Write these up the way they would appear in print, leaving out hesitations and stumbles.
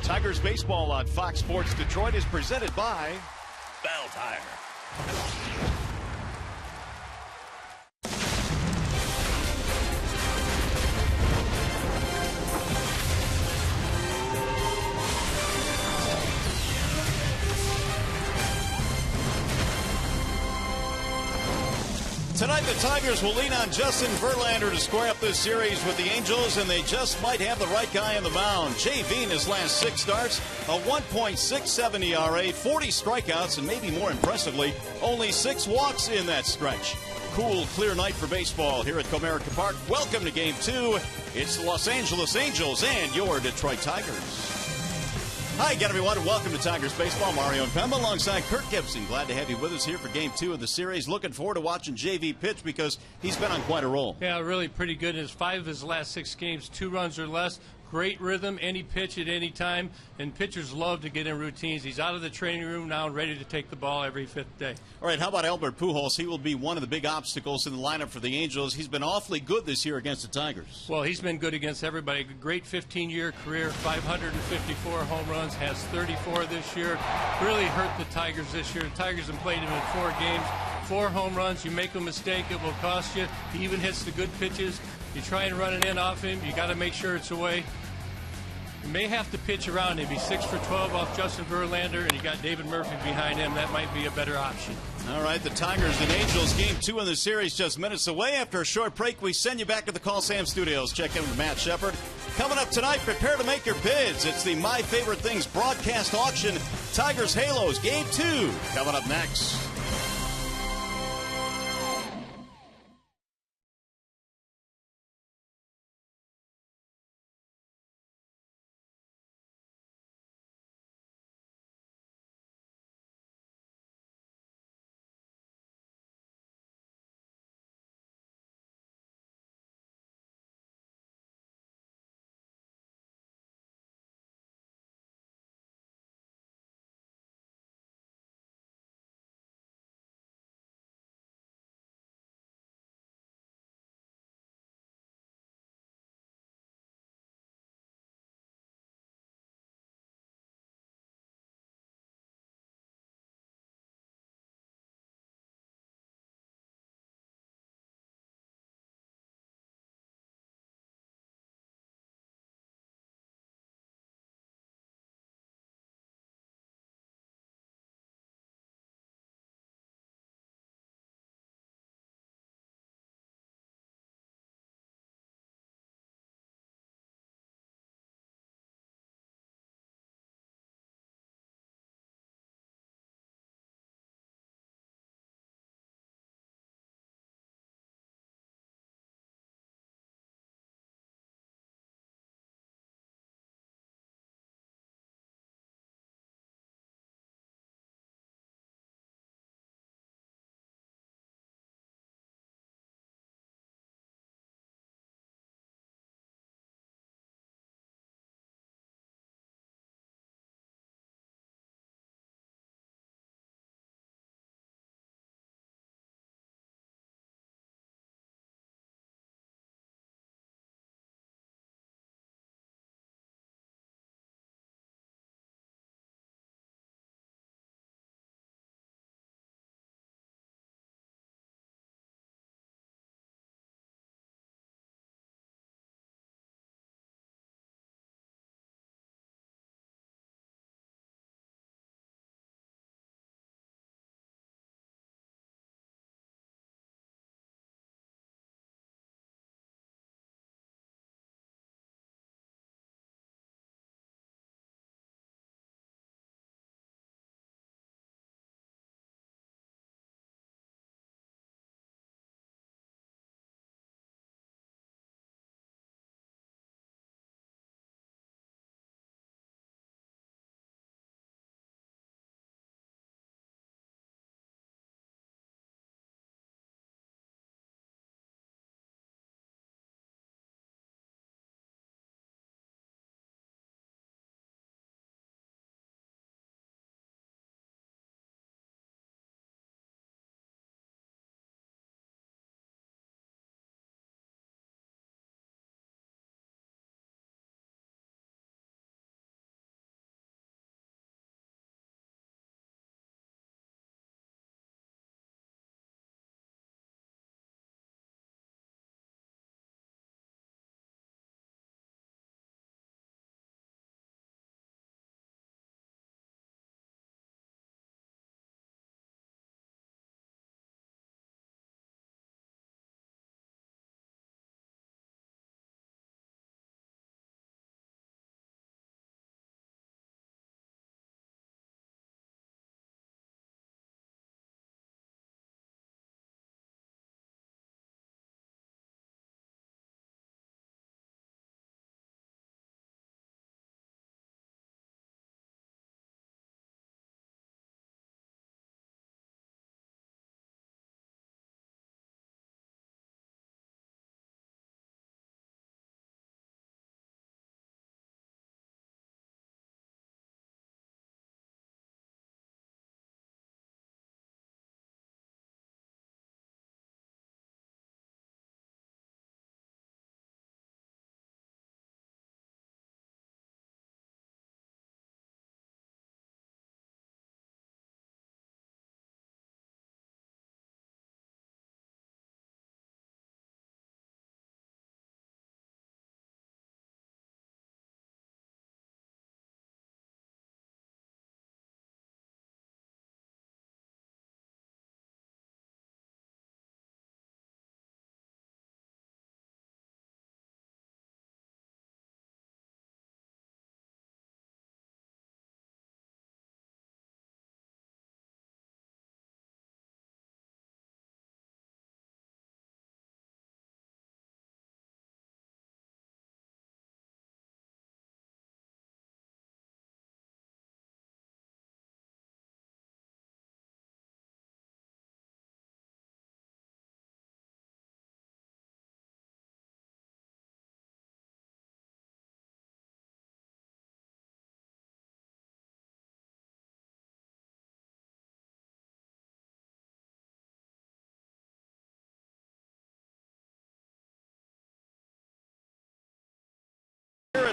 Tigers baseball on Fox Sports Detroit is presented by Bell Tire. Tonight, the Tigers will lean on Justin Verlander to square up this series with the Angels, and they just might have the right guy on the mound. J.V. in his last 6 starts, a 1.67 ERA, 40 strikeouts, and maybe more impressively, only 6 walks in that stretch. Cool, clear night for baseball here at Comerica Park. Welcome to Game 2. It's the Los Angeles Angels and your Detroit Tigers. Hi again, everyone, and welcome to Tigers Baseball. Mario and Pemba alongside Kirk Gibson. Glad to have you with us here for Game 2 of the series. Looking forward to watching JV pitch because he's been on quite a roll. Yeah, really pretty good. In 5 of his last 6 games, 2 runs or less. Great rhythm, any pitch at any time, and pitchers love to get in routines. He's out of the training room now and ready to take the ball every 5th day. All right, how about Albert Pujols? He will be one of the big obstacles in the lineup for the Angels. He's been awfully good this year against the Tigers. Well, he's been good against everybody. Great 15-year career, 554 home runs, has 34 this year. Really hurt the Tigers this year. The Tigers have played him in 4 games, 4 home runs. You make a mistake, it will cost you. He even hits the good pitches. You try and run it in off him, you got to make sure it's away. You may have to pitch around him. He's 6 for 12 off Justin Verlander, and you got David Murphy behind him. That might be a better option. All right, the Tigers and Angels, Game 2 in the series just minutes away. After a short break, we send you back to the Call Sam Studios. Check in with Matt Shepard. Coming up tonight, prepare to make your bids. It's the My Favorite Things broadcast auction. Tigers Halos, Game 2, coming up next.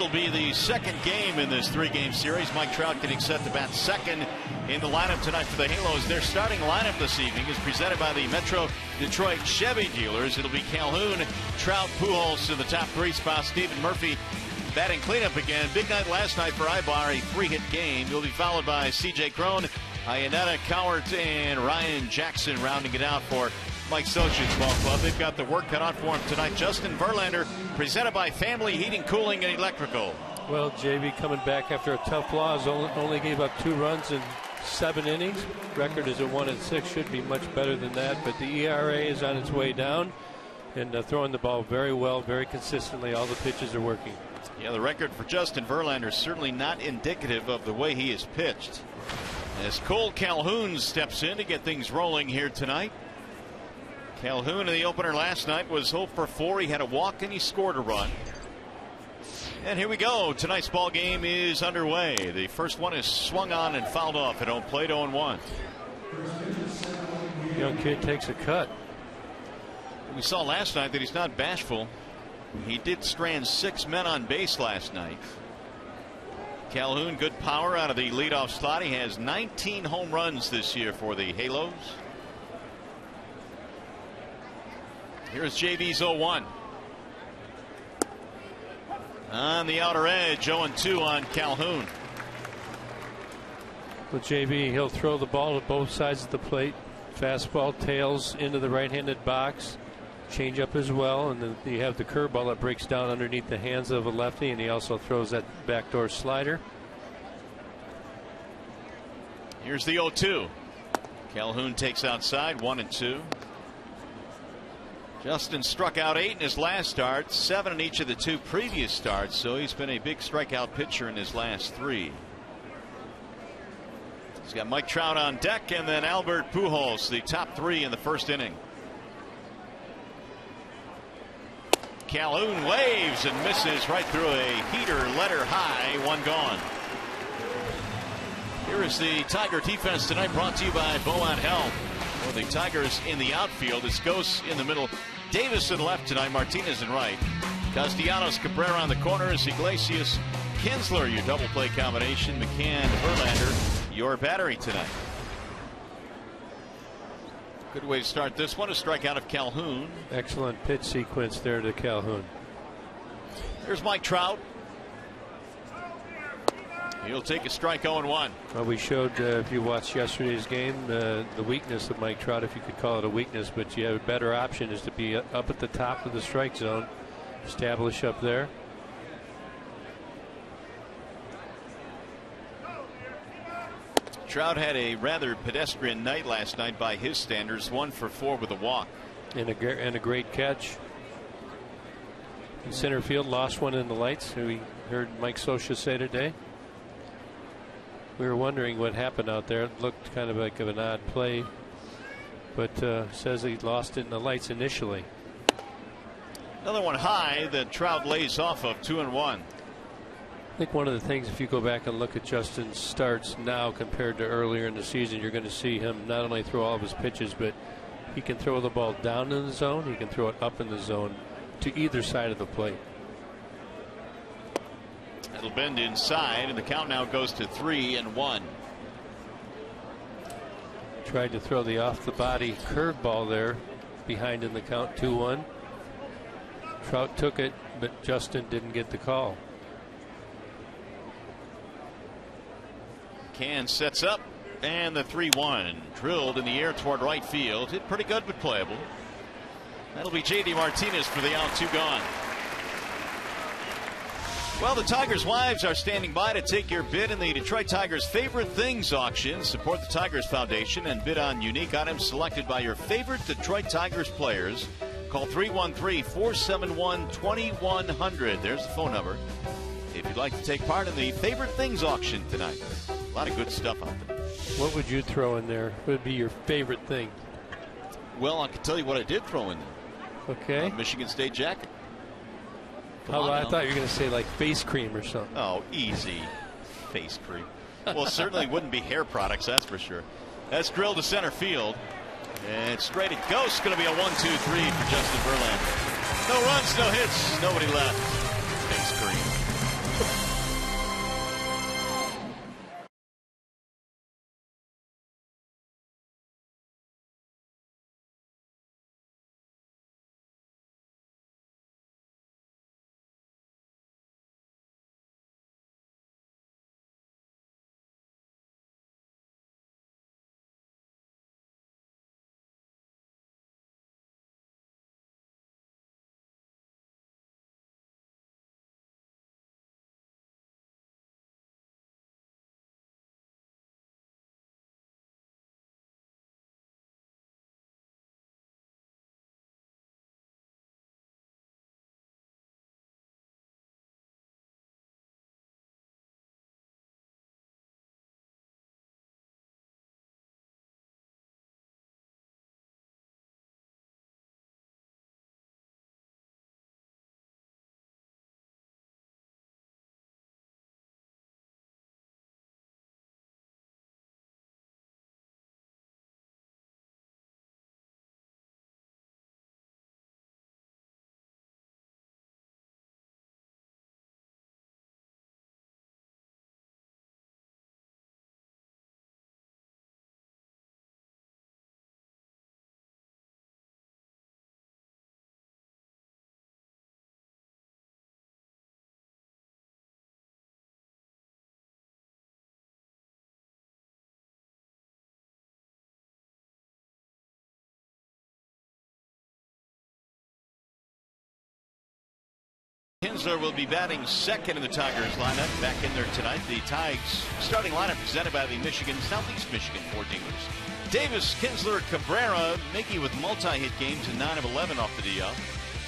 It'll be the second game in this 3-game series. Mike Trout getting set to bat second in the lineup tonight for the Halos. Their starting lineup this evening is presented by the Metro Detroit Chevy dealers. It'll be Calhoun, Trout, Pujols in the top 3 spots. Stephen Murphy batting cleanup again. Big night last night for Ibar, a 3-hit game. He'll be followed by C.J. Cron, Iannetta, Cowart, and Ryan Jackson rounding it out for Mike Sochan's ball club. They've got the work cut out for him tonight. Justin Verlander, presented by Family Heating, Cooling, and Electrical. Well, JV coming back after a tough loss, only gave up 2 runs in 7 innings. Record is at 1-6, should be much better than that, but the ERA is on its way down, and throwing the ball very well, very consistently. All the pitches are working. Yeah, the record for Justin Verlander is certainly not indicative of the way he has pitched. As Cole Calhoun steps in to get things rolling here tonight. Calhoun in the opener last night was 0 for 4. He had a walk and he scored a run. And here we go. Tonight's ball game is underway. The first one is swung on and fouled off at home plate. 0-1. Young kid takes a cut. We saw last night that he's not bashful. He did strand 6 men on base last night. Calhoun, good power out of the leadoff slot. He has 19 home runs this year for the Halos. Here's JV's 0-1. On the outer edge, 0-2 on Calhoun. With JV, he'll throw the ball to both sides of the plate. Fastball tails into the right-handed box. Changeup as well, and then you have the curveball that breaks down underneath the hands of a lefty, and he also throws that backdoor slider. Here's the 0-2. Calhoun takes outside, 1-2. Justin struck out 8 in his last start, 7 in each of the 2 previous starts, so he's been a big strikeout pitcher in his last 3. He's got Mike Trout on deck, and then Albert Pujols, the top 3 in the first inning. Calhoun waves and misses right through a heater letter high. 1 gone. Here is the Tiger defense tonight, brought to you by Beaumont Health. For the Tigers in the outfield, it's Ghost in the middle, Davis in left tonight, Martinez in right, Castellanos, Cabrera on the corners, Iglesias, Kinsler, your double play combination, McCann, Verlander, your battery tonight. Good way to start this one. A strikeout of Calhoun. Excellent pitch sequence there to Calhoun. Here's Mike Trout. He'll take a strike. 0-1. Well, we showed, if you watched yesterday's game, the weakness of Mike Trout, if you could call it a weakness, but you have a better option is to be up at the top of the strike zone, establish up there. Trout had a rather pedestrian night last night by his standards. 1 for 4 with a walk. And a great catch. In center field, lost one in the lights. We heard Mike Scioscia say today. We were wondering what happened out there. It looked kind of like an odd play, but says he lost it in the lights initially. Another one high that Trout lays off of. 2-1. I think one of the things, if you go back and look at Justin's starts now compared to earlier in the season, you're going to see him not only throw all of his pitches, but he can throw the ball down in the zone, he can throw it up in the zone to either side of the plate. It'll bend inside, and the count now goes to 3-1. Tried to throw the off the body curveball there, behind in the count. 2-1. Trout took it, but Justin didn't get the call. Can sets up, and the 3-1 drilled in the air toward right field. Hit pretty good, but playable. That'll be J.D. Martinez for the out. 2 gone. Well, the Tigers' wives are standing by to take your bid in the Detroit Tigers Favorite Things auction. Support the Tigers Foundation and bid on unique items selected by your favorite Detroit Tigers players. Call 313-471-2100. There's the phone number if you'd like to take part in the Favorite Things auction tonight. A lot of good stuff out there. What would you throw in there? What would be your favorite thing? Well, I can tell you what I did throw in there. Okay. Michigan State jacket. I thought you were going to say like face cream or something. Oh, easy. Face cream. Well, certainly wouldn't be hair products, that's for sure. That's drilled to center field. And straight it goes. It's going to be a 1-2-3 for Justin Verlander. No runs, no hits, nobody left. Face cream. Kinsler will be batting second in the Tigers lineup. Back in there tonight. The Tigers starting lineup presented by the Southeast Michigan Ford dealers. Davis, Kinsler, Cabrera, Mickey with multi-hit games in 9 of 11 off the DL.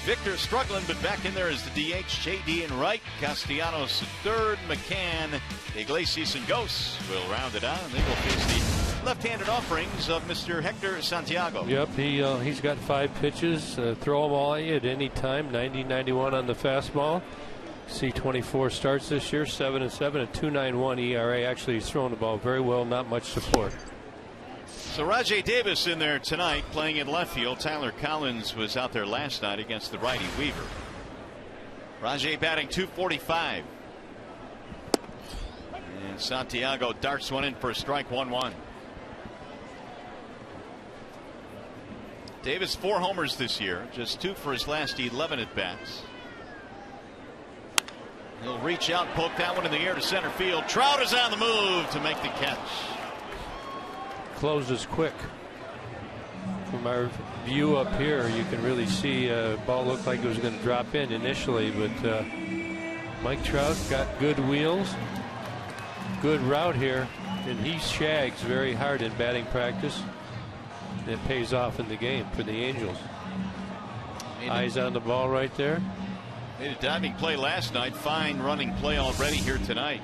Victor struggling, but back in there is the DH. JD in right, Castellanos at third, McCann, Iglesias, and Gose will round it out, and they will face the left-handed offerings of Mr. Hector Santiago. Yep, he's got 5 pitches. Throw them all at you at any time. 90-91 on the fastball. See 24 starts this year, 7-7, a 2.91 ERA. Actually, he's throwing the ball very well, not much support. So Rajai Davis in there tonight playing in left field. Tyler Collins was out there last night against the righty Weaver. Rajai batting .245. And Santiago darts one in for a strike, 1-1. Davis 4 homers this year, just 2 for his last 11 at bats. He'll reach out, poke that one in the air to center field. Trout is on the move to make the catch. Closes quick. From our view up here, you can really see ball looked like it was going to drop in initially, but Mike Trout got good wheels, good route here, and he shags very hard in batting practice. And it pays off in the game for the Angels. Eyes on the ball right there. Made a diving play last night. Fine running play already here tonight.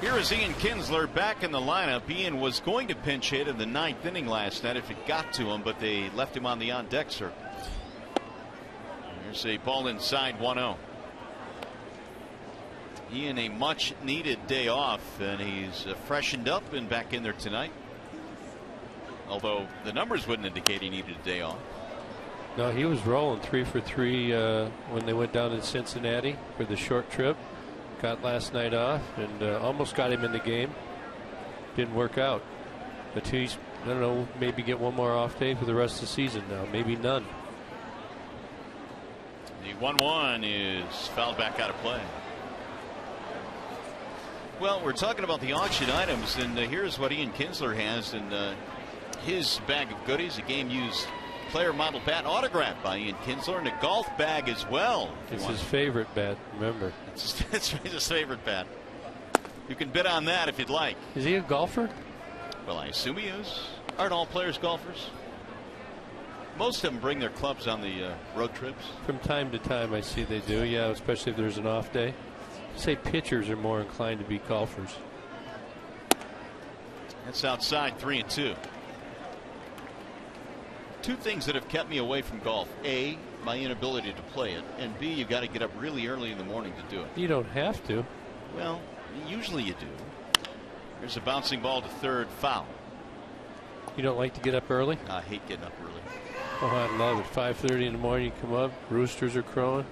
Here is Ian Kinsler back in the lineup. Ian was going to pinch hit in the 9th inning last night if it got to him, but they left him on the on-deck circle. Here's a ball inside, 1-0. Ian, a much-needed day off, and he's freshened up and back in there tonight. Although the numbers wouldn't indicate he needed a day off. No, he was rolling 3 for 3 when they went down to Cincinnati for the short trip. Got last night off and almost got him in the game. Didn't work out. But he's, I don't know, maybe get one more off day for the rest of the season now. Maybe none. The 1-1 is fouled back out of play. Well, we're talking about the auction items, and here's what Ian Kinsler has in his bag of goodies. A game-used player model bat autographed by Ian Kinsler, and a golf bag as well. It's his favorite bat, remember. It's his favorite bat. You can bid on that if you'd like. Is he a golfer? Well, I assume he is. Aren't all players golfers? Most of them bring their clubs on the road trips. From time to time I see they do, yeah, especially if there's an off day. Say pitchers are more inclined to be golfers. That's outside, 3-2. 2 things that have kept me away from golf. A, my inability to play it, and B, you got to get up really early in the morning to do it. You don't have to. Well, usually you do. There's a bouncing ball to third, foul. You don't like to get up early? I hate getting up early. Oh, I love it. 5:30 in the morning, you come up, roosters are crowing.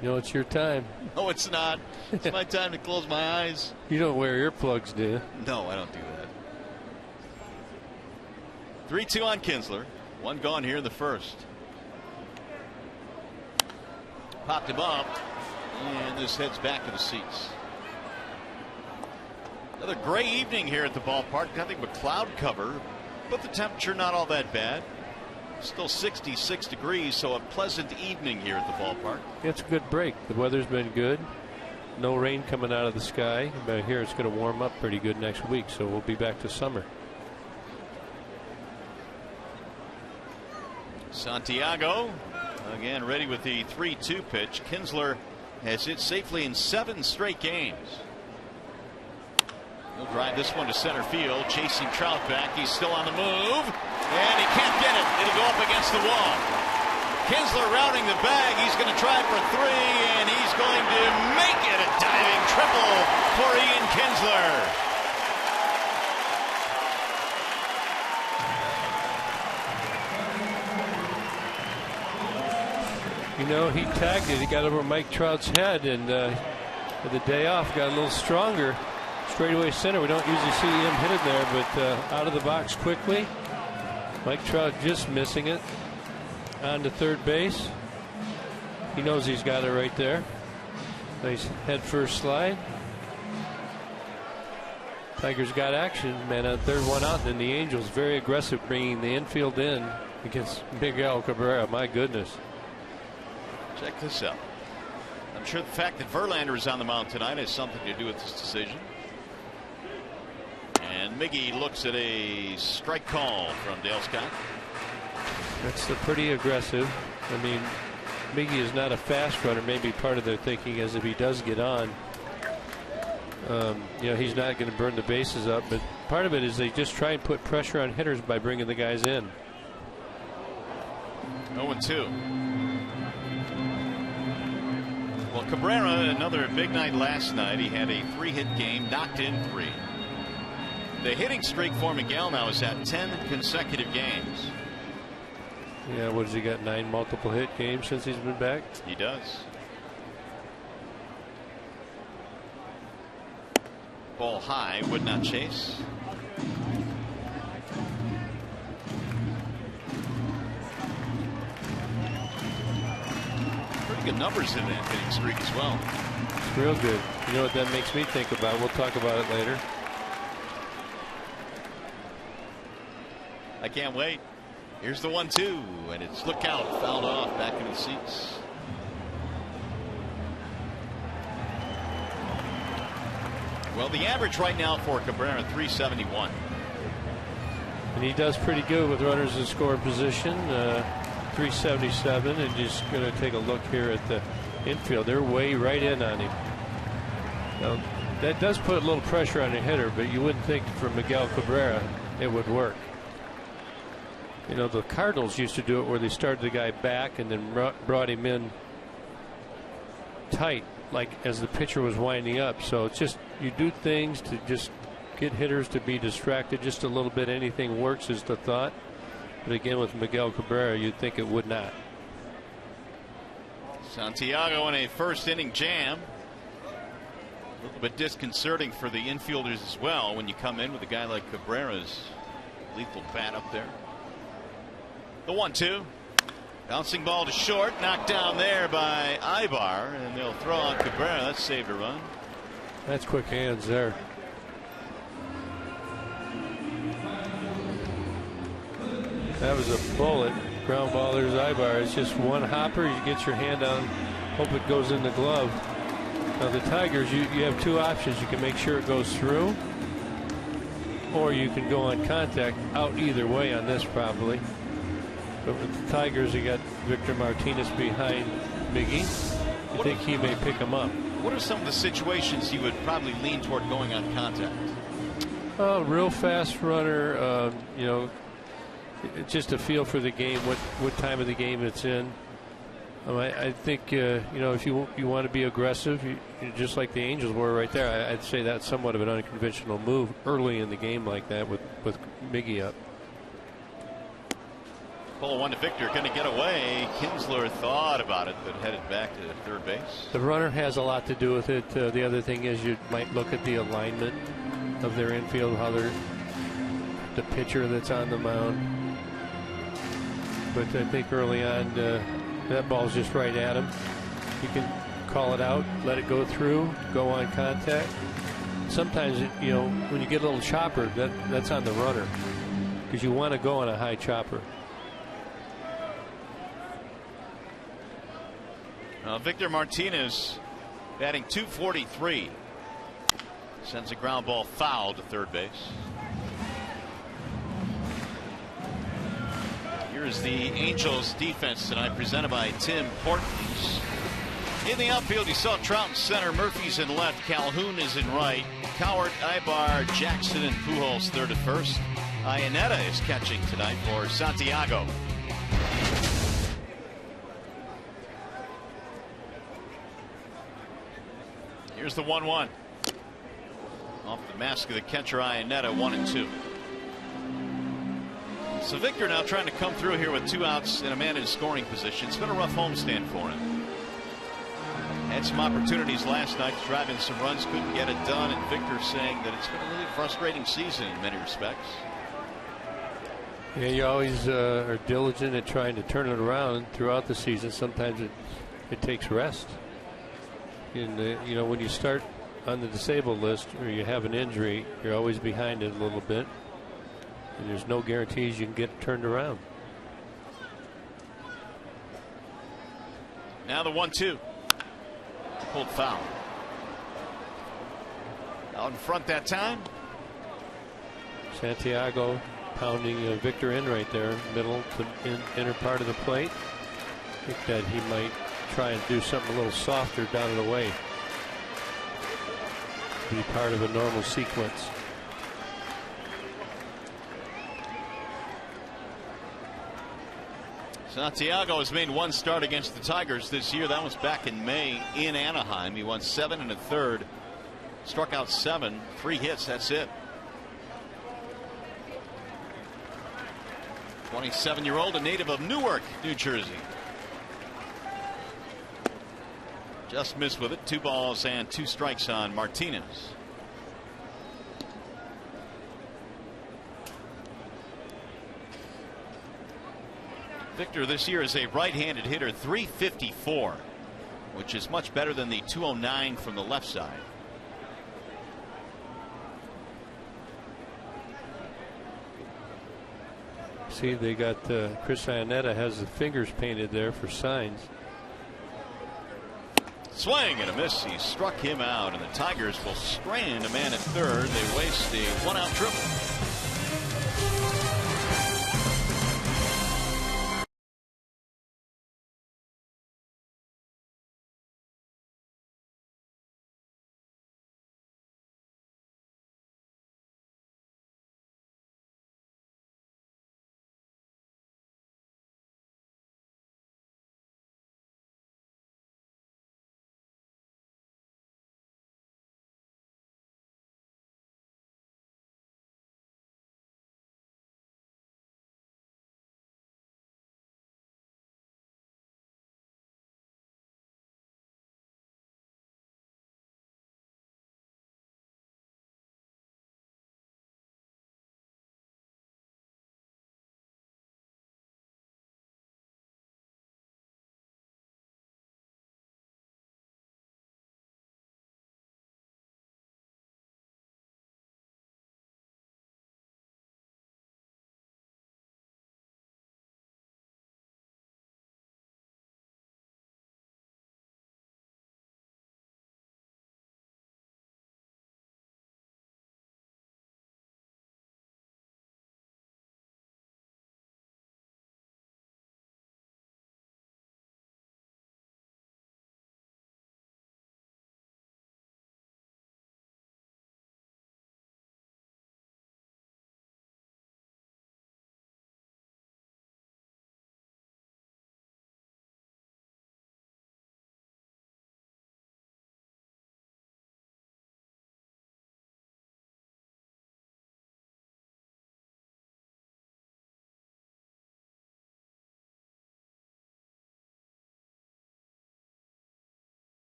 You know it's your time. No, it's not. It's my time to close my eyes. You don't wear earplugs, do you? No, I don't do that. 3-2 on Kinsler. 1 gone here in the first. Popped him up, and this heads back to the seats. Another gray evening here at the ballpark. Nothing but cloud cover, but the temperature not all that bad. Still 66 degrees, so a pleasant evening here at the ballpark. It's a good break. The weather's been good. No rain coming out of the sky. But here it's going to warm up pretty good next week, so we'll be back to summer. Santiago again ready with the 3-2 pitch. Kinsler has hit safely in 7 straight games. He'll drive this one to center field, chasing Trout back. He's still on the move, and he can't get it. It'll go up against the wall. Kinsler rounding the bag. He's going to try for 3, and he's going to make it a diving triple for Ian Kinsler. You know, he tagged it. He got over Mike Trout's head, and with the day off, got a little stronger. Straightaway center. We don't usually see him hit it there, but out of the box quickly. Mike Trout just missing it. On to third base. He knows he's got it right there. Nice head first slide. Tigers got action, man. On third, 1 out, and then the Angels very aggressive, bringing the infield in against Miguel Cabrera. My goodness. Check this out. I'm sure the fact that Verlander is on the mound tonight has something to do with this decision. And Miggy looks at a strike call from Dale Scott. That's pretty aggressive. I mean, Miggy is not a fast runner. Maybe part of their thinking is if he does get on, he's not going to burn the bases up. But part of it is they just try and put pressure on hitters by bringing the guys in. 0-2. Well, Cabrera, another big night last night. He had a 3-hit game, knocked in 3. The hitting streak for Miguel now is at 10 consecutive games. Yeah, what has he got? 9 multiple hit games since he's been back? He does. Ball high, would not chase. Pretty good numbers in that hitting streak as well. It's real good. You know what that makes me think about? We'll talk about it later. I can't wait. Here's the 1-2, and it's look out, fouled off, back into the seats. Well, the average right now for Cabrera, 371. And he does pretty good with runners in scoring position, 377. And just going to take a look here at the infield. They're way right in on him. Now, that does put a little pressure on the hitter, but you wouldn't think for Miguel Cabrera it would work. You know, the Cardinals used to do it where they started the guy back and then brought him in tight, like as the pitcher was winding up. So it's just, you do things to just get hitters to be distracted just a little bit. Anything works is the thought. But again, with Miguel Cabrera, you'd think it would not. Santiago in a first inning jam. A little bit disconcerting for the infielders as well when you come in with a guy like Cabrera's lethal bat up there. The 1-2. Bouncing ball to short, knocked down there by Ibar, and they'll throw out Cabrera. That saved a run. That's quick hands there. That was a bullet. Ground ball. There's Ibar. It's just one hopper. You get your hand on, hope it goes in the glove. Now the Tigers, you have 2 options. You can make sure it goes through, or you can go on contact. Out either way on this probably. But with the Tigers, you got Victor Martinez behind Miggy. You think he may pick him up? What are some of the situations you would probably lean toward going on contact? Real fast runner. It's just a feel for the game, what time of the game it's in. I think if you want to be aggressive, just like the Angels were right there, I'd say that's somewhat of an unconventional move early in the game like that with Miggy up. Pull 1 to Victor, going to get away. Kinsler thought about it, but headed back to third base. The runner has a lot to do with it. The other thing is you might look at the alignment of their infield, how they're the pitcher that's on the mound. But I think early on that ball's just right at him. You can call it out, let it go through, go on contact. Sometimes when you get a little chopper, that's on the runner because you want to go on a high chopper. Victor Martinez batting .243. Sends a ground ball foul to third base. Here's the Angels defense tonight, presented by Tim Hortons. In the outfield, you saw Trout in center, Murphy's in left, Calhoun is in right, Cowart, Ibar, Jackson, and Pujols third at first. Iannetta is catching tonight for Santiago. Here's the 1-1. Off the mask of the catcher, Iannetta, 1-2. So Victor now trying to come through here with 2 outs and a man in scoring position. It's been a rough homestand for him. Had some opportunities last night to drive in some runs, couldn't get it done, and Victor saying that it's been a really frustrating season in many respects. Yeah, you always are diligent at trying to turn it around throughout the season. Sometimes it takes rest. And when you start on the disabled list or you have an injury, you're always behind it a little bit, and there's no guarantees you can get it turned around. Now Now the 1-2. Pulled foul. Out in front that time. Santiago pounding Victor in right there, middle to inner part of the plate. I think that he might try and do something a little softer down and away. Be part of a normal sequence. Santiago has made one start against the Tigers this year. That was back in May in Anaheim. He won 7 1/3, struck out 7, 3 hits. That's it. 27-year-old, a native of Newark, New Jersey. Just missed with it. 2 balls and 2 strikes on Martinez. Victor this year is a right-handed hitter, .354, which is much better than the .209 from the left side. See, they got Chris Iannetta has the fingers painted there for signs. Swing and a miss. He struck him out, and the Tigers will strand a man at third. They waste a 1-out triple.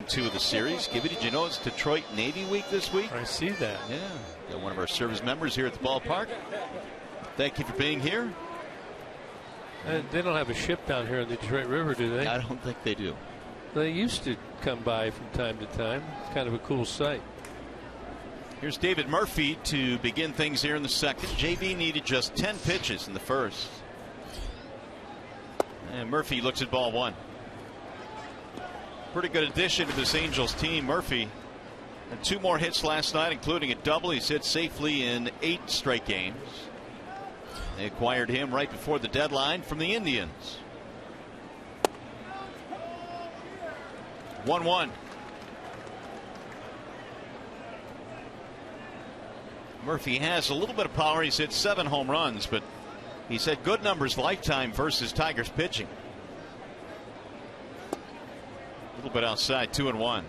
Two of the series. Gibby, did you know it's Detroit Navy Week this week? I see that. Yeah. Got one of our service members here at the ballpark. Thank you for being here. They don't have a ship down here in the Detroit River, do they? I don't think they do. They used to come by from time to time. It's kind of a cool sight. Here's David Murphy to begin things here in the second. JV needed just 10 pitches in the first. And Murphy looks at ball 1. Pretty good addition to this Angels team. Murphy had 2 more hits last night, including a double. He's hit safely in 8 straight games. They acquired him right before the deadline from the Indians. 1-1. Murphy has a little bit of power. He's hit 7 home runs, but he's had good numbers lifetime versus Tigers pitching. A little bit outside, 2-1.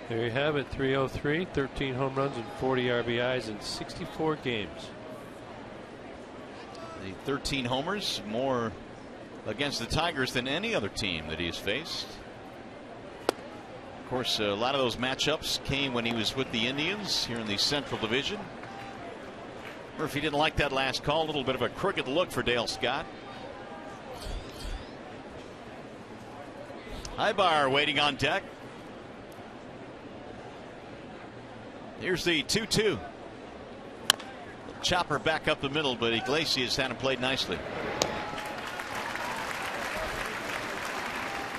There you have it, 303, 13 home runs and 40 RBIs in 64 games. The 13 homers, more against the Tigers than any other team that he's faced. Of course, a lot of those matchups came when he was with the Indians here in the Central Division. Murphy didn't like that last call. A little bit of a crooked look for Dale Scott. Ibar waiting on deck. Here's the 2-2. chopper back up the middle, but Iglesias hadn't played nicely.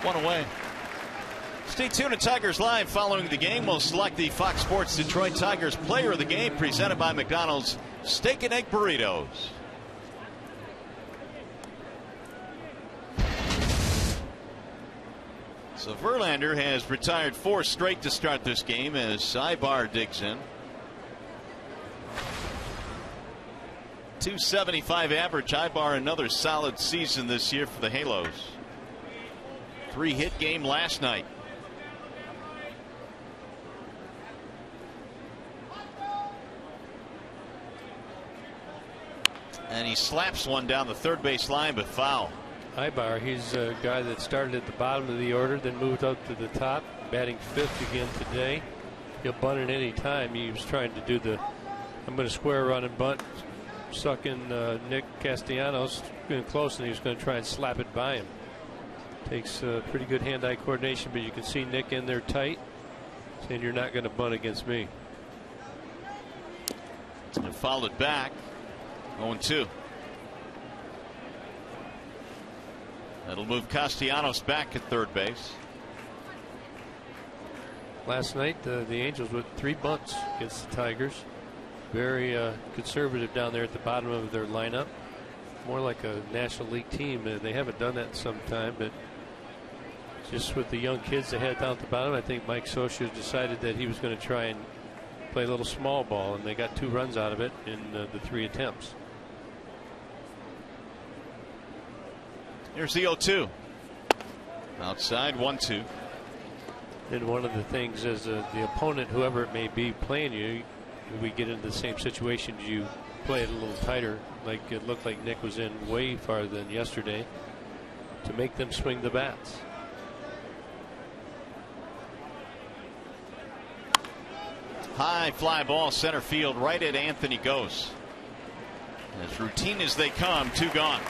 One away. Stay tuned to Tigers Live. Following the game, we'll select the Fox Sports Detroit Tigers Player of the Game, presented by McDonald's Steak and Egg Burritos. So Verlander has retired 4 straight to start this game as Ibar digs in. .275 average. Ibar another solid season this year for the Halos. 3-hit game last night. And he slaps one down the third base line, but foul. Ibar, he's a guy that started at the bottom of the order, then moved up to the top, batting 5th again today. He'll bunt at any time. He was trying to do the I'm going to square run and bunt, suck in Nick Castellanos, getting close, and he was going to try and slap it by him. Takes pretty good hand-eye coordination, but you can see Nick in there tight, saying you're not going to bunt against me. And fouled back. 0-2. That'll move Castellanos back at third base. Last night, the Angels with 3 bunts against the Tigers. Very conservative down there at the bottom of their lineup. More like a National League team. They haven't done that in some time, but just with the young kids they had down at the bottom, I think Mike Scioscia decided that he was going to try and play a little small ball, and they got 2 runs out of it in the 3 attempts. Here's the 0-2. Outside, 1-2. And one of the things is the opponent, whoever it may be playing you, we get into the same situations, you play it a little tighter, like it looked like Nick was in way farther than yesterday, to make them swing the bats. High fly ball center field right at Anthony Gose. As routine as they come, 2 gone.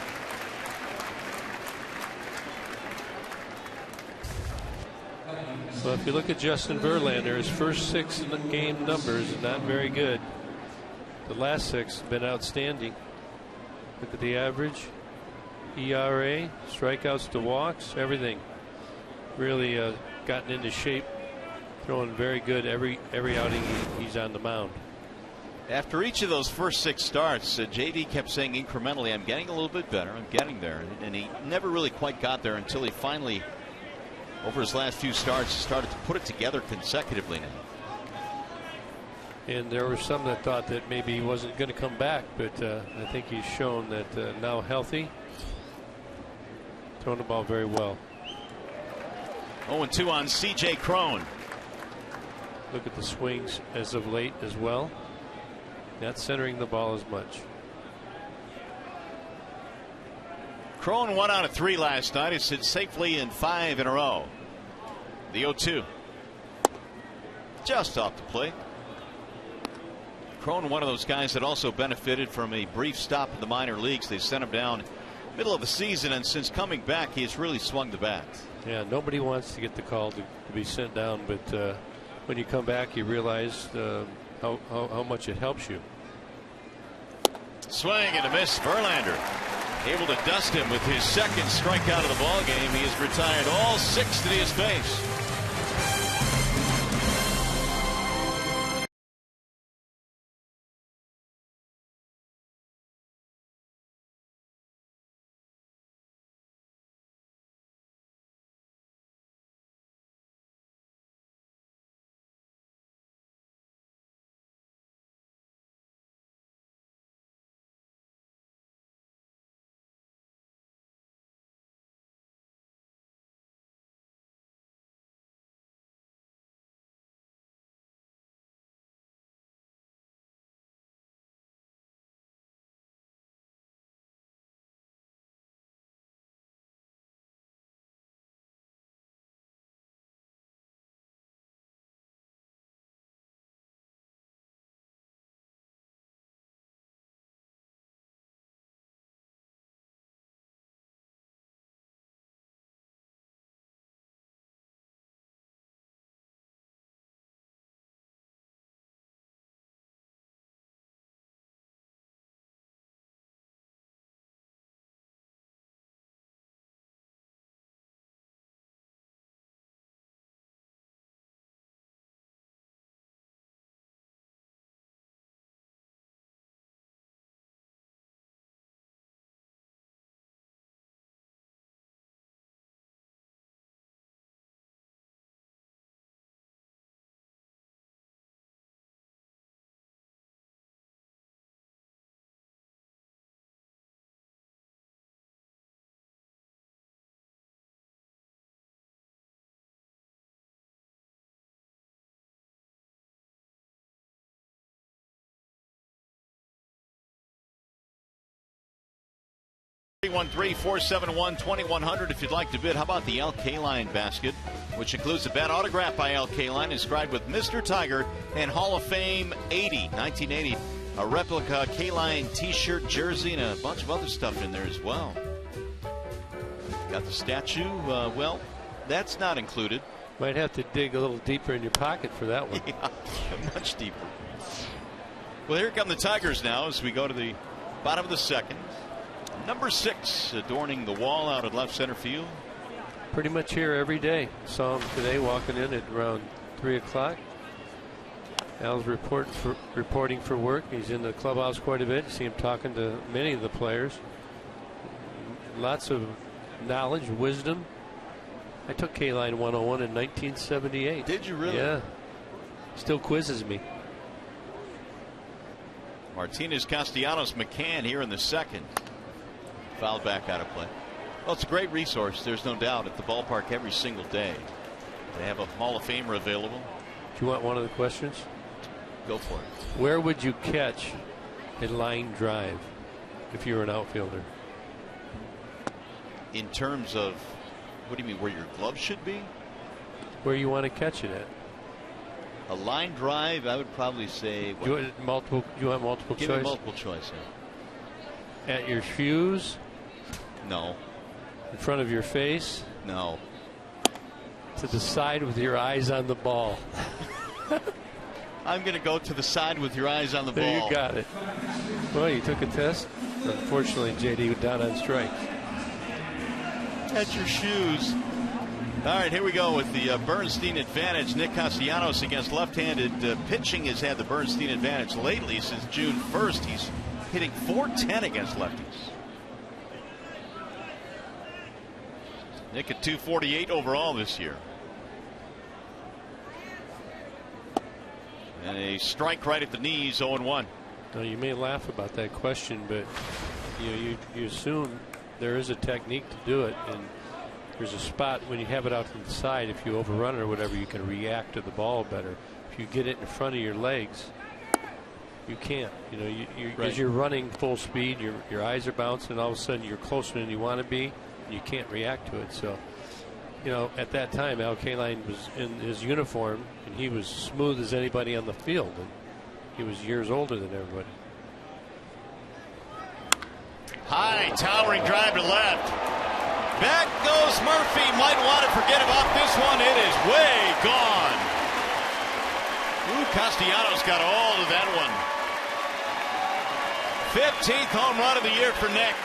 Well, if you look at Justin Verlander, his first 6 game numbers are not very good. The last 6 have been outstanding. Look at the average, ERA, strikeouts to walks, everything. Really gotten into shape, throwing very good every outing he's on the mound. After each of those first 6 starts, JD kept saying incrementally, I'm getting a little bit better, I'm getting there. And he never really quite got there until he finally, over his last few starts, started to put it together consecutively now. And there were some that thought that maybe he wasn't going to come back, but I think he's shown that now healthy, throwing the ball very well. 0-2 on C.J. Cron. Look at the swings as of late as well. Not centering the ball as much. Cron 1 out of 3 last night. He sits safely in 5 in a row. The 0-2. Just off the plate. Cron, one of those guys that also benefited from a brief stop in the minor leagues. They sent him down middle of the season, and since coming back, he has really swung the bat. Yeah, nobody wants to get the call to be sent down, but when you come back, you realize how much it helps you. Swing and a miss. Verlander able to dust him with his 2nd strikeout of the ball game. He has retired all 6 to his base. 313-471-2100 if you'd like to bid. How about the Al Kaline basket, which includes a bat autographed by Al Kaline, inscribed with Mr. Tiger and Hall of Fame 1980. A replica Kaline t-shirt, jersey, and a bunch of other stuff in there as well. Got the statue. Well, that's not included. Might have to dig a little deeper in your pocket for that one. Yeah, much deeper. Well, here come the Tigers now as we go to the bottom of the second. Number 6 adorning the wall out at left center field. Pretty much here every day. Saw him today walking in at around 3 o'clock. Al's reporting for work. He's in the clubhouse quite a bit. You see him talking to many of the players. Lots of knowledge, wisdom. I took K-Line 101 in 1978. Did you really? Yeah. Still quizzes me. Martinez, Castellanos, McCann here in the second. Fouled back out of play. Well, it's a great resource, there's no doubt, at the ballpark every single day. They have a Hall of Famer available. Do you want one of the questions? Go for it. Where would you catch a line drive if you were an outfielder? In terms of, what do you mean, where your glove should be? Where you want to catch it at. A line drive, I would probably say. Do you want multiple Give choice? me multiple choice. Yeah. At your shoes? No. In front of your face? No. To the side with your eyes on the ball. I'm going to go to the side with your eyes on the ball. There, you got it. Well, you took a test. Unfortunately, JD was down on strike. At your shoes. All right, here we go with the Bernstein advantage. Nick Castellanos against left-handed pitching has had the Bernstein advantage lately since June 1st. He's hitting .410 against lefties. Nick at .248 overall this year. And a strike right at the knees, 0-1. Now, you may laugh about that question, but you assume there is a technique to do it, and there's a spot when you have it out to the side. If you overrun it or whatever, you can react to the ball better. If you get it in front of your legs, you can't. Because you're running full speed, your eyes are bouncing, and all of a sudden you're closer than you want to be, and you can't react to it. So, at that time, Al Kaline was in his uniform, and he was smooth as anybody on the field, and he was years older than everybody. High, towering drive to left. Back goes Murphy. Might want to forget about this one. It is way gone. Ooh, Castellanos got a hold of that one. 15th home run of the year for Nick.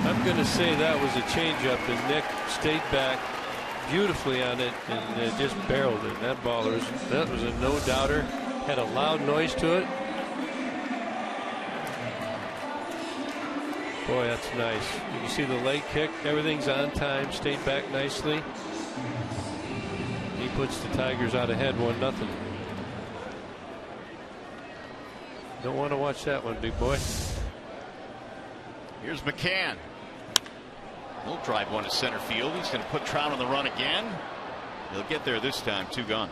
I'm going to say that was a changeup, and Nick stayed back beautifully on it and just barreled it. That was a no-doubter. Had a loud noise to it. Boy, that's nice. You can see the leg kick. Everything's on time. Stayed back nicely. He puts the Tigers out ahead 1-0. Don't want to watch that one, big boy. Here's McCann. He'll drive one to center field. He's going to put Trout on the run again. He'll get there this time. 2 gone.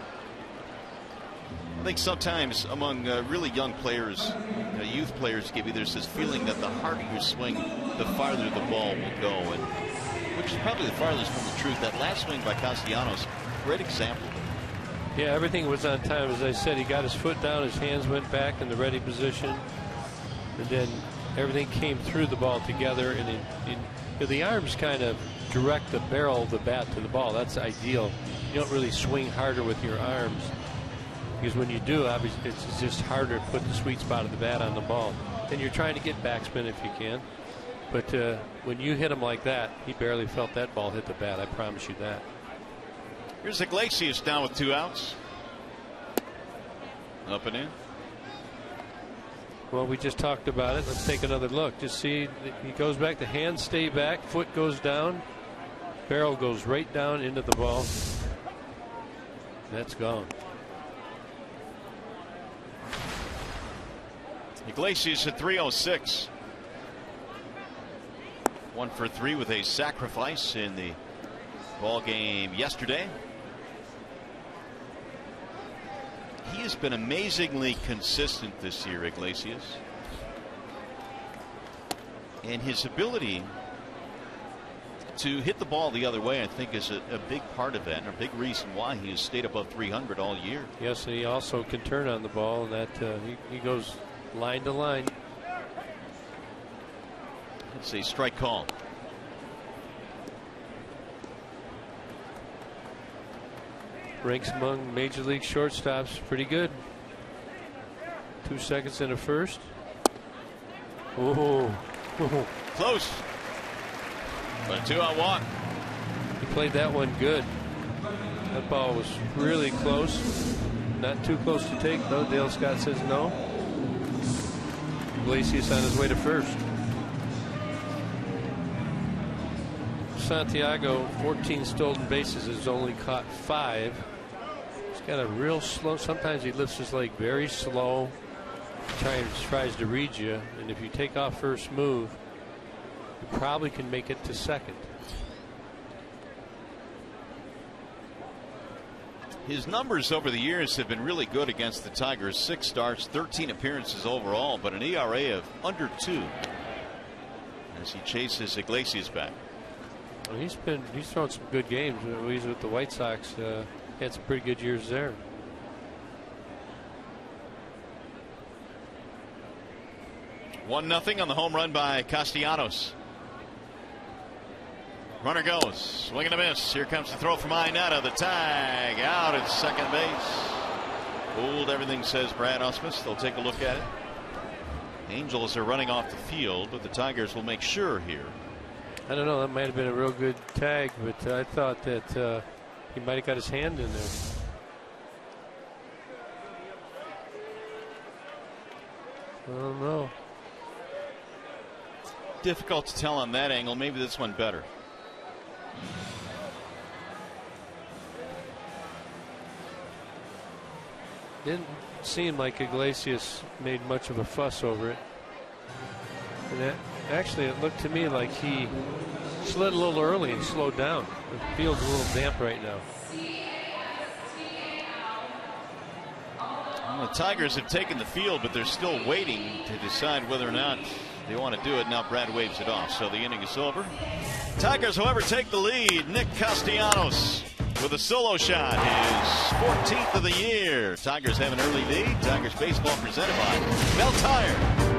I think sometimes among really young players, youth players, give you this feeling that the harder you swing, the farther the ball will go, and which is probably the farthest from the truth. That last swing by Castellanos, great example. Yeah, everything was on time. As I said, he got his foot down, his hands went back in the ready position, and then everything came through the ball together, and the arms kind of direct the barrel of the bat to the ball. That's ideal. You don't really swing harder with your arms, because when you do, obviously it's just harder to put the sweet spot of the bat on the ball. And you're trying to get backspin if you can. But when you hit him like that, he barely felt that ball hit the bat. I promise you that. Here's Iglesias down with 2 outs. Up and in. Well, we just talked about it. Let's take another look. Just see, he goes back. The hands stay back. Foot goes down. Barrel goes right down into the ball. That's gone. Iglesias at 306. 1 for 3 with a sacrifice in the ball game yesterday. he has been amazingly consistent this year, Iglesias. And his ability to hit the ball the other way, I think, is a big part of that, and a big reason why he has stayed above 300 all year. Yes, and he also can turn on the ball, and that he goes line to line. It's a strike call. Ranks among major league shortstops pretty good. 2 seconds in the first. Oh, close. But a 2-out walk. He played that one good. That ball was really close. Not too close to take, though. Dale Scott says no. Iglesias on his way to first. Santiago, 14 stolen bases, has only caught 5. He's got a real slow. Sometimes he lifts his leg very slow. Tries to read you, and if you take off first move, you probably can make it to second. His numbers over the years have been really good against the Tigers. 6 starts, 13 appearances overall, but an ERA of under 2 as he chases Iglesias back. Well, he's thrown some good games. He's with the White Sox. Had some pretty good years there. One nothing on the home run by Castellanos. Runner goes, swing and a miss. Here comes the throw from Inetta. The tag out at second base. Hold everything, says Brad Ausmus. They'll take a look at it. Angels are running off the field, but the Tigers will make sure here. I don't know. That might have been a real good tag, but I thought that he might have got his hand in there. I don't know. Difficult to tell on that angle. Maybe this one better. Didn't seem like Iglesias made much of a fuss over it. And actually, it looked to me like he slid a little early and slowed down. The field's a little damp right now. Well, the Tigers have taken the field, but they're still waiting to decide whether or not they want to do it. Now Brad waves it off, so the inning is over. Tigers, however, take the lead. Nick Castellanos with a solo shot, his 14th of the year. Tigers have an early lead. Tigers baseball presented by Bell Tire.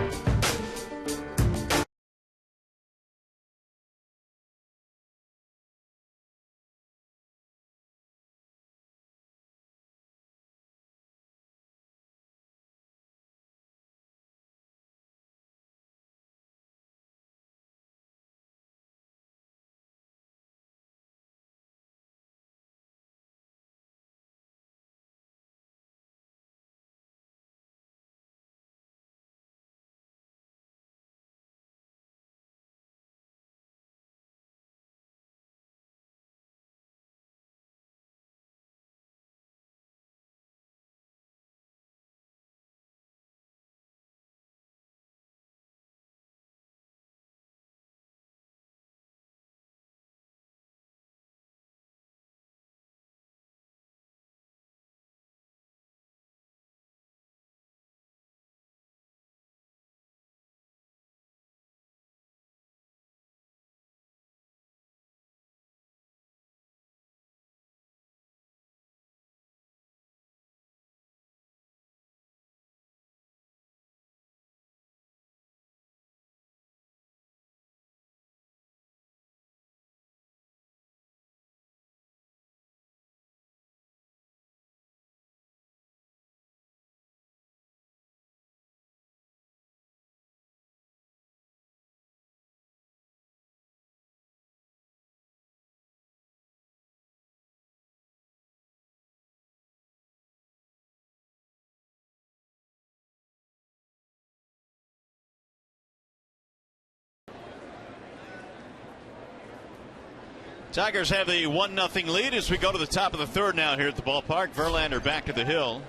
Tigers have the 1-0 lead as we go to the top of the third now here at the ballpark. Verlander back to the hill.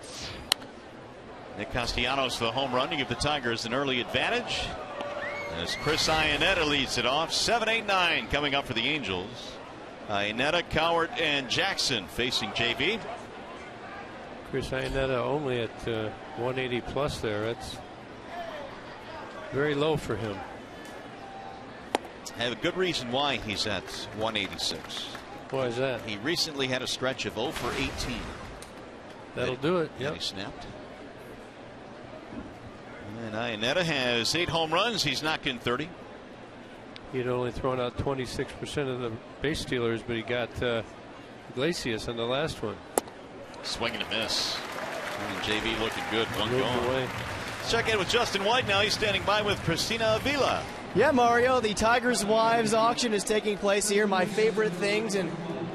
Nick Castellanos the home run to give the Tigers an early advantage as Chris Iannetta leads it off. 7, 8, 9 coming up for the Angels. Iannetta, Cowart, and Jackson facing JV. Chris Iannetta only at 180 plus there. That's very low for him. I have a good reason why he's at 186. Why is that? He recently had a stretch of 0 for 18. That'll do it. Yeah, he snapped. And Iannetta has 8 home runs. He's knocked in 30. He'd only thrown out 26% of the base stealers, but he got Iglesias on the last one. Swing and a miss. And JV looking good. One gone. Away. Let's check in with Justin White now. He's standing by with Christina Avila. Yeah, Mario, the Tigers' Wives auction is taking place here. My favorite things, and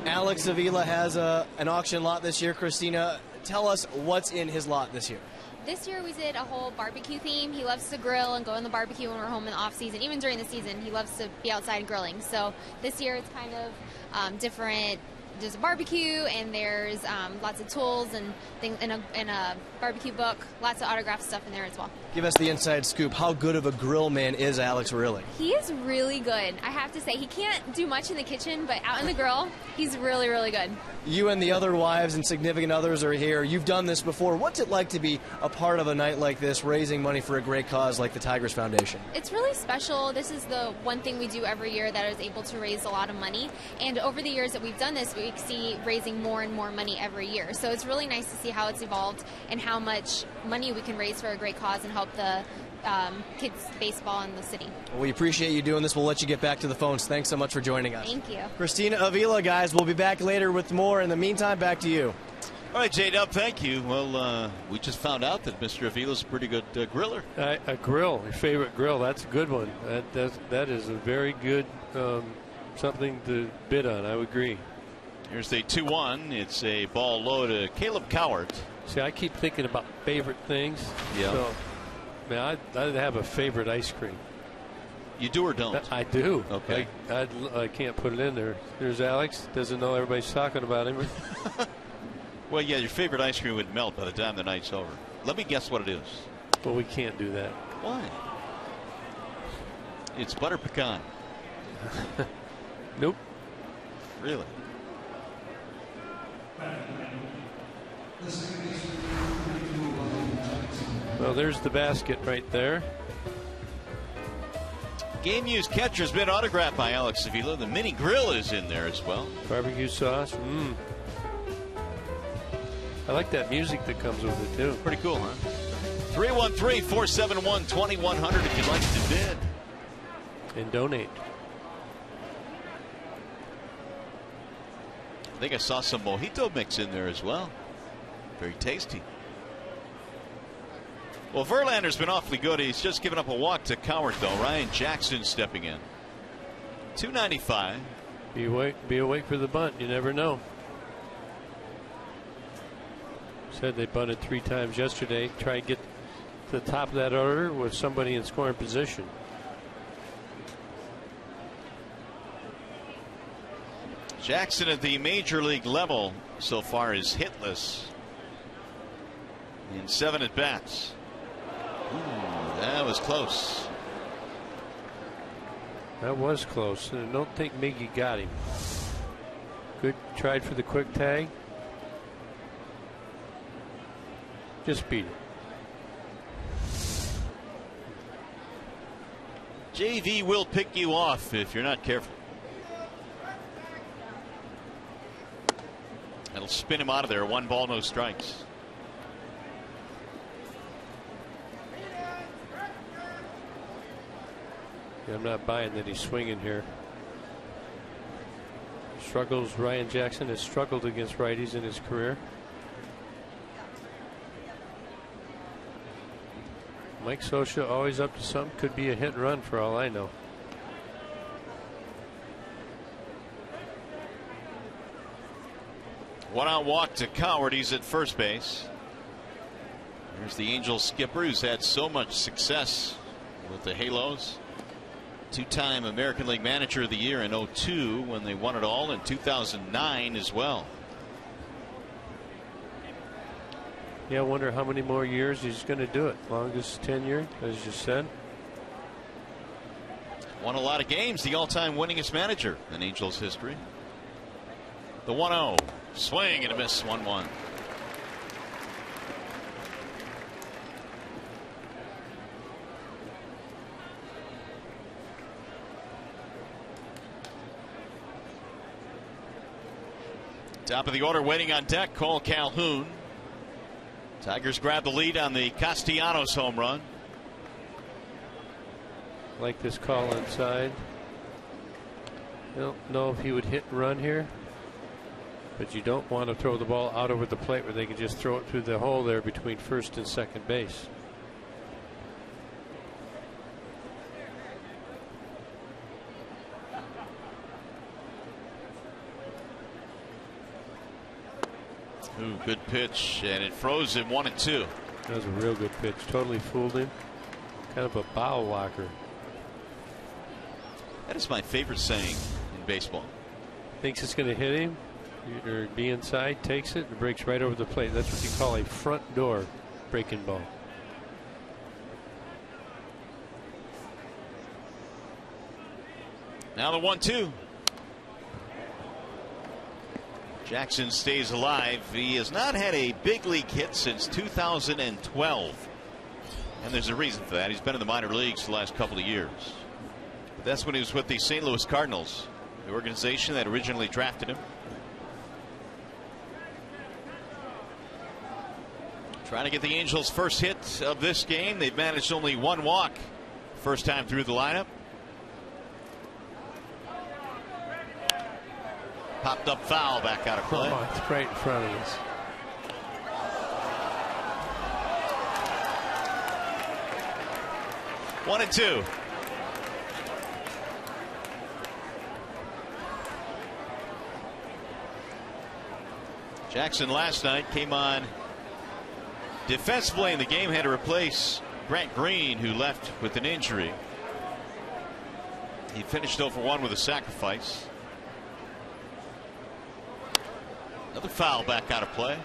Alex Avila has an auction lot this year. Christina, tell us what's in his lot this year. This year we did a whole barbecue theme. He loves to grill and go on the barbecue when we're home in the off season. Even during the season, he loves to be outside grilling. So this year it's kind of different. There's a barbecue and there's lots of tools and things in a barbecue book. Lots of autographed stuff in there as well. Give us the inside scoop. How good of a grill man is Alex really? He is really good. I have to say, he can't do much in the kitchen, but out in the grill, he's really, really good. You and the other wives and significant others are here. You've done this before. What's it like to be a part of a night like this, raising money for a great cause like the Tigers Foundation? It's really special. This is the one thing we do every year that is able to raise a lot of money. And over the years that we've done this, we see raising more and more money every year. So it's really nice to see how it's evolved and how much money we can raise for a great cause and help the kids baseball in the city. Well, we appreciate you doing this. We'll let you get back to the phones. Thanks so much for joining us. Thank you. Christina Avila, guys. We'll be back later with more. In the meantime, back to you. All right, J-Dub, thank you. Well, we just found out that Mr. Avila's a pretty good griller. A grill, your favorite grill, that's a good one. That is a very good something to bid on. I would agree. Here's the 2-1. It's a ball low to Caleb Cowart. See, I keep thinking about favorite things. Yeah. So, man, I'd have a favorite ice cream. You do or don't? I do. Okay. I can't put it in there. There's Alex. Doesn't know everybody's talking about him. Well, yeah, your favorite ice cream would melt by the time the night's over. Let me guess what it is. Well, we can't do that. Why? It's butter pecan. Nope. Really? Well, there's the basket right there. Game used catcher's been autographed by Alex Avila. The mini grill is in there as well. Barbecue sauce. I like that music that comes with it too. Pretty cool, huh? 313-471-2100 if you'd like to bid. And donate. I think I saw some mojito mix in there as well. Very tasty. Well, Verlander's been awfully good. He's just given up a walk to Cowart, though. Ryan Jackson stepping in. 295. Be awake for the bunt. You never know. Said they bunted 3 times yesterday. Try and get to the top of that order with somebody in scoring position. Jackson at the major league level so far is hitless in 7 at bats. Ooh, that was close. That was close. And I don't think Miggy got him. Good. Tried for the quick tag. Just beat it. JV will pick you off if you're not careful. That'll spin him out of there. 1 ball, no strikes. Yeah, I'm not buying that he's swinging here. Struggles. Ryan Jackson has struggled against righties in his career. Mike Scioscia always up to something. Could be a hit and run for all I know. One out walk to Cowart. He's at first base. There's the Angels skipper who's had so much success with the Halos. 2-time American League Manager of the Year in 2002 when they won it all, in 2009 as well. Yeah, I wonder how many more years he's going to do it. Longest tenure, as you said. Won a lot of games. The all-time winningest manager in Angels history. The 1-0. Swing and a miss. 1-1. Top of the order, waiting on deck, Cole Calhoun. Tigers grab the lead on the Castellanos home run. Like this call inside. I don't know if he would hit and run here, but you don't want to throw the ball out over the plate where they can just throw it through the hole there between first and second base. Ooh, good pitch, and it froze him 1-2. That was a real good pitch. Totally fooled him. Kind of a bow walker. That is my favorite saying in baseball. Thinks it's going to hit him or be inside, takes it and breaks right over the plate. That's what you call a front door breaking ball. Now the 1-2. Jackson stays alive. He has not had a big league hit since 2012. And there's a reason for that. He's been in the minor leagues the last couple of years. But that's when he was with the St. Louis Cardinals, the organization that originally drafted him. Trying to get the Angels' first hit of this game. They've managed only one walk first time through the lineup. Popped up foul, back out of play. Oh, it's right in front of us. One and two. Jackson last night came on defensively in the game, had to replace Grant Green, who left with an injury. He finished 0 for 1 with a sacrifice. Another foul, back out of play.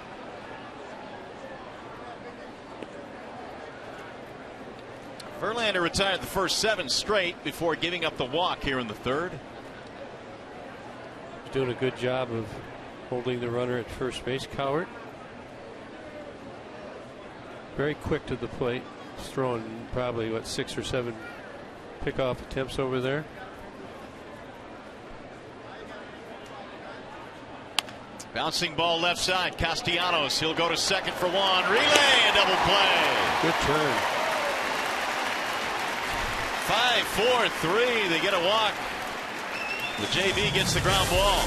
Verlander retired the first 7 straight before giving up the walk here in the third. He's doing a good job of holding the runner at first base. Cowart very quick to the plate. He's throwing probably what 6 or 7 pickoff attempts over there. Bouncing ball left side. Castellanos, he'll go to second for one. Relay, a double play. Good turn. 5-4-3. They get a walk. The JV gets the ground ball.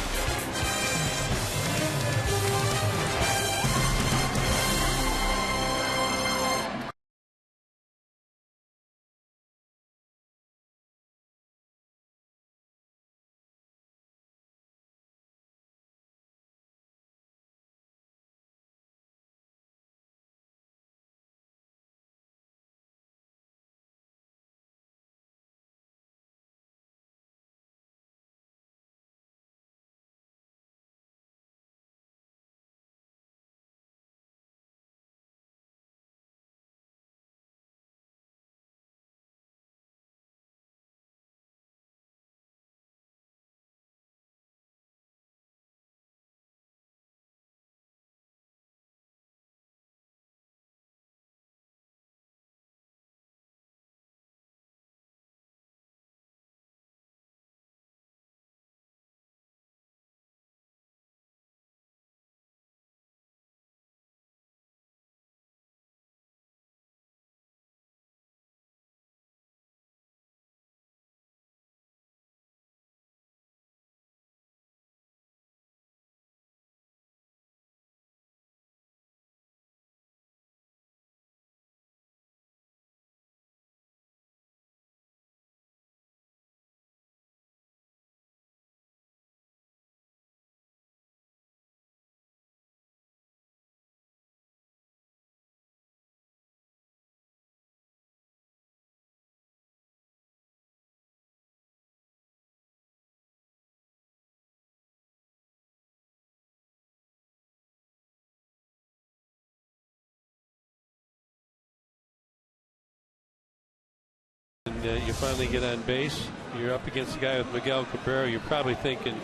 And you finally get on base. You're up against a guy with Miguel Cabrera. You're probably thinking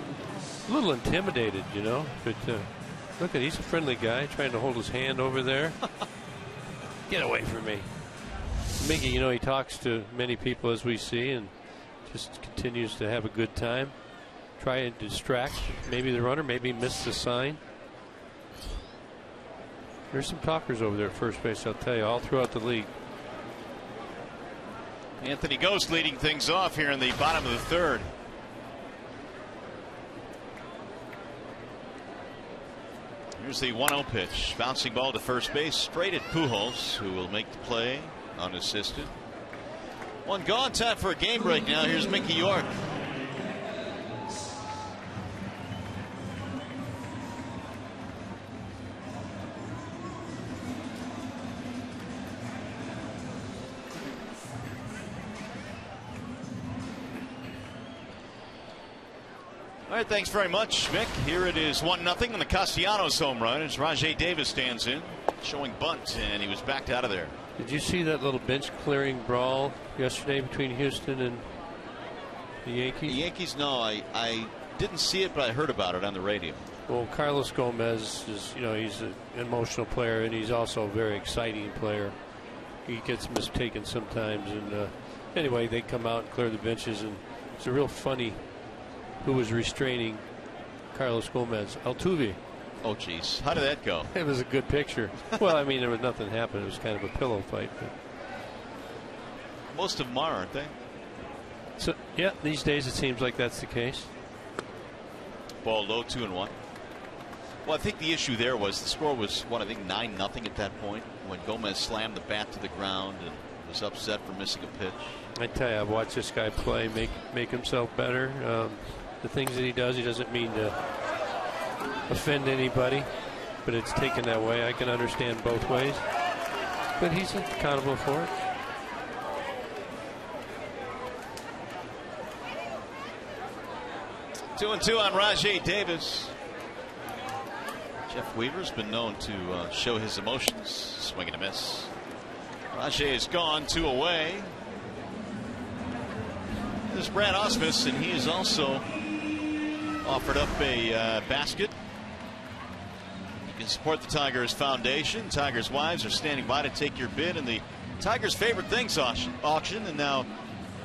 a little intimidated, you know. But look at, he's a friendly guy trying to hold his hand over there. Get away from me. Miggy, you know, he talks to many people as we see and just continues to have a good time. try and distract maybe the runner, maybe miss the sign. There's some talkers over there at first base, I'll tell you, all throughout the league. Anthony Ghost leading things off here in the bottom of the third. Here's the 1-0 pitch. Bouncing ball to first base, straight at Pujols, who will make the play unassisted. One gone, time for a game break now. Here's Mickey York. All right, thanks very much, Mick. Here it is 1-0 on the Castellanos home run as Rajai Davis stands in, showing bunt, and he was backed out of there. Did you see that little bench clearing brawl yesterday between Houston and the Yankees? The Yankees, no, I didn't see it, but I heard about it on the radio. Well, Carlos Gomez is, he's an emotional player, and he's also a very exciting player. He gets mistaken sometimes, and anyway, they come out and clear the benches, and it's a real funny. Who was restraining Carlos Gomez? Altuve. Oh, geez. How did that go? It was a good picture. Well, I mean, there was nothing happened. It was kind of a pillow fight. But. Most of them are, aren't they? So, yeah, these days it seems like that's the case. Ball low, 2-1. Well, I think the issue there was the score was, 9-0 at that point when Gomez slammed the bat to the ground and was upset for missing a pitch. I tell you, I've watched this guy play, make himself better. The things that he doesn't mean to offend anybody, but it's taken that way. I can understand both ways, but he's accountable for it. Two and two on Rajai Davis. Jeff Weaver's been known to show his emotions. Swing and a miss. Rajai is gone, 2 away. This is Brad Ausmus, and he has also offered up a basket. You can support the Tigers Foundation. Tigers wives are standing by to take your bid in the Tigers Favorite Things auction. And now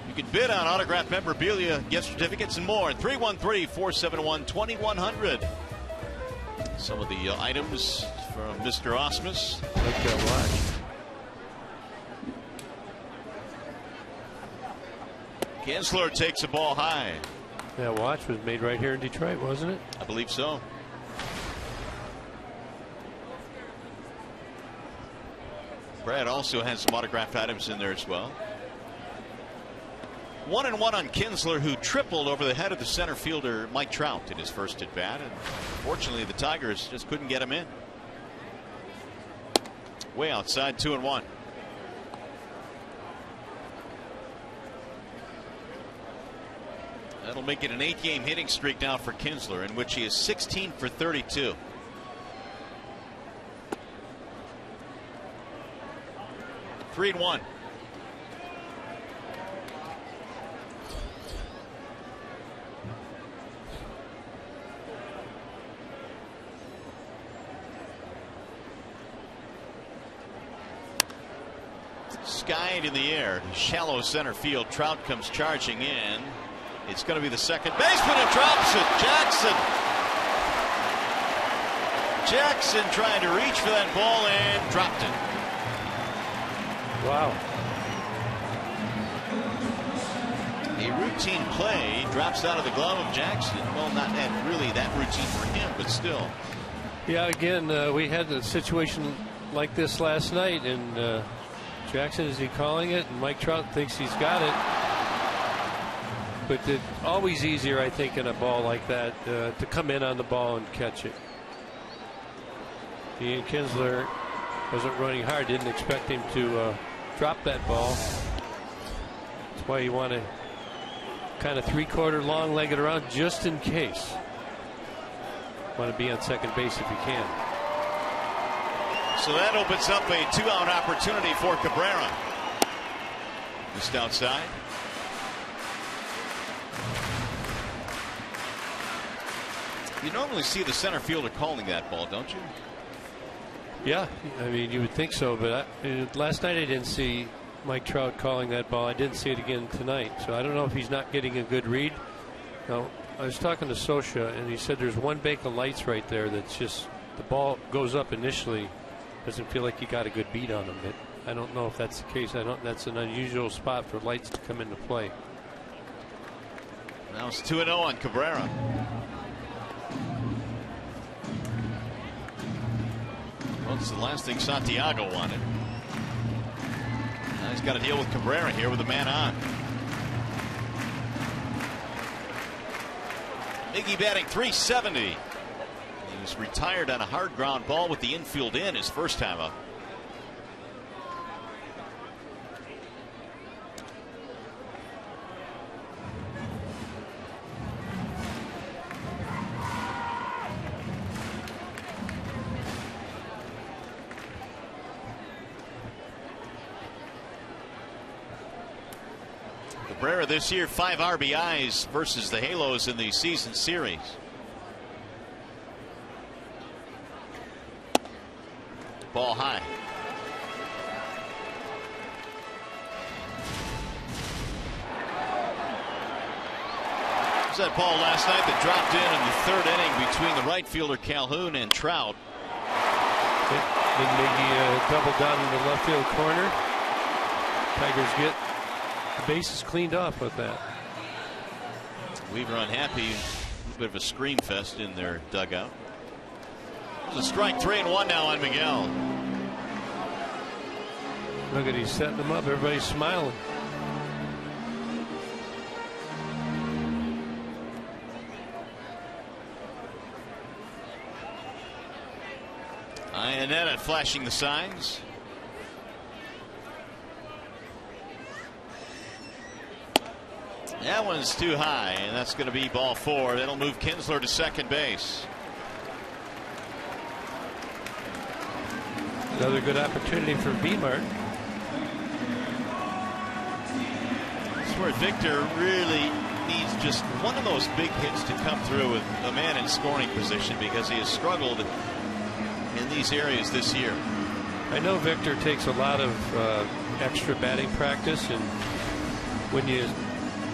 you can bid on autographed memorabilia, gift certificates, and more at 313-471-2100. Some of the items from Mr. Ausmus. Like that watch. Kinsler takes the ball high. That watch was made right here in Detroit, wasn't it? I believe so. Brad also has some autographed items in there as well. 1-1 on Kinsler, who tripled over the head of the center fielder Mike Trout in his first at bat, and fortunately the Tigers just couldn't get him in. Way outside, 2-1. That'll make it an 8-game hitting streak now for Kinsler, in which he is 16 for 32. Three and one. Skied in the air, shallow center field. Trout comes charging in. It's going to be the second baseman and drops it. Jackson trying to reach for that ball and dropped it. Wow. A routine play drops out of the glove of Jackson. Well, not really that routine for him, but still. Yeah, again, we had a situation like this last night, and Jackson, is he calling it? And Mike Trout thinks he's got it. But it's always easier, I think, in a ball like that to come in on the ball and catch it. Ian Kinsler wasn't running hard, didn't expect him to drop that ball. That's why you want to kind of three-quarter long leg it around just in case. Want to be on second base if you can. So that opens up a 2-out opportunity for Cabrera. Just outside. You normally see the center fielder calling that ball, don't you? Yeah, I mean, you would think so, but last night I didn't see Mike Trout calling that ball. I didn't see it again tonight, so I don't know if he's not getting a good read. Now, I was talking to Sosha, and he said there's one bank of lights right there that's just, the ball goes up initially, doesn't feel like you got a good beat on him. I don't know if that's the case. That's an unusual spot for lights to come into play. Now it's 2-0 on Cabrera. Well, it's the last thing Santiago wanted. Now he's got to deal with Cabrera here with a man on. Miggy batting .370. He was retired on a hard ground ball with the infield in his first time up. Cabrera this year 5 RBIs versus the Halos in the season series. Ball high. There's that ball last night that dropped in the 3rd inning between the right fielder Calhoun and Trout. Big Miggy double down in the left field corner. Tigers get the bases cleaned off with that. Weaver unhappy. A bit of a scream fest in their dugout. There's a strike, 3-1 now on Miguel. Look at, he's setting them up. Everybody's smiling. Iannetta flashing the signs. That one's too high, and that's going to be ball 4. That'll move Kinsler to second base. Another good opportunity for Beamart. That's where Victor really needs just one of those big hits to come through with a man in scoring position, because he has struggled in these areas this year. I know Victor takes a lot of extra batting practice, and when you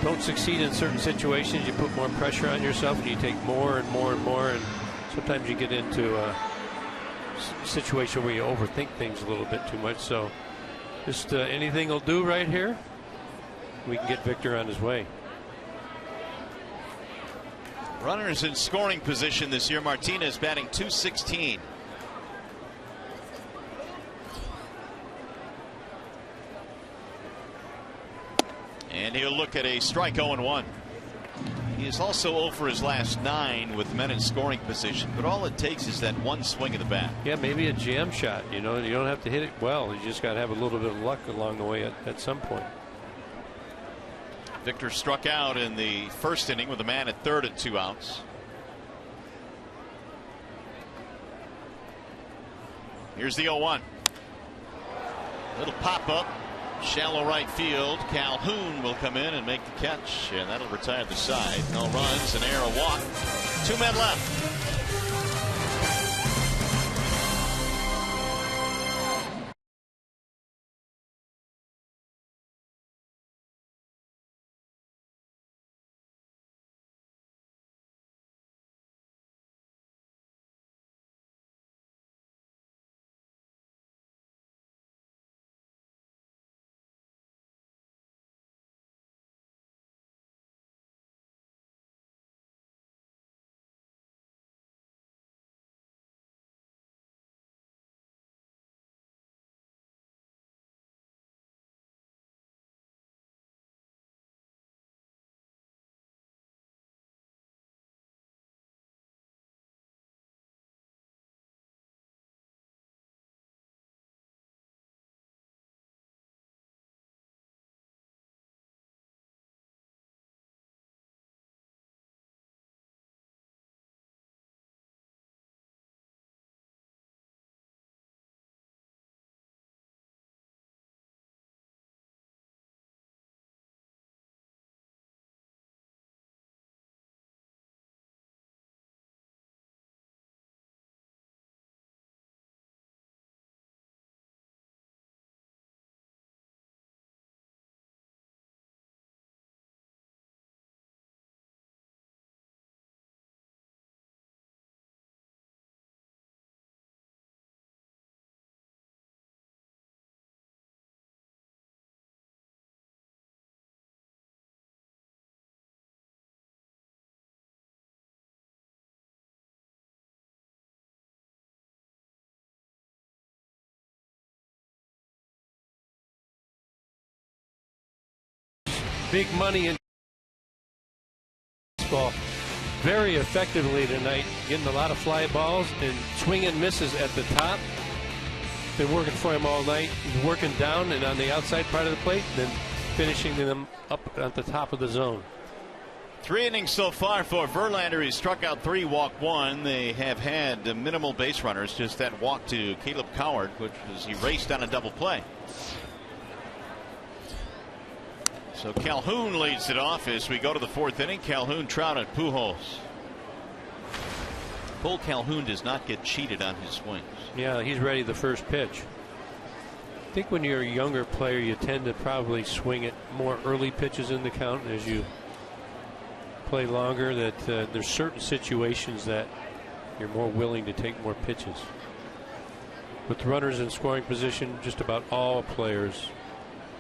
don't succeed in certain situations, you put more pressure on yourself, and you take more and more and more, and sometimes you get into a situation where you overthink things a little bit too much. So just anything will do right here. We can get Victor on his way. Runners in scoring position this year. Martinez batting .216. And he'll look at a strike 0-1. He is also 0 for his last 9 with men in scoring position, but all it takes is that one swing of the bat. Yeah, maybe a jam shot. You know, you don't have to hit it well. You just got to have a little bit of luck along the way at some point. Victor struck out in the 1st inning with a man at 3rd and 2 outs. Here's the 0-1. Little pop up. Shallow right field. Calhoun will come in and make the catch, and that'll retire the side. No runs, an error, a walk. 2 men left. big money in baseball very effectively tonight, getting a lot of fly balls and swing and misses at the top. Been working for him all night. He's working down and on the outside part of the plate, then finishing them up at the top of the zone. 3 innings so far for Verlander. He struck out 3, walked 1. They have had minimal base runners, just that walk to Caleb Coward, which was erased on a double play. So Calhoun leads it off as we go to the 4th inning. Calhoun, Trout, and Pujols. Cole Calhoun does not get cheated on his swings. Yeah, he's ready the first pitch. I think when you're a younger player, you tend to probably swing at more early pitches in the count. As you play longer, that there's certain situations that you're more willing to take more pitches. With runners in scoring position, just about all players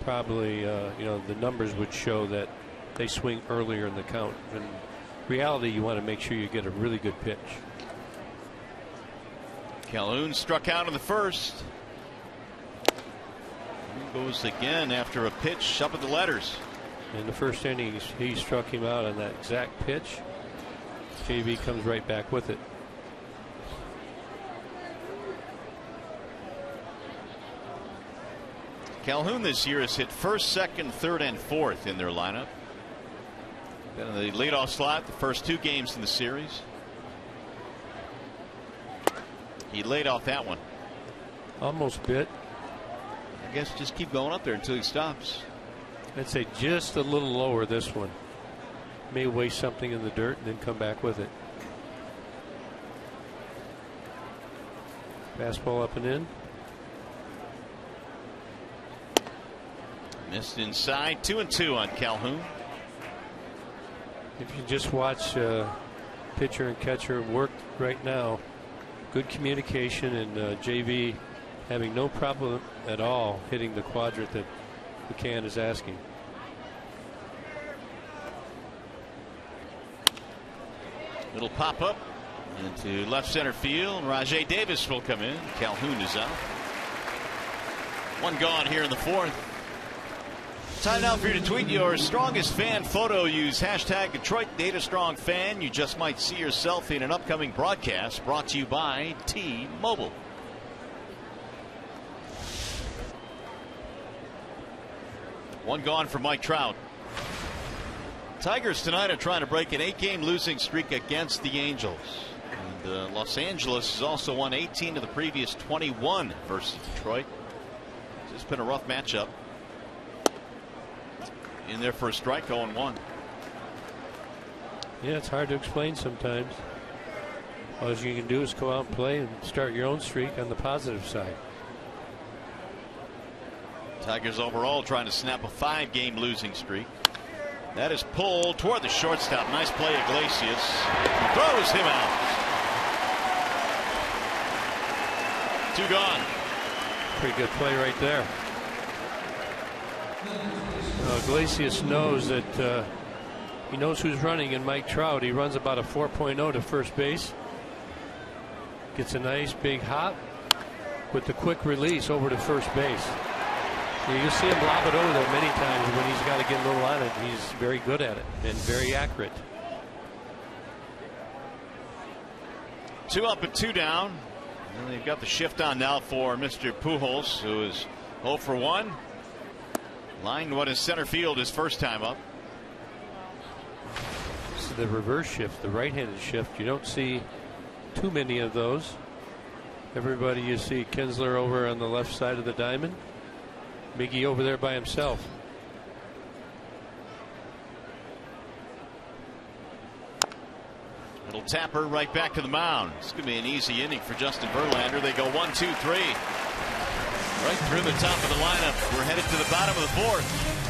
probably, the numbers would show that they swing earlier in the count. In reality, you want to make sure you get a really good pitch. Calhoun struck out in the first. He goes again after a pitch up at the letters. In the first inning, he struck him out on that exact pitch. JV comes right back with it. Calhoun this year has hit first, second, third, and fourth in their lineup. Been in the leadoff slot the first 2 games in the series. He laid off that one. Almost bit. I guess just keep going up there until he stops. I'd say just a little lower this one. May waste something in the dirt and then come back with it. Fastball up and in. Missed inside. 2-2 on Calhoun. If you just watch pitcher and catcher work right now, good communication, and JV having no problem at all hitting the quadrant that McCann is asking. It'll pop up into left center field. Rajai Davis will come in. Calhoun is out. 1 gone here in the 4th. Time now for you to tweet your strongest fan photo. Use hashtag Detroit Data Strong Fan. You just might see yourself in an upcoming broadcast brought to you by T-Mobile. One gone for Mike Trout. Tigers tonight are trying to break an 8-game losing streak against the Angels. And Los Angeles has also won 18 of the previous 21 versus Detroit. It's been a rough matchup. In there for a strike, 0-1. Yeah, it's hard to explain sometimes. All you can do is go out and play and start your own streak on the positive side. Tigers overall trying to snap a 5-game losing streak. That is pulled toward the shortstop. Nice play, Iglesias. Throws him out. 2 gone. Pretty good play right there. Iglesias knows that he knows who's running in Mike Trout. He runs about a 4.0 to first base. Gets a nice big hop with the quick release over to first base. You'll see him lob it over there many times when he's got to get a little on it. He's very good at it and very accurate. 2 up and 2 down. And they've got the shift on now for Mr. Pujols, who is 0 for 1. Line one in center field his first time up. So the reverse shift, the right-handed shift, you don't see too many of those. Everybody you see Kinsler over on the left side of the diamond. Miggy over there by himself. Little tapper right back to the mound. It's going to be an easy inning for Justin Verlander. They go 1, 2, 3. Right through the top of the lineup. We're headed to the bottom of the 4th.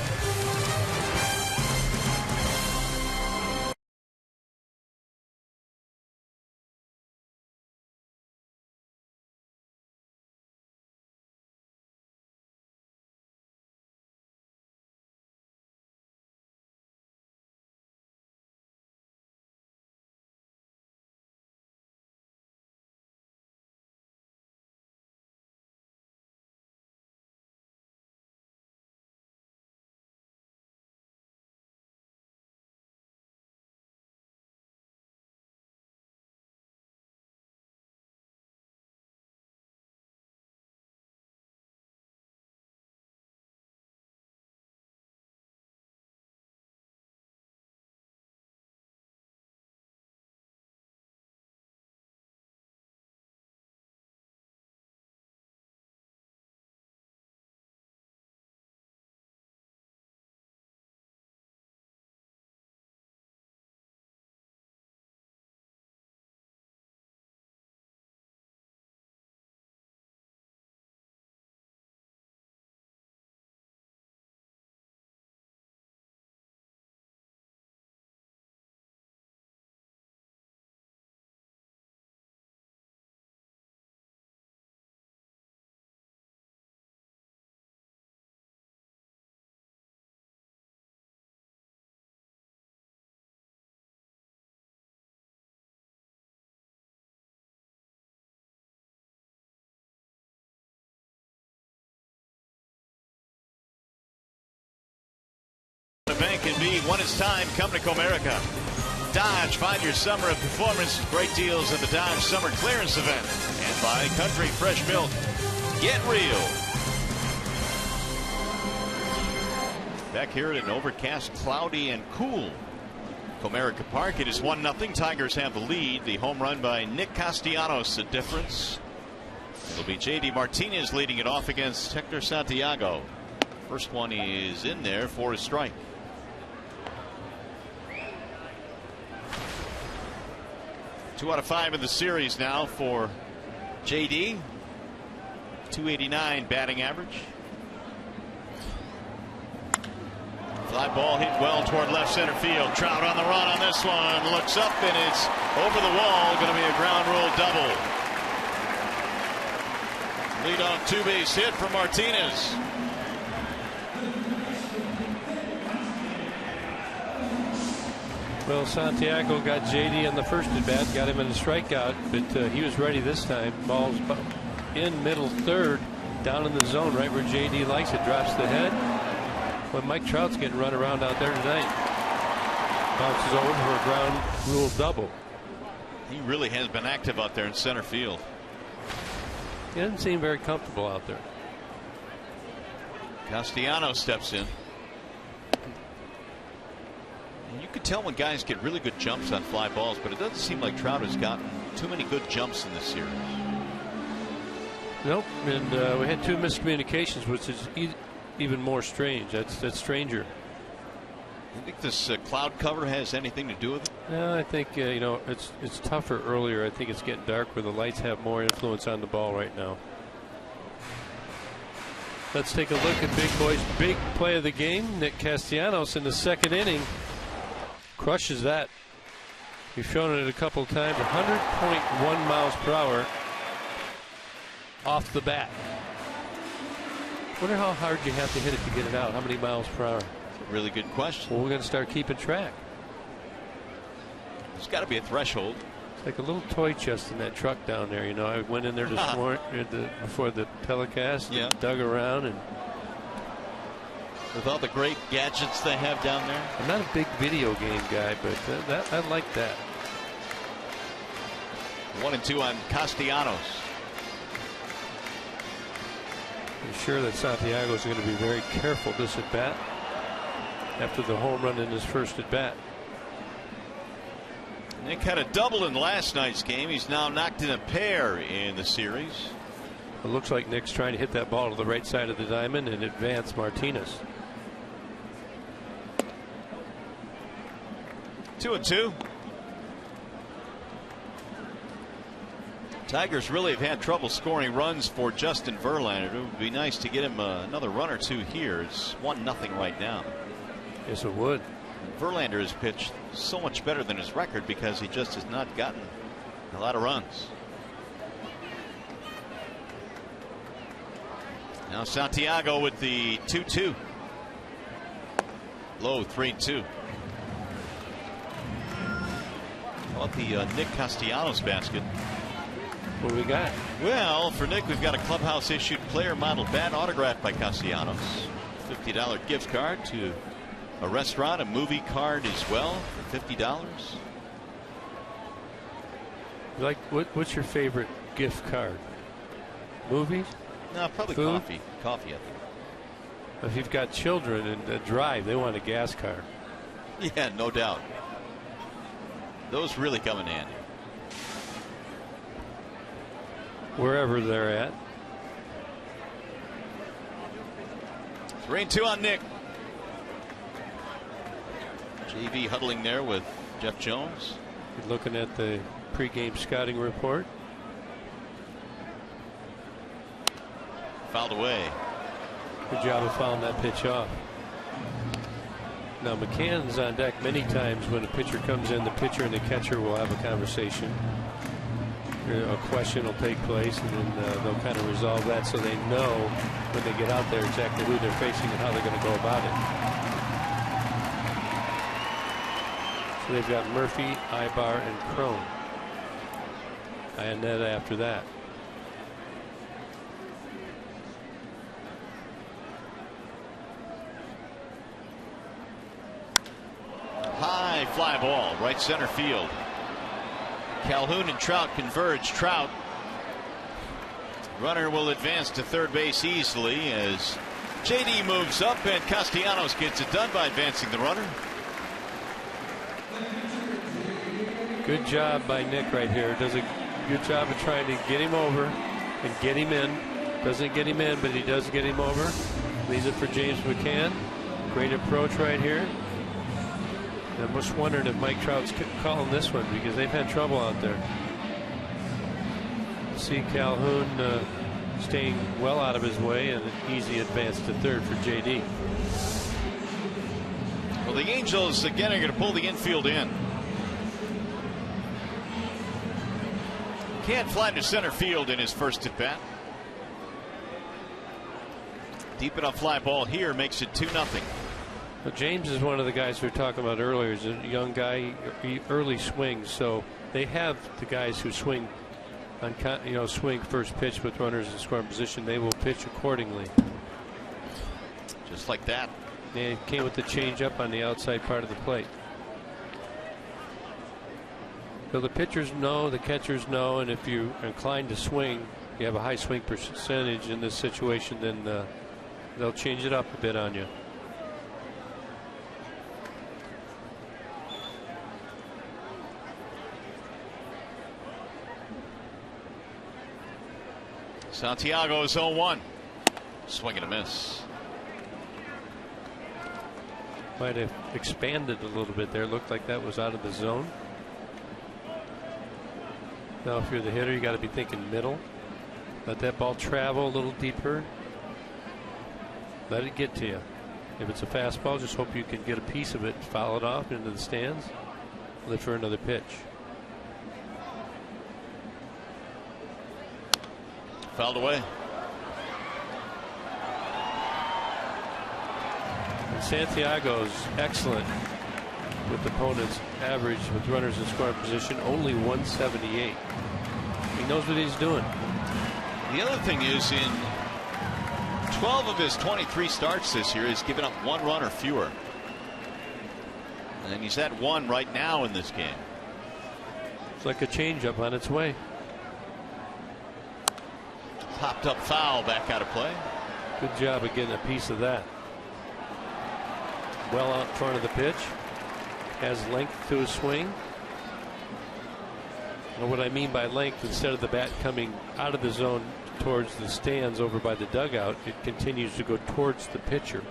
event can be when it's time. Come to Comerica. Dodge, find your summer of performance. Great deals at the Dodge Summer Clearance Event. And by Country Fresh Milk. Get real. Back here at an overcast, cloudy, and cool Comerica Park. It is 1-0. Tigers have the lead. The home run by Nick Castellanos, the difference. It'll be J.D. Martinez leading it off against Hector Santiago. First one is in there for a strike. Two out of 5 in the series now for J.D. 289 batting average. Fly ball hit well toward left center field. Trout on the run on this one. Looks up and it's over the wall. Going to be a ground rule double. Lead on 2-base hit for Martinez. Well, Santiago got JD on the first at bat, got him in a strikeout, but he was ready this time. Ball's in middle third, down in the zone, right where JD likes it. Drops the head. Well, Mike Trout's getting run around out there tonight. Bounces over for a ground rule double. He really has been active out there in center field. He doesn't seem very comfortable out there. Castellanos steps in. And you can tell when guys get really good jumps on fly balls, but it doesn't seem like Trout has gotten too many good jumps in this series. Nope, and we had 2 miscommunications, which is even more strange. That's stranger. I think this cloud cover has anything to do with it. No, I think you know, it's tougher earlier. I think it's getting dark where the lights have more influence on the ball right now. Let's take a look at Big Boy's big play of the game. Nick Castellanos in the second inning crushes that. We've shown it a couple of times. 100.1 miles per hour off the bat. Wonder how hard you have to hit it to get it out. How many miles per hour? Really good question. Well, we're going to start keeping track. There's got to be a threshold. It's like a little toy chest in that truck down there. You know, I went in there this morning before the telecast and dug around, and with all the great gadgets they have down there. I'm not a big video game guy, but I like that. 1-2 on Castellanos. I'm sure that Santiago is going to be very careful this at bat after the home run in his first at bat. Nick had a double in last night's game. He's now knocked in a pair in the series. It looks like Nick's trying to hit that ball to the right side of the diamond and advance Martinez. 2-2. Tigers really have had trouble scoring runs for Justin Verlander. It would be nice to get him another run or two here. It's 1-0 right now. Yes, it would. Verlander has pitched so much better than his record because he just has not gotten a lot of runs. Now Santiago with the 2-2. Low 3-2. How about the Nick Castellanos basket? What do we got? Well, for Nick, we've got a clubhouse issued player model bat autographed by Castellanos. $50 gift card to a restaurant, a movie card as well for $50. Like, what's your favorite gift card? Movies? No, probably food? coffee. Coffee, I think. If you've got children and drive, they want a gas car. Yeah, no doubt. Those really come in handy. Wherever they're at. 3-2 on Nick. JV huddling there with Jeff Jones. You're looking at the pregame scouting report. Fouled away. Good job of fouling that pitch off. Now McCann's on deck many times. When a pitcher comes in, the pitcher and the catcher will have a conversation. A question will take place, and then they'll kind of resolve that so they know when they get out there exactly who they're facing and how they're going to go about it. So they've got Murphy, Ibar, and Crone. And then after that. High fly ball, right center field. Calhoun and Trout converge. Trout. Runner will advance to third base easily as JD moves up, and Castellanos gets it done by advancing the runner. Good job by Nick right here. Does a good job of trying to get him over and get him in. Doesn't get him in, but he does get him over. Leaves it for James McCann. Great approach right here. And I'm just wondering if Mike Trout's calling this one, because they've had trouble out there. See Calhoun staying well out of his way, and an easy advance to third for JD. Well, the Angels again are going to pull the infield in. Can't fly to center field in his first at bat. Deep enough fly ball here makes it 2-0. Well, James is one of the guys we were talking about earlier. He's a young guy, early swings, so they have the guys who swing on, swing first pitch with runners in scoring position. They will pitch accordingly. Just like that. They came with the changeup on the outside part of the plate. So the pitchers know, the catchers know, and if you're inclined to swing, you have a high swing percentage in this situation, then they'll change it up a bit on you. Santiago is 0-1. Swing and a miss. Might have expanded a little bit there. Looked like that was out of the zone. Now if you're the hitter, you got to be thinking middle. Let that ball travel a little deeper. Let it get to you. If it's a fastball, just hope you can get a piece of it, foul it off into the stands, look for another pitch. Fouled away. And Santiago's excellent with opponents' average with runners in scoring position, only 178. He knows what he's doing. The other thing is, in 12 of his 23 starts this year, he's given up 1 run or fewer. And he's had 1 right now in this game. It's like a changeup on its way. Popped up foul, back out of play. Good job of getting a piece of that. Well out in front of the pitch. Has length to his swing. And what I mean by length, instead of the bat coming out of the zone towards the stands over by the dugout, it continues to go towards the pitcher.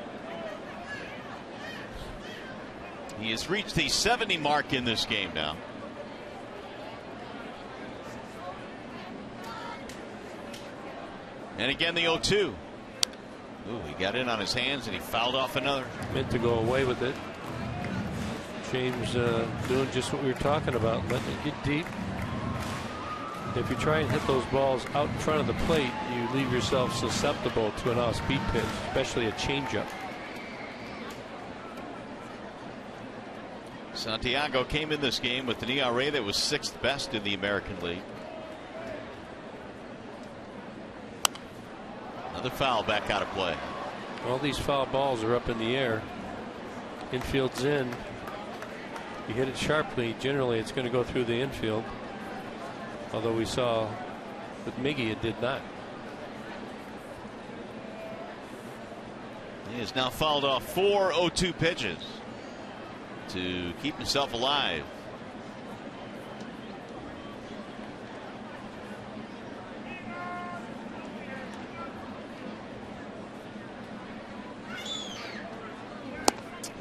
He has reached the 70 mark in this game now. And again the 0-2. Ooh, he got in on his hands and he fouled off another. Meant to go away with it. James doing just what we were talking about, letting it get deep. If you try and hit those balls out in front of the plate, you leave yourself susceptible to an off-speed pitch, especially a changeup. Santiago came in this game with an ERA that was 6th best in the American League. Another foul, back out of play. All these foul balls are up in the air. Infield's in. You hit it sharply, generally it's going to go through the infield. Although we saw with Miggy it did not. He has now fouled off 4 0-2 pitches to keep himself alive.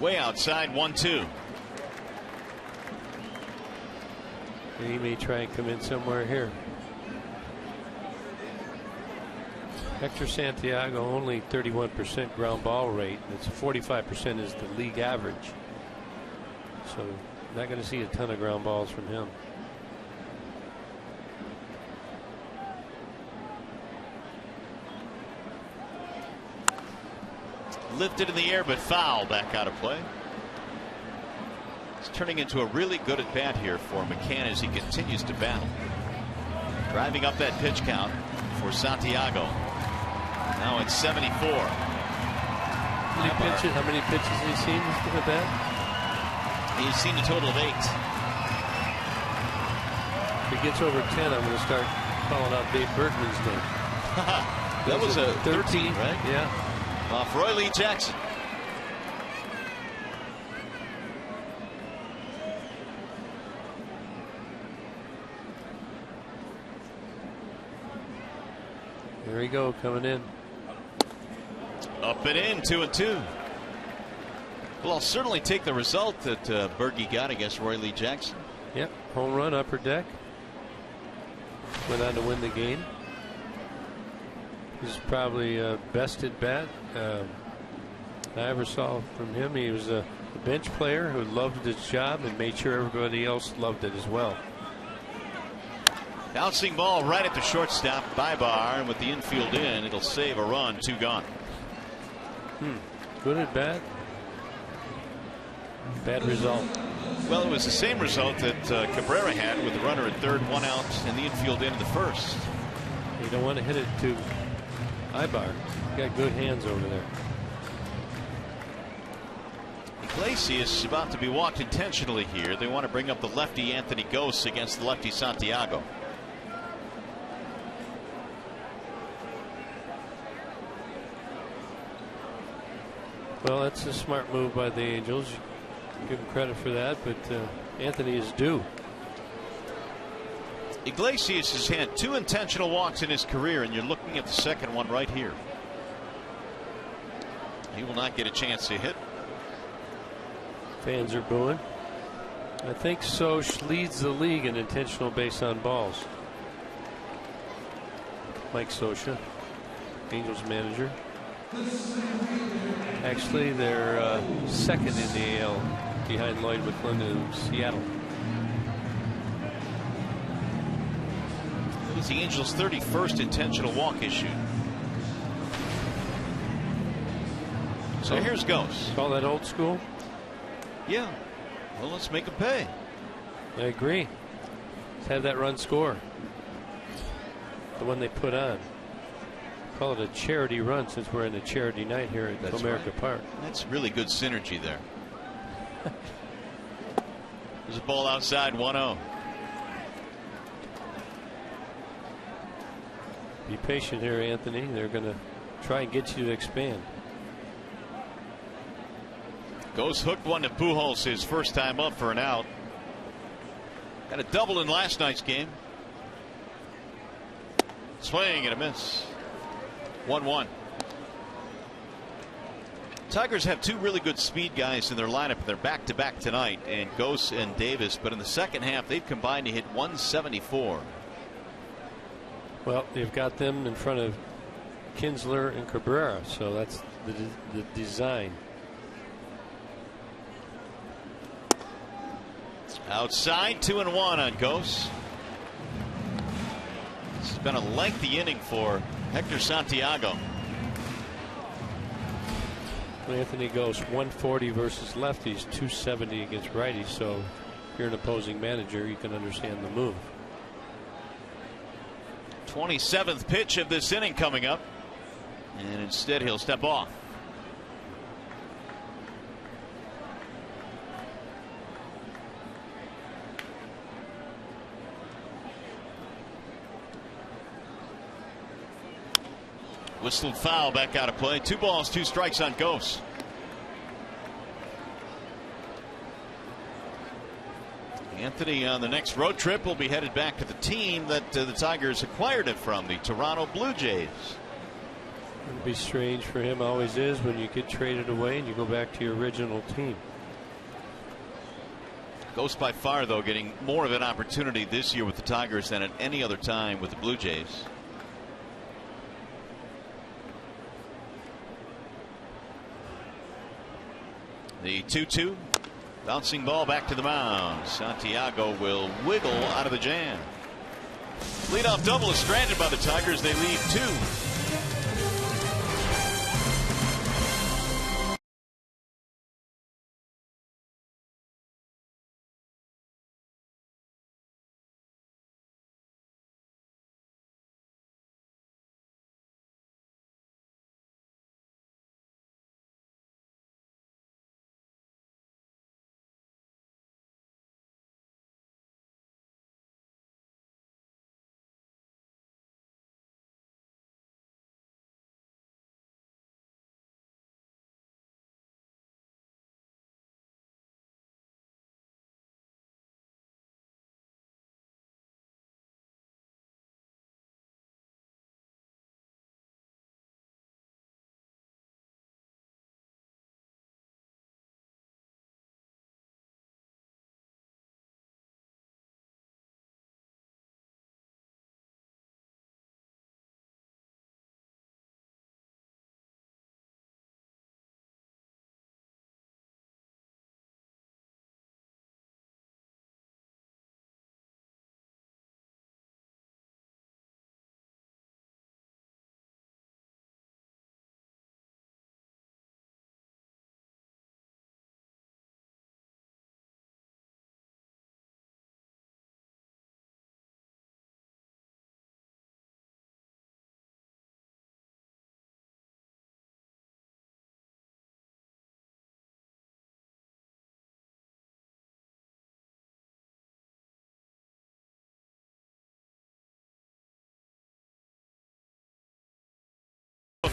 Way outside, 1-2. And he may try and come in somewhere here. Hector Santiago only 31% ground ball rate. It's 45% is the league average. So not going to see a ton of ground balls from him. Lifted in the air, but foul, back out of play. It's turning into a really good at bat here for McCann as he continues to battle. Driving up that pitch count for Santiago. Now it's 74. How many pitches has he seen with that? He's seen a total of 8. If he gets over 10, I'm going to start calling out Dave Bergman's name. That was a 13, right? Yeah. Off Roy Lee Jackson. There we go, coming in. Up and in, 2-2. Well, I'll certainly take the result that Bergie got against Roy Lee Jackson. Yep, home run, upper deck. Went on to win the game. He's probably best at bat I ever saw from him. He was a bench player who loved his job and made sure everybody else loved it as well. Bouncing ball right at the shortstop by Bar, and with the infield in, it'll save a run. 2 gone. Good at bat. Bad result. Well, it was the same result that Cabrera had with the runner at third, 1 out, and the infield in the first. You don't want to hit it to Ibar. Got good hands over there. Iglesias is about to be walked intentionally here. They want to bring up the lefty Anthony Gose against the lefty Santiago. Well, that's a smart move by the Angels. Give him credit for that, but Anthony is due. Iglesias has had 2 intentional walks in his career, and you're looking at the second one right here. He will not get a chance to hit. Fans are booing. I think Soch leads the league in intentional base on balls. Mike Scioscia, Angels manager. Actually, they're second in the AL behind Lloyd McClendon in Seattle. It was the Angels' 31st intentional walk issue. So here's Gose. Call that old school? Yeah. Well, let's make him pay. I agree. Let's have that run score. The one they put on. Call it a charity run since we're in a charity night here at Comerica Park. That's really good synergy there. There's a ball outside, 1-0. Be patient here, Anthony. They're going to try and get you to expand. Gose hooked one to Pujols his first time up for an out. Got a double in last night's game. Swing and a miss. 1-1. Tigers have 2 really good speed guys in their lineup. They're back-to-back tonight, and Gose and Davis. But in the second half, they've combined to hit 174. Well, they've got them in front of Kinsler and Cabrera, so that's the design. Outside, 2-1 on Gose. This has been a lengthy inning for Hector Santiago. Anthony Gose 140 versus lefties, 270 against righties. So if you're an opposing manager, you can understand the move. 27th pitch of this inning coming up, and instead he'll step off. Whistled foul, back out of play. 2 balls, 2 strikes on Gose. Anthony on the next road trip will be headed back to the team that the Tigers acquired it from, the Toronto Blue Jays. It'd be strange for him, always is, when you get traded away and you go back to your original team. Gose by far, though, getting more of an opportunity this year with the Tigers than at any other time with the Blue Jays. The 2-2. Bouncing ball back to the mound. Santiago will wiggle out of the jam. Leadoff double is stranded by the Tigers. They leave 2.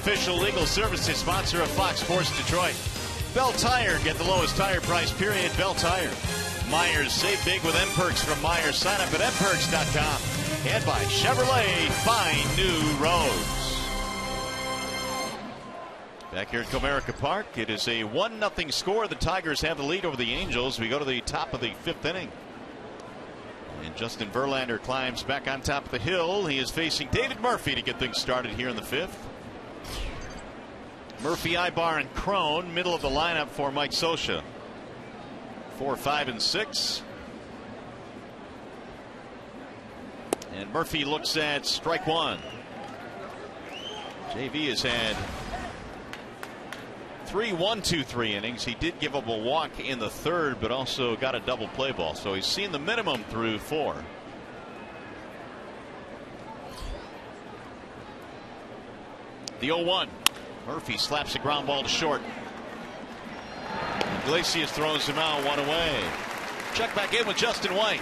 official legal services sponsor of Fox Sports Detroit. Bell Tire, get the lowest tire price, period. Bell Tire. Myers, save big with M-Perks from Myers. Sign up at mperks.com. And by Chevrolet, find new roads. Back here at Comerica Park, it is a 1-0 score. The Tigers have the lead over the Angels. We go to the top of the 5th inning. And Justin Verlander climbs back on top of the hill. He is facing David Murphy to get things started here in the 5th. Murphy, Ibar, and Crone, middle of the lineup for Mike Scioscia. 4, 5, and 6. And Murphy looks at strike one. JV has had 3 1-2-3 innings. He did give up a walk in the 3rd, but also got a double play ball. So he's seen the minimum through 4. The 0-1. Murphy slaps a ground ball to short. Iglesias throws him out, 1 away. Check back in with Justin White.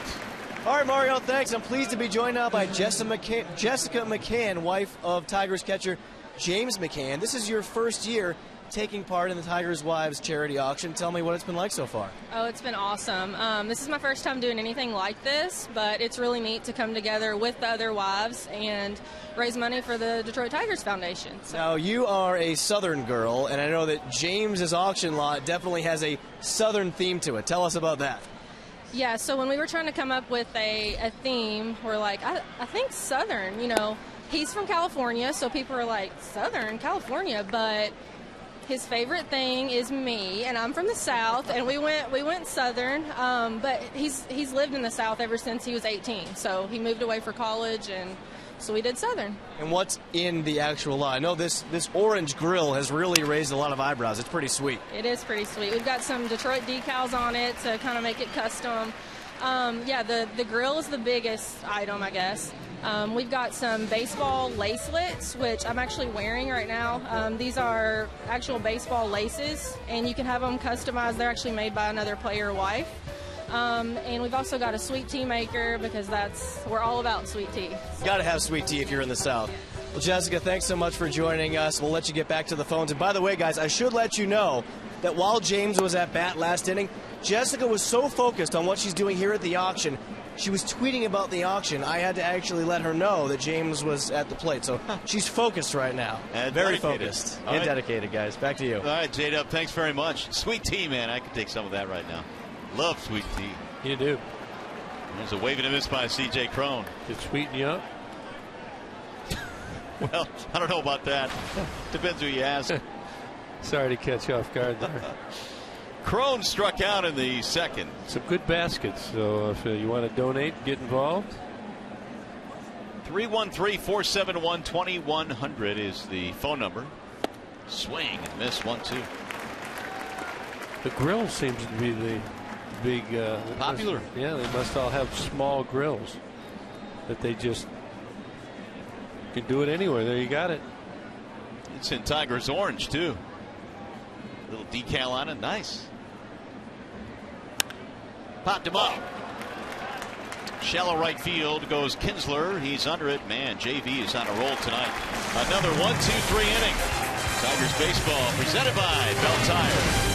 All right, Mario, thanks. I'm pleased to be joined now by Jessica McCann, wife of Tigers catcher James McCann. This is your first year taking part in the Tigers Wives charity auction. Tell me what it's been like so far. Oh, it's been awesome. This is my first time doing anything like this, but it's really neat to come together with the other wives and raise money for the Detroit Tigers Foundation. So. Now, you are a Southern girl, and I know that James's auction lot definitely has a Southern theme to it. Tell us about that. Yeah, so when we were trying to come up with a theme, we're like, I think Southern, you know. He's from California, so people are like, Southern California, but his favorite thing is me, and I'm from the South, and we went Southern, but he's lived in the South ever since he was 18, so he moved away for college, and so we did Southern. And what's in the actual lot? I know this orange grill has really raised a lot of eyebrows. It's pretty sweet. It is pretty sweet. We've got some Detroit decals on it to kind of make it custom. Yeah, the grill is the biggest item, I guess. We've got some baseball lacelets, which I'm actually wearing right now. These are actual baseball laces, and you can have them customized. They're actually made by another player wife. And we've also got a sweet tea maker because we're all about sweet tea. So. Got to have sweet tea if you're in the South. Well, Jessica, thanks so much for joining us. We'll let you get back to the phones. And by the way, guys, I should let you know that while James was at bat last inning, Jessica was so focused on what she's doing here at the auction, she was tweeting about the auction. I had to actually let her know that James was at the plate. So she's focused right now. And very dedicated. focused All and right. dedicated, guys. Back to you. All right, J-Dub, thanks very much. Sweet tea, man. I could take some of that right now. Love sweet tea. You do. There's a wave and a miss by C.J. Crone. Did it sweeten you up? Well, I don't know about that. Depends who you ask. Sorry to catch you off guard there. Crone struck out in the 2nd. Some good baskets, so if you want to donate, get involved. 313-471-2100 is the phone number. Swing and miss, 1-2. The grill seems to be the big popular. They must all have small grills that they just can do it anywhere. There, you got it. It's in Tigers orange too. Little decal on it, nice. Popped him up. Shallow right field goes Kinsler. He's under it. Man, JV is on a roll tonight. Another 1-2-3 inning. Tigers baseball presented by Bell Tire.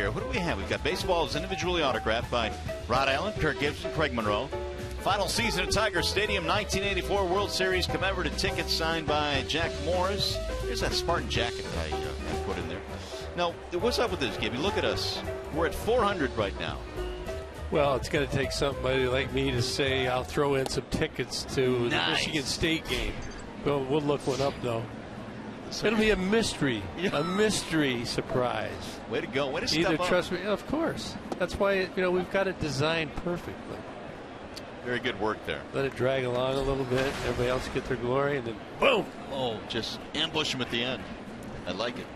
here. What do we have? We've got baseballs individually autographed by Rod Allen, Kirk Gibson, Craig Monroe. Final season at Tiger Stadium, 1984 World Series commemorative tickets signed by Jack Morris. Here's that Spartan jacket I put in there. Now, what's up with this, Gibby? Look at us. We're at 400 right now. Well, it's going to take somebody like me to say I'll throw in some tickets to the Michigan State game. We'll look one up, though. It'll be a mystery surprise. Way to go. Way to step Either up. trust me, of course. That's why we've got it designed perfectly. Very good work there. Let it drag along a little bit. Everybody else get their glory, and then boom! Oh, just ambush him at the end. I like it.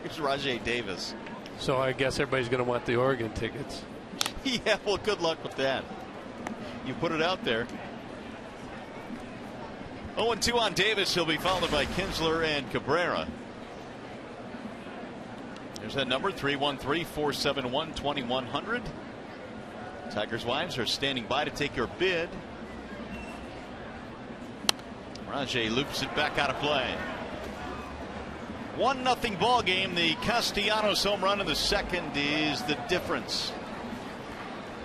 Here's Rajay Davis. So I guess everybody's going to want the Oregon tickets. Yeah, well, good luck with that. You put it out there. 0-2 on Davis. He'll be followed by Kinsler and Cabrera. There's that number, 313-471-2100. Tigers' wives are standing by to take your bid. Rajay loops it back out of play. 1-0 ball game. The Castellanos home run in the second is the difference.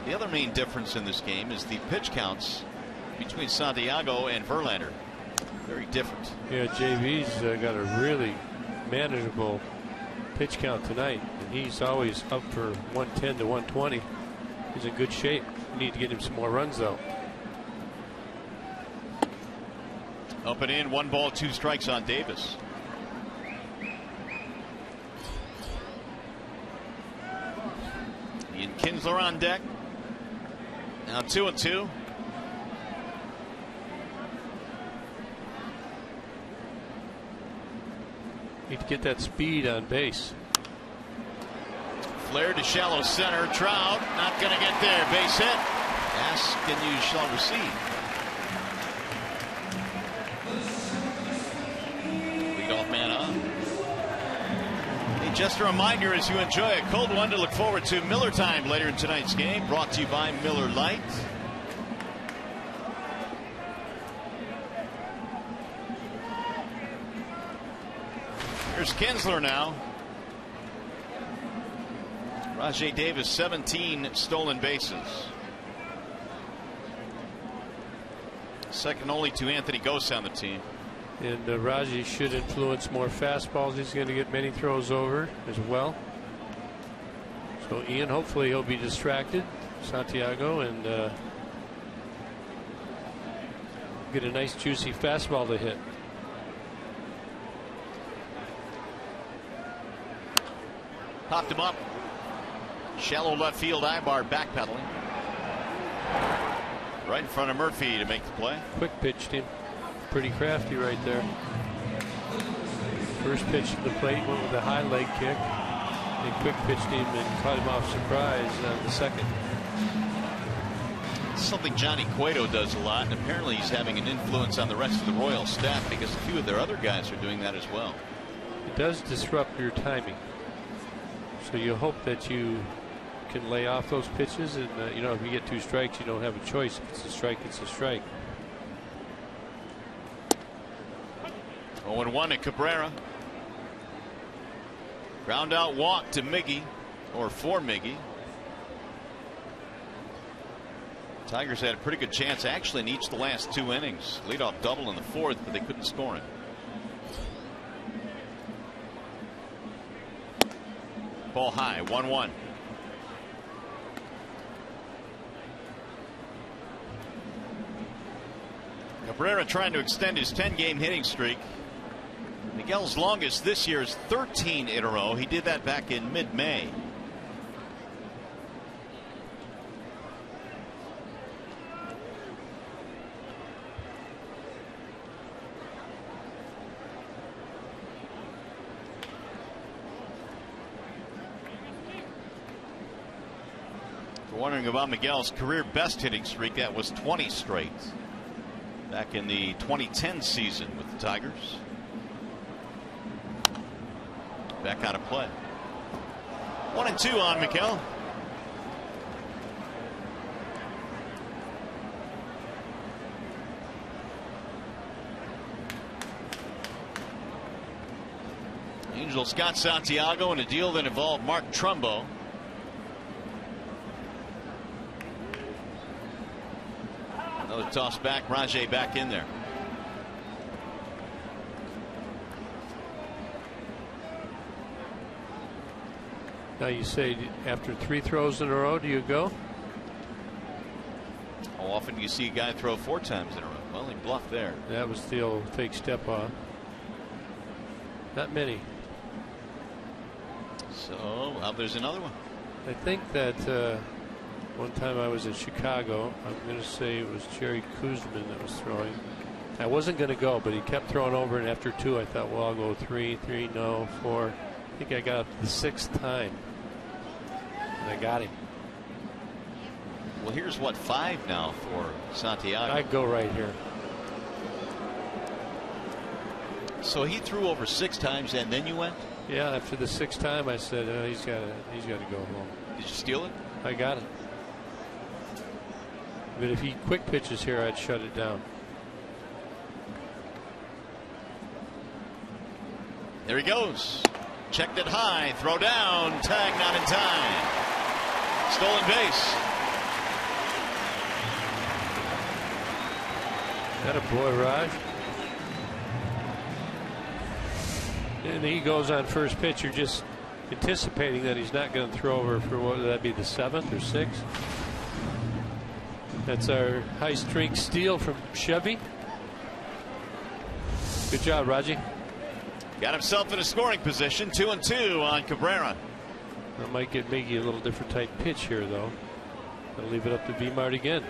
The other main difference in this game is the pitch counts between Santiago and Verlander. Very different. Yeah, JV's got a really manageable pitch count tonight, and he's always up for 110 to 120. He's in good shape. We need to get him some more runs, though. Up and in, 1 ball, 2 strikes on Davis. Ian Kinsler on deck. Now 2-2. Need to get that speed on base. Flair to shallow center. Trout not going to get there. Base hit. Ask and you shall receive. Leadoff man on. Hey, just a reminder as you enjoy a cold one to look forward to Miller Time later in tonight's game. Brought to you by Miller Lite. Here's Kinsler now. Rajay Davis, 17 stolen bases. Second only to Anthony Gose on the team. And Raji should influence more fastballs. He's going to get many throws over as well. So Ian, hopefully he'll be distracted, Santiago, and get a nice juicy fastball to hit. Popped him up. Shallow left field Ibar backpedaling. Right in front of Murphy to make the play. Quick pitched him. Pretty crafty right there. First pitch to the plate went with a high leg kick. They quick pitched him and caught him off surprise on the second. It's something Johnny Cueto does a lot, and apparently he's having an influence on the rest of the Royals staff because a few of their other guys are doing that as well. It does disrupt your timing. So you hope that you can lay off those pitches, and if you get 2 strikes, you don't have a choice. If it's a strike, it's a strike. 0-1 at Cabrera. Ground out walk to Miggy, or for Miggy. Tigers had a pretty good chance actually in each of the last 2 innings. Leadoff double in the 4th, but they couldn't score it. Ball high, 1-1. Cabrera trying to extend his 10-game hitting streak. Miguel's longest this year is 13 in a row. He did that back in mid-May. Wondering about Miguel's career best hitting streak, that was 20 straight back in the 2010 season with the Tigers. Back out of play. 1-2 on Miguel. Angels got Santiago in a deal that involved Mark Trumbo. Another toss back. Rajay back in there. Now you say after 3 throws in a row, do you go? How often do you see a guy throw 4 times in a row? Well, he bluffed there. That was the old fake step off. Not many. So there's another one. I think that one time I was in Chicago, I'm going to say it was Jerry Kuzman that was throwing. I wasn't going to go, but he kept throwing over, and after 2 I thought, well, I'll go 3, no, 4. I think I got up the 6th time, and I got him. Well, here's what, 5 now for Santiago. I'd go right here. So he threw over 6 times, and then you went? Yeah, after the 6th time, I said, he's got to go home. Did you steal it? I got it. But if he quick pitches here, I'd shut it down. There he goes. Checked it high. Throw down. Tag not in time. Stolen base. That a boy, Raj. And he goes on first pitch. You're just anticipating that he's not going to throw over for what would that be, the 7th or 6th? That's our high strength steal from Chevy. Good job, Raji. Got himself in a scoring position. 2-2 on Cabrera. That might get Miggy a little different type pitch here, though. I'll leave it up to V-Mart again.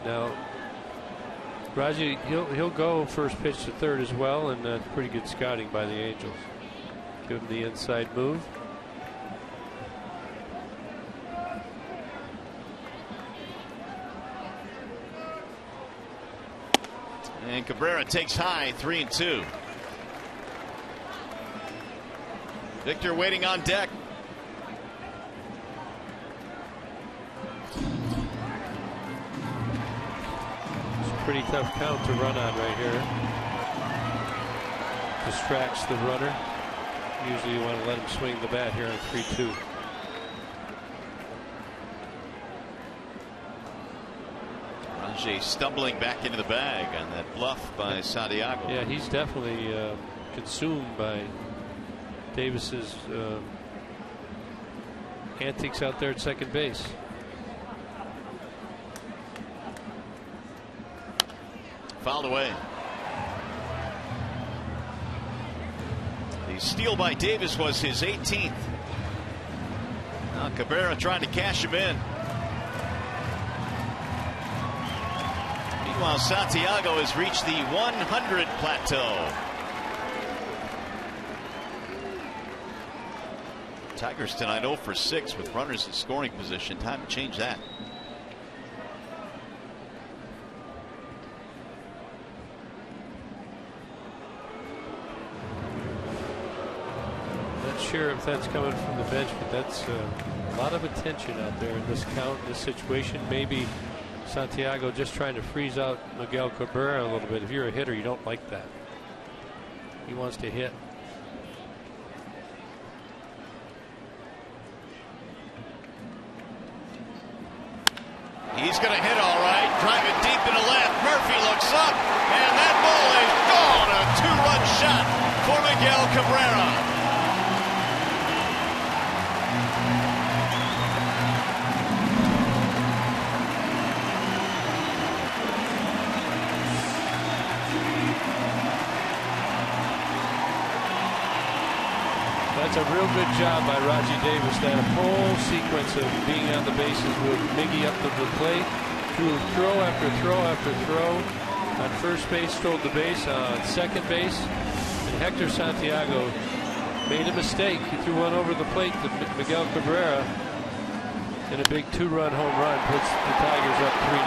Now, Raji, he'll go first pitch to 3rd as well, and that's pretty good scouting by the Angels. Give him the inside move. And Cabrera takes high. 3-2. Victor waiting on deck. It's a pretty tough count to run on right here. Distracts the runner. Usually you want to let him swing the bat here on 3-2. Rajay stumbling back into the bag on that bluff by Santiago. Yeah, he's definitely consumed by Davis's antics out there at second base. Fouled away. The steal by Davis was his 18th. Now Cabrera trying to cash him in. Meanwhile, Santiago has reached the 100 plateau. Tigers tonight 0 for 6 with runners in scoring position. Time to change that. Not sure if that's coming from the bench, but that's a lot of attention out there in this count, in this situation. Maybe Santiago just trying to freeze out Miguel Cabrera a little bit. If you're a hitter, you don't like that. He wants to hit. He's going to hit all right. Drive it deep into left. Murphy looks up, and that ball is gone. A 2-run shot for Miguel Cabrera. That's a real good job by Raji Davis. That whole sequence of being on the bases with Miggy up to the plate, threw throw after throw after throw. On first base, stole the base. On second base, and Hector Santiago made a mistake. He threw one over the plate to Miguel Cabrera, and a big 2-run home run puts the Tigers up 3-0.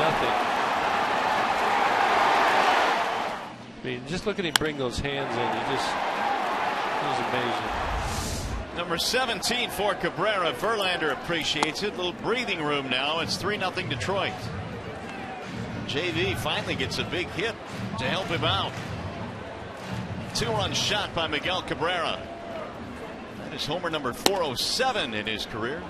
I mean, just look at him bring those hands in. It was amazing. Number 17 for Cabrera. Verlander appreciates it. A little breathing room now. It's 3-0 Detroit. JV finally gets a big hit to help him out. Two-run shot by Miguel Cabrera. That is homer number 407 in his career.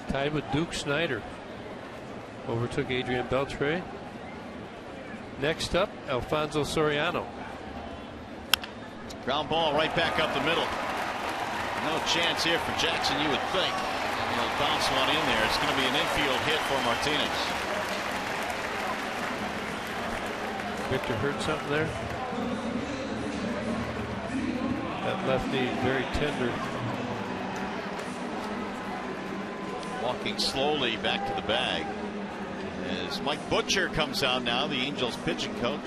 Tied with Duke Snyder. Overtook Adrian Beltre. Next up, Alfonso Soriano. Ground ball right back up the middle. No chance here for Jackson, you would think. He'll bounce one in there. It's going to be an infield hit for Martinez. Victor hurt something there. That left knee very tender. Walking slowly back to the bag as Mike Butcher comes out now, the Angels pitching coach.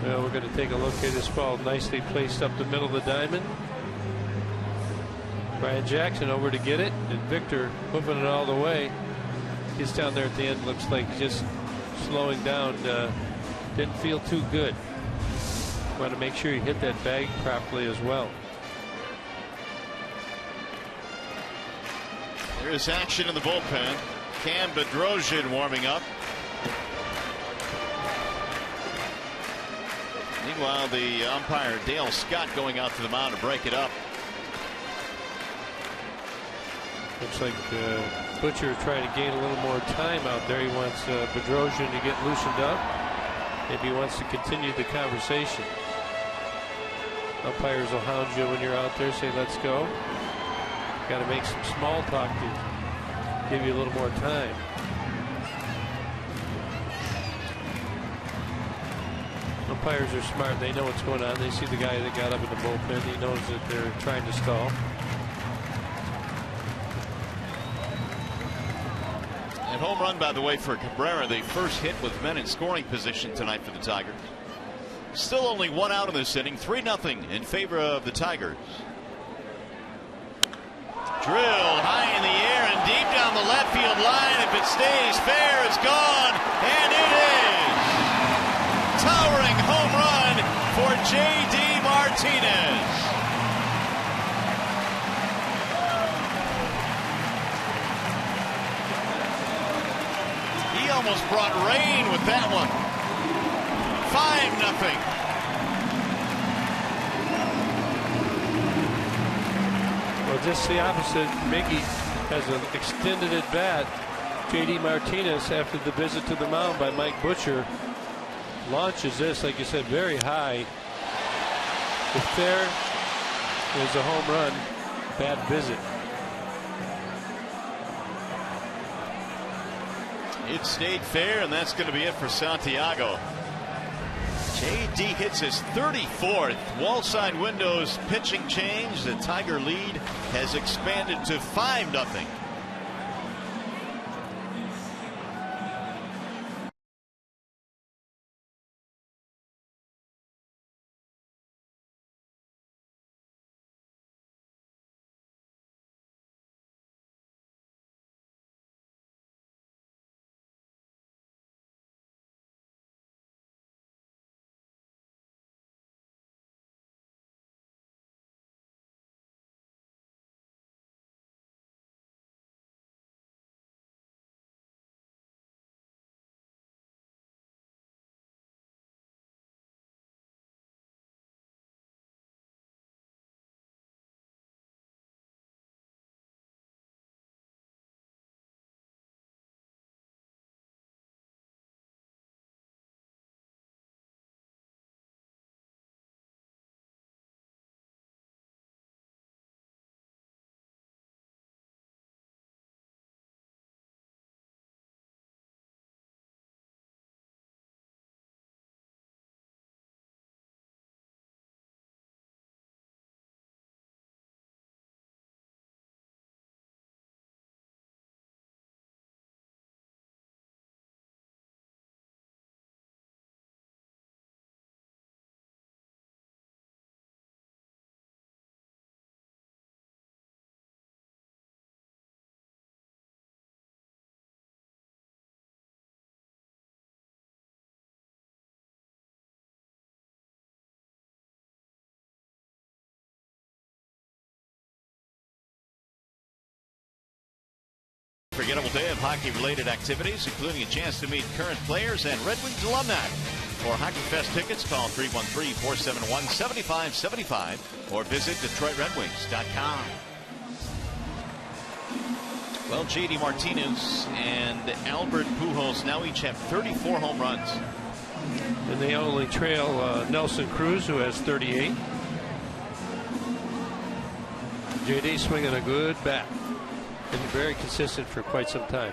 Well, we're going to take a look at this ball nicely placed up the middle of the diamond. Brian Jackson over to get it, and Victor moving it all the way. Gets down there at the end, looks like just slowing down. Didn't feel too good. Want to make sure you hit that bag properly as well. There's action in the bullpen. Cam Bedrosian warming up. Meanwhile, the umpire Dale Scott going out to the mound to break it up. Looks like Butcher trying to gain a little more time out there. He wants Bedrosian to get loosened up. Maybe he wants to continue the conversation. Umpires will hound you when you're out there, say let's go. Got to make some small talk to give you a little more time. Umpires are smart. They know what's going on. They see the guy that got up in the bullpen. He knows that they're trying to stall. And home run, by the way, for Cabrera, the first hit with men in scoring position tonight for the Tigers. Still only one out in this inning, 3-0 in favor of the Tigers. Drilled high in the air and deep down the left field line. If it stays fair, it's gone, and it is. Towering home run for J.D. Martinez. He almost brought rain with that one. 5-0. Well, just the opposite. Miggy has an extended at bat. J.D. Martinez, after the visit to the mound by Mike Butcher, launches this, like you said, very high. If there is a home run, bad visit. It stayed fair, and that's going to be it for Santiago. J.D. hits his 34th wall side windows pitching change. The Tiger lead has expanded to 5-0. Unforgettable day of hockey-related activities, including a chance to meet current players and Red Wings alumni. For Hockey Fest tickets, call 313-471-7575 or visit DetroitRedWings.com. Well, J.D. Martinez and Albert Pujols now each have 34 home runs. And they only trail Nelson Cruz, who has 38. J.D. swinging a good bat. And very consistent for quite some time.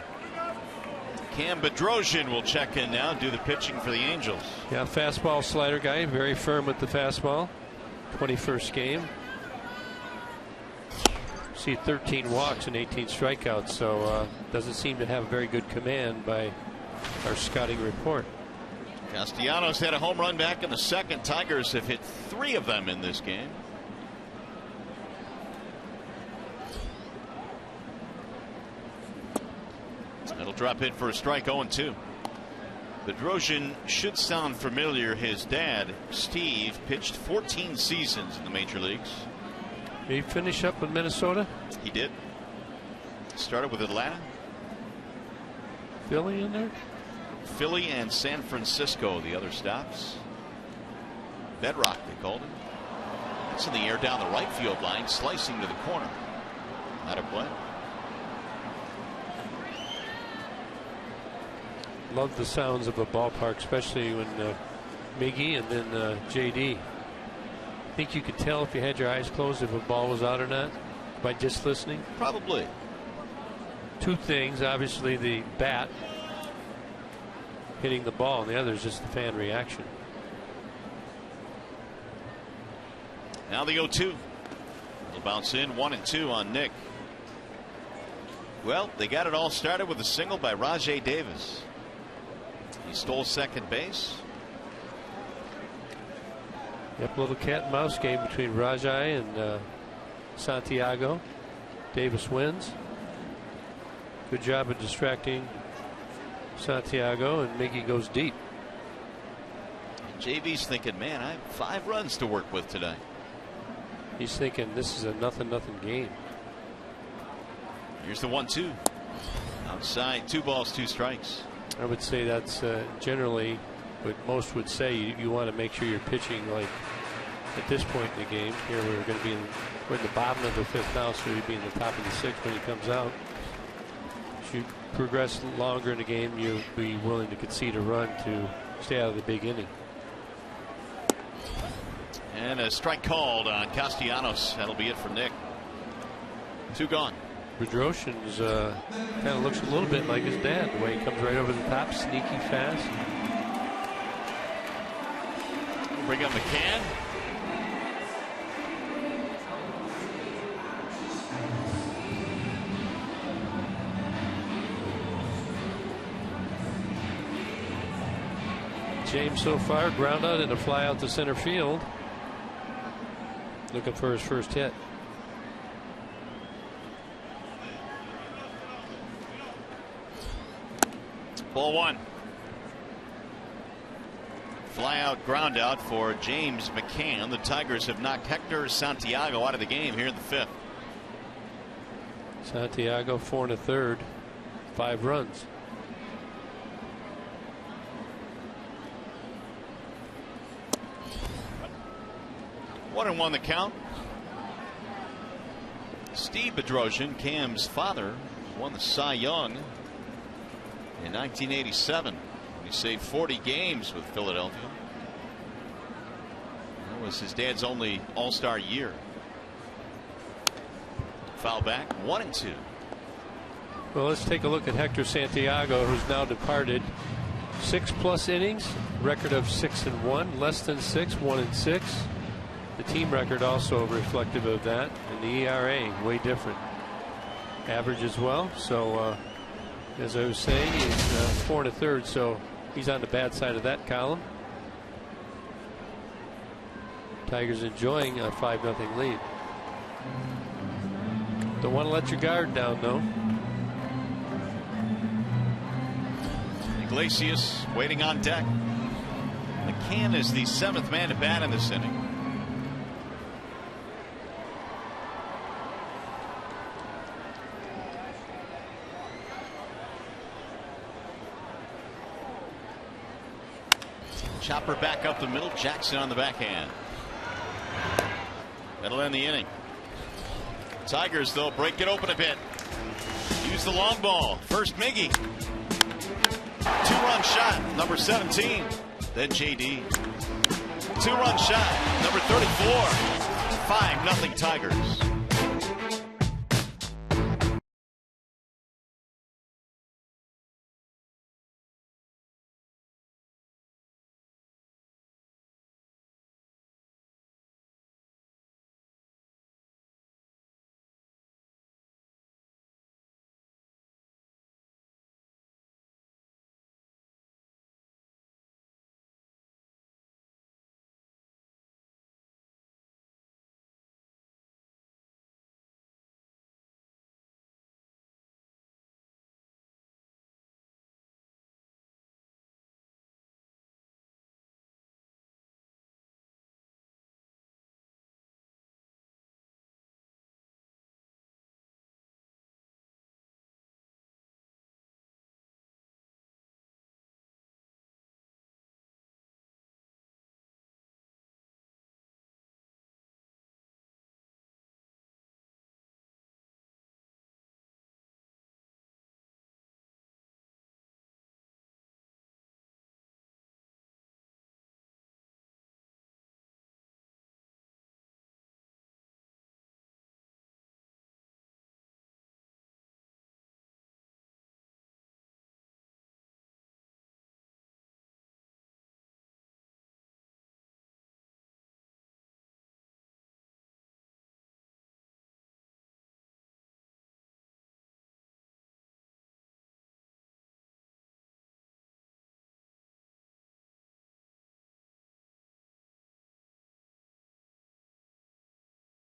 Cam Bedrosian will check in now, do the pitching for the Angels. Yeah, fastball slider guy, very firm with the fastball. 21st game. See 13 walks and 18 strikeouts, so doesn't seem to have very good command by our scouting report. Castellanos had a home run back in the second. Tigers have hit 3 of them in this game. It'll drop in for a strike. 0-2. Bedrosian should sound familiar. His dad, Steve, pitched 14 seasons in the major leagues. Did he finish up with Minnesota? He did. Started with Atlanta. Philly in there? Philly and San Francisco, the other stops. Bedrock, they called him. It's in the air down the right field line, slicing to the corner. Out of play. Love the sounds of a ballpark, especially when Miggy and then JD. Think you could tell if you had your eyes closed if a ball was out or not by just listening? Probably. 2 things. Obviously, the bat hitting the ball, and the other is just the fan reaction. Now the 0-2. It'll bounce in. 1-2 on Nick. Well, they got it all started with a single by Rajai Davis. He stole second base. Yep, little cat and mouse game between Rajai and Santiago. Davis wins. Good job of distracting Santiago, and Miggy goes deep. JV's thinking, man, I have 5 runs to work with today. He's thinking this is a nothing game. Here's the 1-2. Outside, 2 balls, 2 strikes. I would say that's generally what most would say. You want to make sure you're pitching like at this point in the game. Here we're going to be we're in the bottom of the 5th now, so you'd be in the top of the 6th when he comes out. As you progress longer in the game, you'll be willing to concede a run to stay out of the big inning. And a strike called on Castellanos. That'll be it for Nick. 2 gone. Bedrosian's kind of looks a little bit like his dad, the way he comes right over the top, sneaky fast. Bring up McCann. James so far, ground out and a fly out to center field. Looking for his first hit. Ball 1. Fly out, ground out for James McCann. The Tigers have knocked Hector Santiago out of the game here in the 5th. Santiago 4 1/3, 5 runs. One and 1 the count. Steve Bedrosian, Cam's father, won the Cy Young in 1987. He saved 40 games with Philadelphia. That was his dad's only All-Star year. Foul back, 1-2. Well, let's take a look at Hector Santiago, who's now departed. 6+ innings, record of 6-1, less than 6, 1-6. The team record also reflective of that, and the ERA way different. Average as well. So as I was saying, he's 4 1/3, so he's on the bad side of that column. Tigers enjoying a 5-0 lead. Don't want to let your guard down, though. Iglesias waiting on deck. McCann is the 7th man to bat in this inning. Chopper back up the middle. Jackson on the backhand. That'll end the inning. Tigers, though, break it open a bit. Use the long ball. First, Miggy. 2-run shot, number 17. Then JD. 2-run shot, number 34. 5-0 Tigers.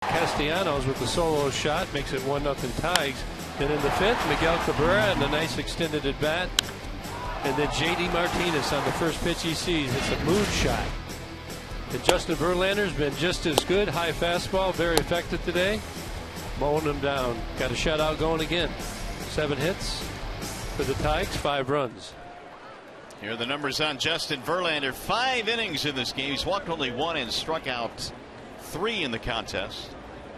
Castellanos with the solo shot makes it 1-0 Tigers. Then in the fifth, Miguel Cabrera and a nice extended at bat. And then JD Martinez on the first pitch he sees. It's a moon shot. And Justin Verlander's been just as good. High fastball, very effective today. Mowing them down. Got a shutout going again. 7 hits for the Tigers, 5 runs. Here are the numbers on Justin Verlander. 5 innings in this game. He's walked only 1 and struck out 3 in the contest.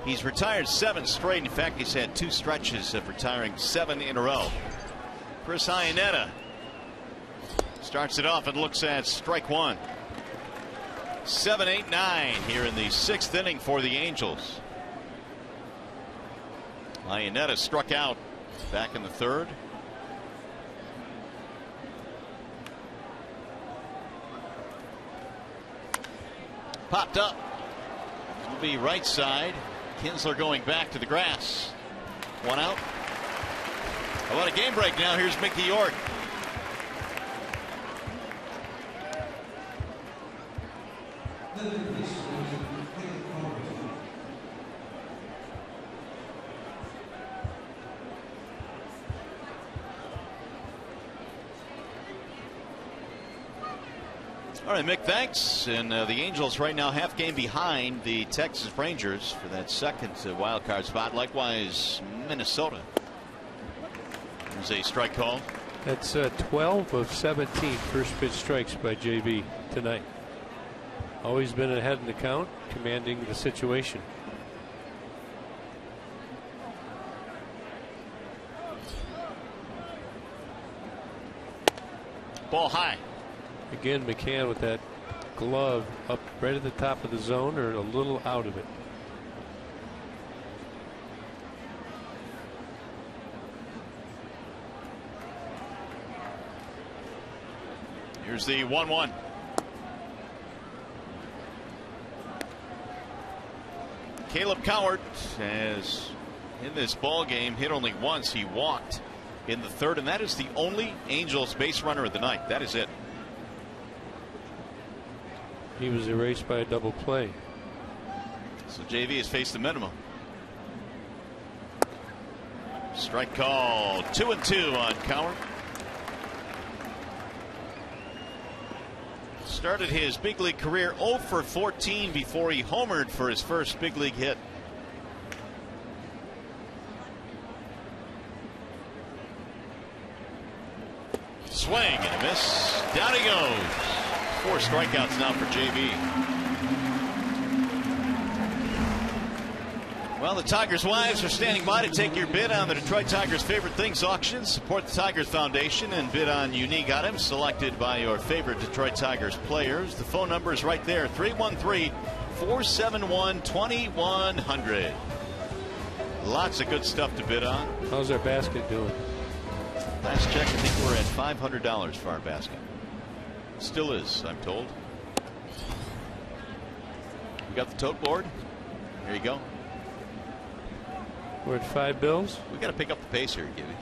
He's retired 7 straight. In fact, he's had 2 stretches of retiring 7 in a row. Chris Iannetta starts it off and looks at strike 1. 7-8-9 here in the 6th inning for the Angels. Iannetta struck out back in the 3rd. Popped up. It'll be right side. Kinsler going back to the grass. 1 out. How about a game break now? Here's Mickey York. All right, Mick, thanks. And the Angels right now half game behind the Texas Rangers for that second wild card spot. Likewise, Minnesota. There's a strike call. That's 12 of 17 first pitch strikes by JB tonight. Always been ahead in the count, commanding the situation. Ball high. Again, McCann with that glove up right at the top of the zone or a little out of it. Here's the 1-1. Caleb Cowart has in this ball game hit only once. He walked in the 3rd, and that is the only Angels base runner of the night. That is it. He was erased by a double play. So JV has faced the minimum. Strike call. 2-2 on Cowart. Started his big league career 0 for 14 before he homered for his first big league hit. Swing and a miss. Down he goes. 4 strikeouts now for JV. Well, the Tigers' wives are standing by to take your bid on the Detroit Tigers' favorite things auction. Support the Tigers Foundation and bid on unique items selected by your favorite Detroit Tigers players. The phone number is right there, 313-471-2100. Lots of good stuff to bid on. How's our basket doing? Last check, I think we're at $500 for our basket. Still is, I'm told. We got the tote board. There you go. We're at $5. We got to pick up the pace here, Gibby.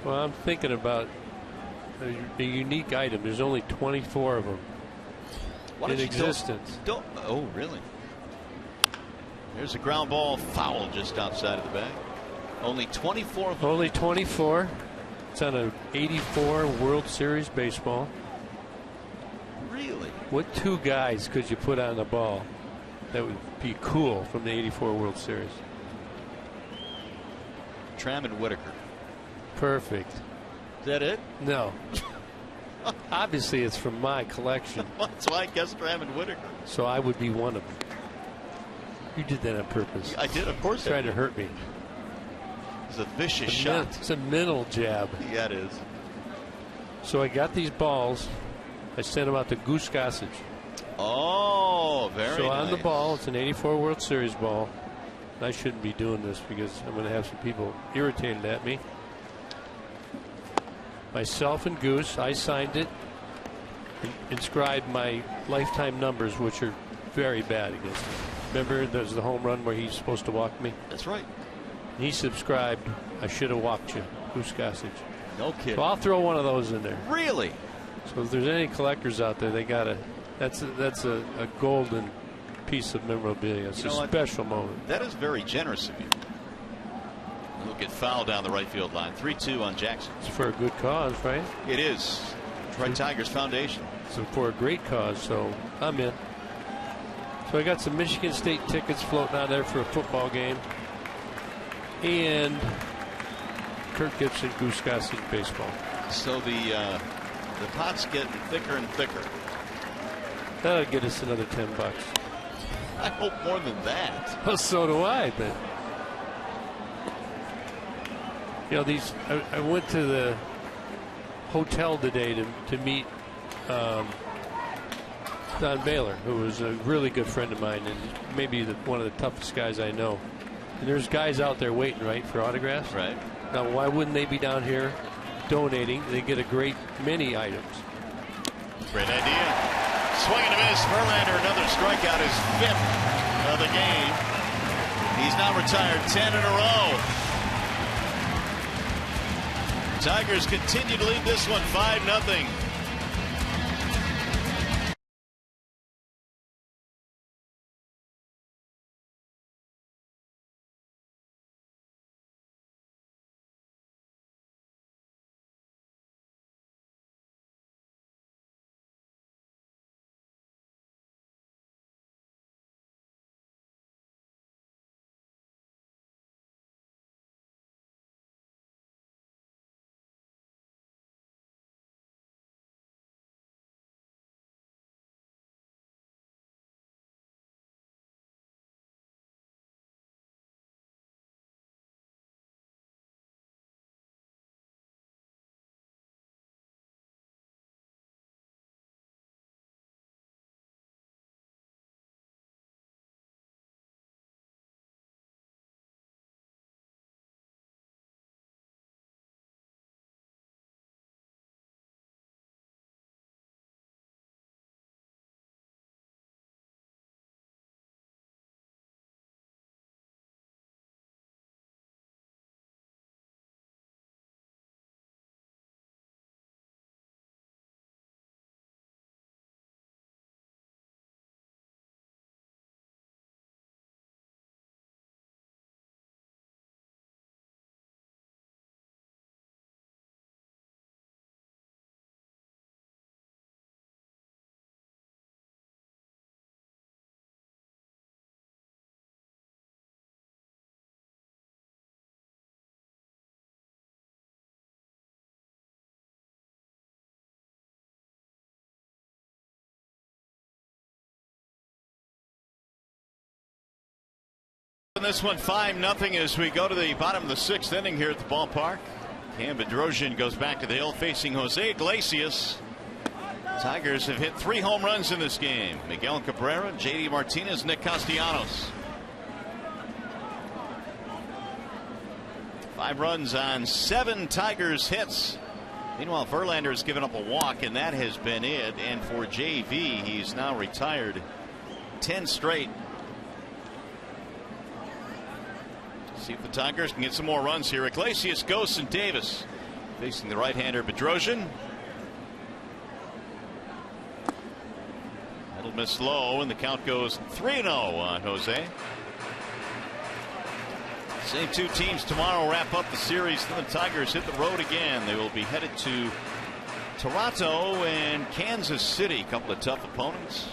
Well, I'm thinking about a unique item. There's only 24 of them in existence. Oh, really? There's a ground ball foul just outside of the bag. Only 24 of them. Only 24. It's on an 84 World Series baseball. Really? What 2 guys could you put on the ball that would be cool from the 84 World Series? Tram and Whitaker. Perfect. Is that it? No. Obviously, it's from my collection. That's why I guessed Tram and Whitaker. So I would be one of them. You did that on purpose. I did, of course. Trying to hurt me. It's a vicious shot. It's a mental jab. Yeah, it is. So I got these balls. I sent them out to Goose Gossage. Oh, very So nice. on the ball, it's an 84 World Series ball. I shouldn't be doing this because I'm going to have some people irritated at me. Myself and Goose, I signed it, inscribed my lifetime numbers, which are very bad against me. Remember, there's the home run where he's supposed to walk me? That's right. He subscribed, I should have walked you, Goose Gossage. No kidding. So I'll throw one of those in there. Really? So if there's any collectors out there, they got to, that's a golden piece of memorabilia. It's a special moment. That is very generous of you. He'll get fouled down the right field line. 3-2 on Jackson. It's for a good cause, right? It is. Detroit Tigers Foundation. So for a great cause, so I'm in. So I got some Michigan State tickets floating out there for a football game. And Kirk Gibson, Goose Gossage baseball. So the pot's getting thicker and thicker. That'll get us another $10. I hope more than that. Well, so do I, but you know, I went to the hotel today to meet Don Baylor, who was a really good friend of mine and maybe one of the toughest guys I know. And there's guys out there waiting, right, for autographs. Right. Now, why wouldn't they be down here donating? They get a great many items. Great idea. Swing and a miss. Verlander, another strikeout, his 5th of the game. He's now retired 10 in a row. Tigers continue to lead this one 5-0. This one 5-0 as we go to the bottom of the 6th inning here at the ballpark. Cam Bedrosian goes back to the hill facing Jose Iglesias. Tigers have hit 3 home runs in this game. Miguel Cabrera, JD Martinez, Nick Castellanos. 5 runs on 7 Tigers hits. Meanwhile, Verlander has given up a walk, and that has been it. And for JV, he's now retired 10 straight. See if the Tigers can get some more runs here. Iglesias, Ghost, and Davis facing the right-hander Bedrosian. That'll miss low, and the count goes 3-0 on Jose. Same 2 teams tomorrow wrap up the series. Then the Tigers hit the road again. They will be headed to Toronto and Kansas City. A couple of tough opponents.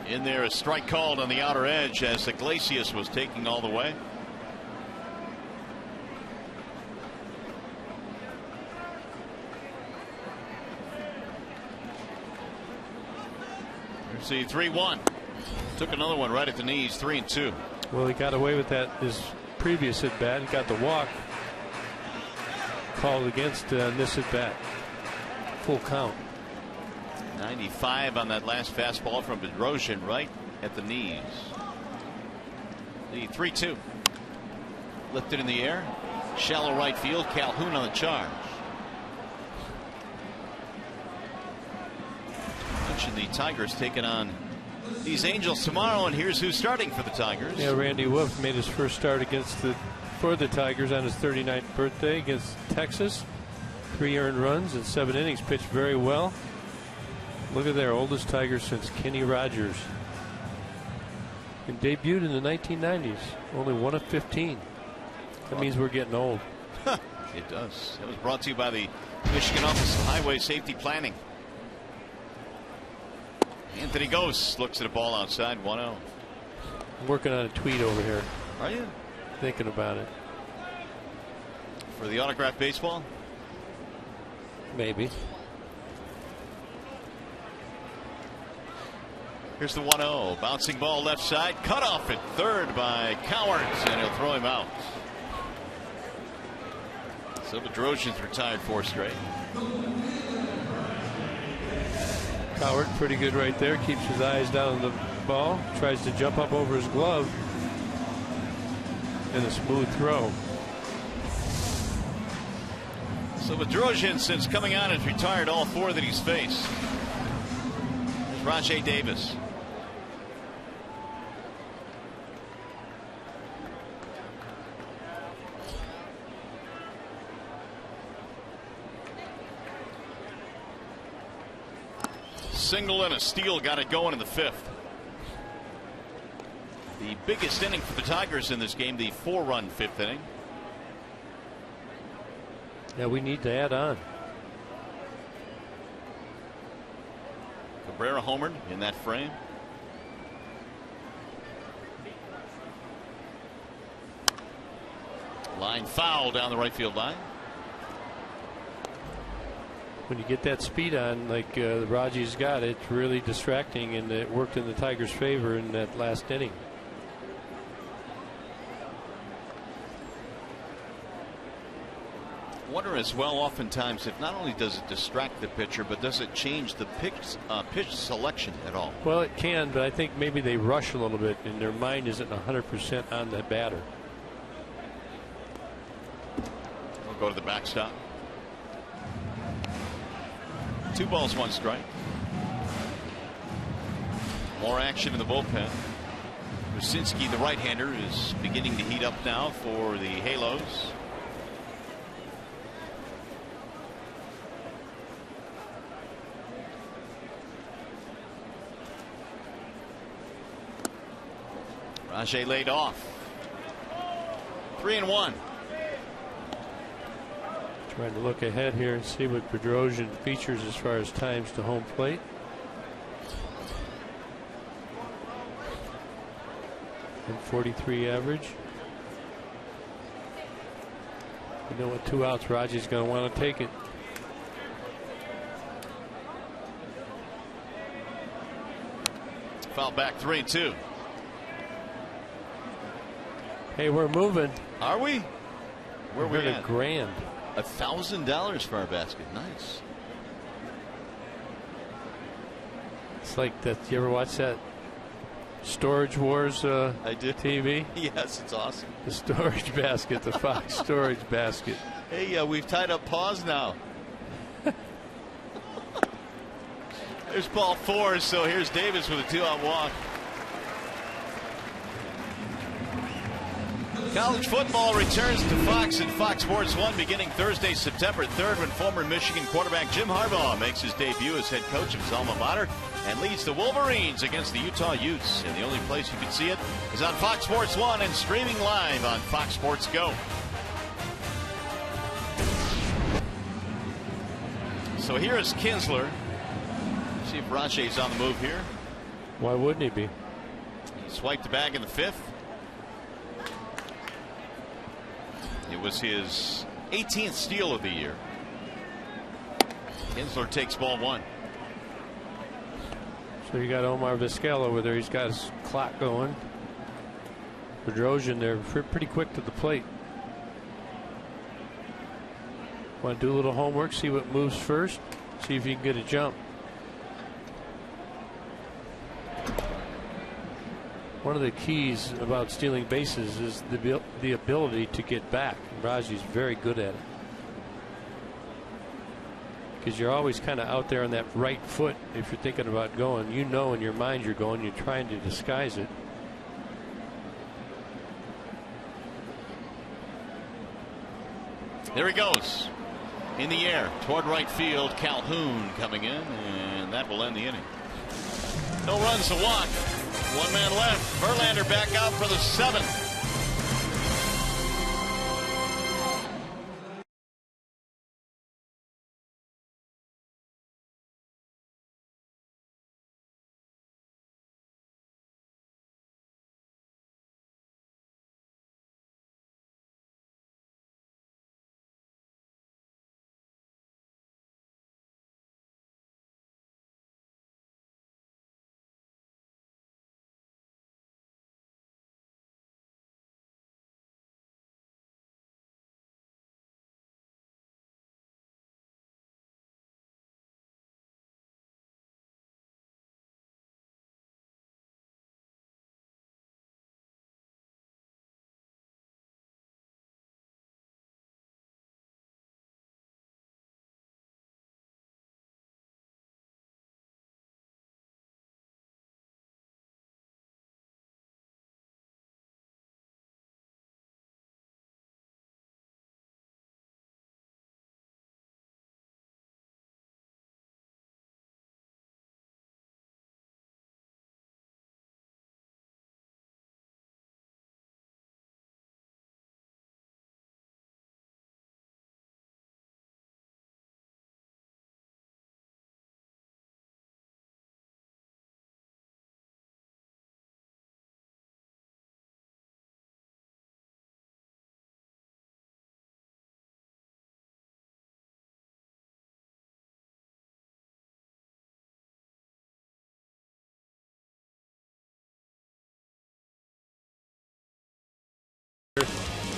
In there, a strike called on the outer edge as Iglesias was taking all the way. Let's see, 3-1. Took another one right at the knees, 3-2. Well, he got away with that his previous at bat. He got the walk called against this at bat. Full count. 95 on that last fastball from Bedrosian right at the knees. The 3-2. Lifted in the air. Shallow right field. Calhoun on the charge. Mentioned the Tigers taking on these Angels tomorrow, and here's who's starting for the Tigers. Yeah, Randy Wolf made his first start for the Tigers on his 39th birthday against Texas. 3 earned runs in 7 innings. Pitched very well. Look at their oldest Tiger since Kenny Rogers. And debuted in the 1990s. Only 1 of 15. That means we're getting old. It does. That was brought to you by the Michigan Office of Highway Safety Planning. Anthony Ghost looks at a ball outside, 1-0. I'm working on a tweet over here. Are you? Thinking about it. For the autograph baseball? Maybe. Here's the 1-0. Bouncing ball left side. Cut off at third by Cowards, and he'll throw him out. So Bedrosian's retired 4 straight. Coward pretty good right there. Keeps his eyes down on the ball. Tries to jump up over his glove. And a smooth throw. So Bedrosian, since coming on, has retired all 4 that he's faced. There's Rajay Davis. Single and a steal got it going in the 5th. The biggest inning for the Tigers in this game, the 4-run 5th inning. Yeah, we need to add on. Cabrera homered in that frame. Line foul down the right field line. When you get that speed on like Raji's got, it's really distracting, and it worked in the Tigers' favor in that last inning. Wonder as well, oftentimes, if not only does it distract the pitcher, but does it change the pitch selection at all? Well, it can, but I think maybe they rush a little bit, and their mind isn't 100% on the batter. We'll go to the backstop. 2 balls, 1 strike. More action in the bullpen. Rucinski, the right-hander, is beginning to heat up now for the Halos. Rajay laid off. 3-1. Trying to look ahead here and see what Bedrosian features as far as times to home plate. And 43 average. You know, with 2 outs, Raji's going to want to take it. Foul back 3-2. Hey, we're moving. Are we? Where are we at? at? $1,000. $1,000 for our basket. Nice. It's like that. You ever watch that Storage Wars I did. TV? Yes, it's awesome. The storage basket, the Fox storage basket. Hey, we've tied up paws now. There's ball 4, so here's Davis with a 2-out walk. College football returns to Fox and Fox Sports 1 beginning Thursday, September 3rd, when former Michigan quarterback Jim Harbaugh makes his debut as head coach of his alma mater and leads the Wolverines against the Utah Utes. And the only place you can see it is on Fox Sports 1 and streaming live on Fox Sports Go. So here is Kinsler. See if Rache's on the move here. Why wouldn't he be? He swiped the bag in the 5th. It was his 18th steal of the year. Kinsler takes ball 1. So you got Omar Vizquel over there. He's got his clock going. Bedrosian there pretty quick to the plate. Want to do a little homework, see what moves first, see if you can get a jump. One of the keys about stealing bases is the ability to get back. Raji's very good at it. Because you're always kind of out there on that right foot if you're thinking about going. You know in your mind you're going. You're trying to disguise it. There he goes. In the air toward right field. Calhoun coming in, and that will end the inning. No runs, a walk. 1 man left. Verlander back out for the 7th.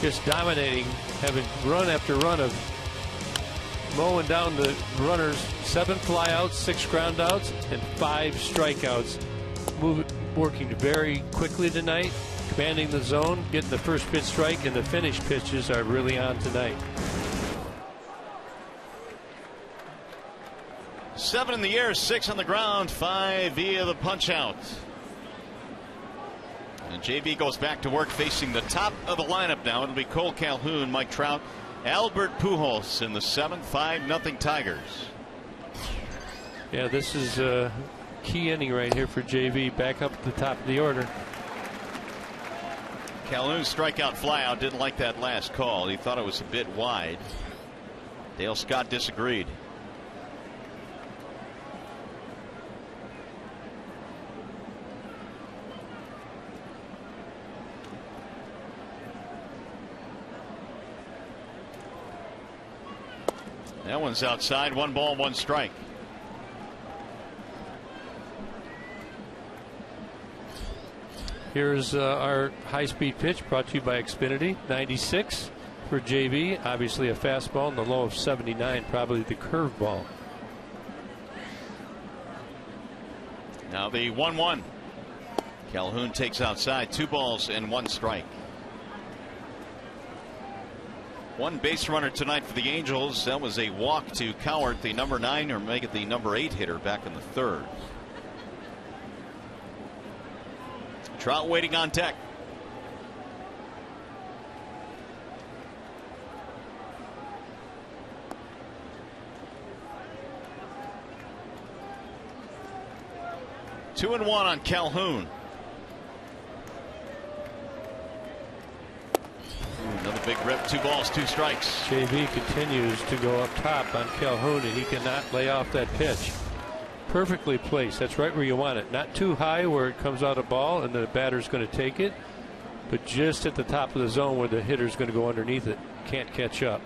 Just dominating, having run after run of mowing down the runners. 7 flyouts, 6 groundouts, and 5 strikeouts. Working very quickly tonight, commanding the zone, getting the first pitch strike, and the finish pitches are really on tonight. 7 in the air, 6 on the ground, 5 via the punch out. And JV goes back to work facing the top of the lineup now. It'll be Cole Calhoun, Mike Trout, Albert Pujols in the 7th. 5-0 Tigers. Yeah, this is a key inning right here for JV, back up at the top of the order. Calhoun's strikeout flyout, didn't like that last call. He thought it was a bit wide. Dale Scott disagreed. That one's outside. 1 ball, 1 strike. Here's our high-speed pitch brought to you by Xfinity. 96 for JV. Obviously a fastball in the low of 79, probably the curveball. Now the 1-1. Calhoun takes outside. 2 balls and 1 strike. 1 base runner tonight for the Angels. That was a walk to Cowart, the number 9, or make it the number 8 hitter back in the 3rd. Trout waiting on deck. Two and 1 on Calhoun. Another big rip. 2 balls, 2 strikes. JV continues to go up top on Calhoun, and he cannot lay off that pitch. Perfectly placed. That's right where you want it. Not too high where it comes out a ball and the batter's going to take it, but just at the top of the zone where the hitter's going to go underneath it. Can't catch up.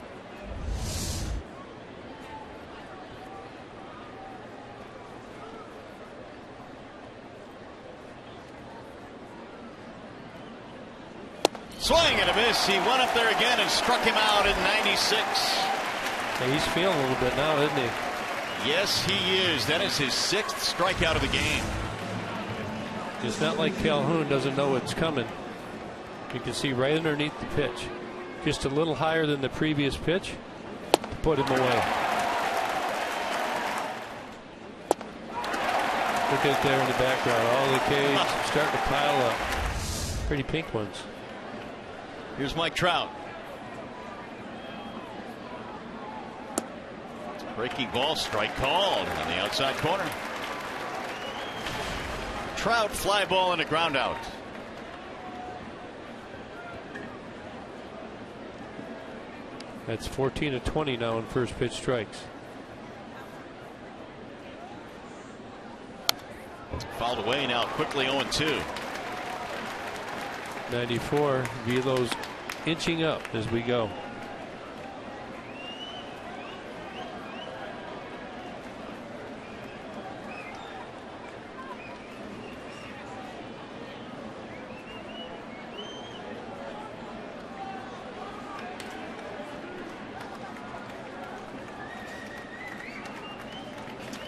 Swing and a miss. He went up there again and struck him out in 96. Yeah, he's feeling a little bit now, isn't he? Yes, he is. That is his 6th strikeout of the game. It's not like Calhoun doesn't know what's coming. You can see right underneath the pitch. Just a little higher than the previous pitch to put him away. Look at it there in the background. All the Ks starting to pile up. Pretty pink ones. Here's Mike Trout. Breaking ball, strike called on the outside corner. Trout, fly ball and a ground out. That's 14 of 20 now in first pitch strikes. Fouled away now quickly. 0-2. 94. Velo's inching up as we go.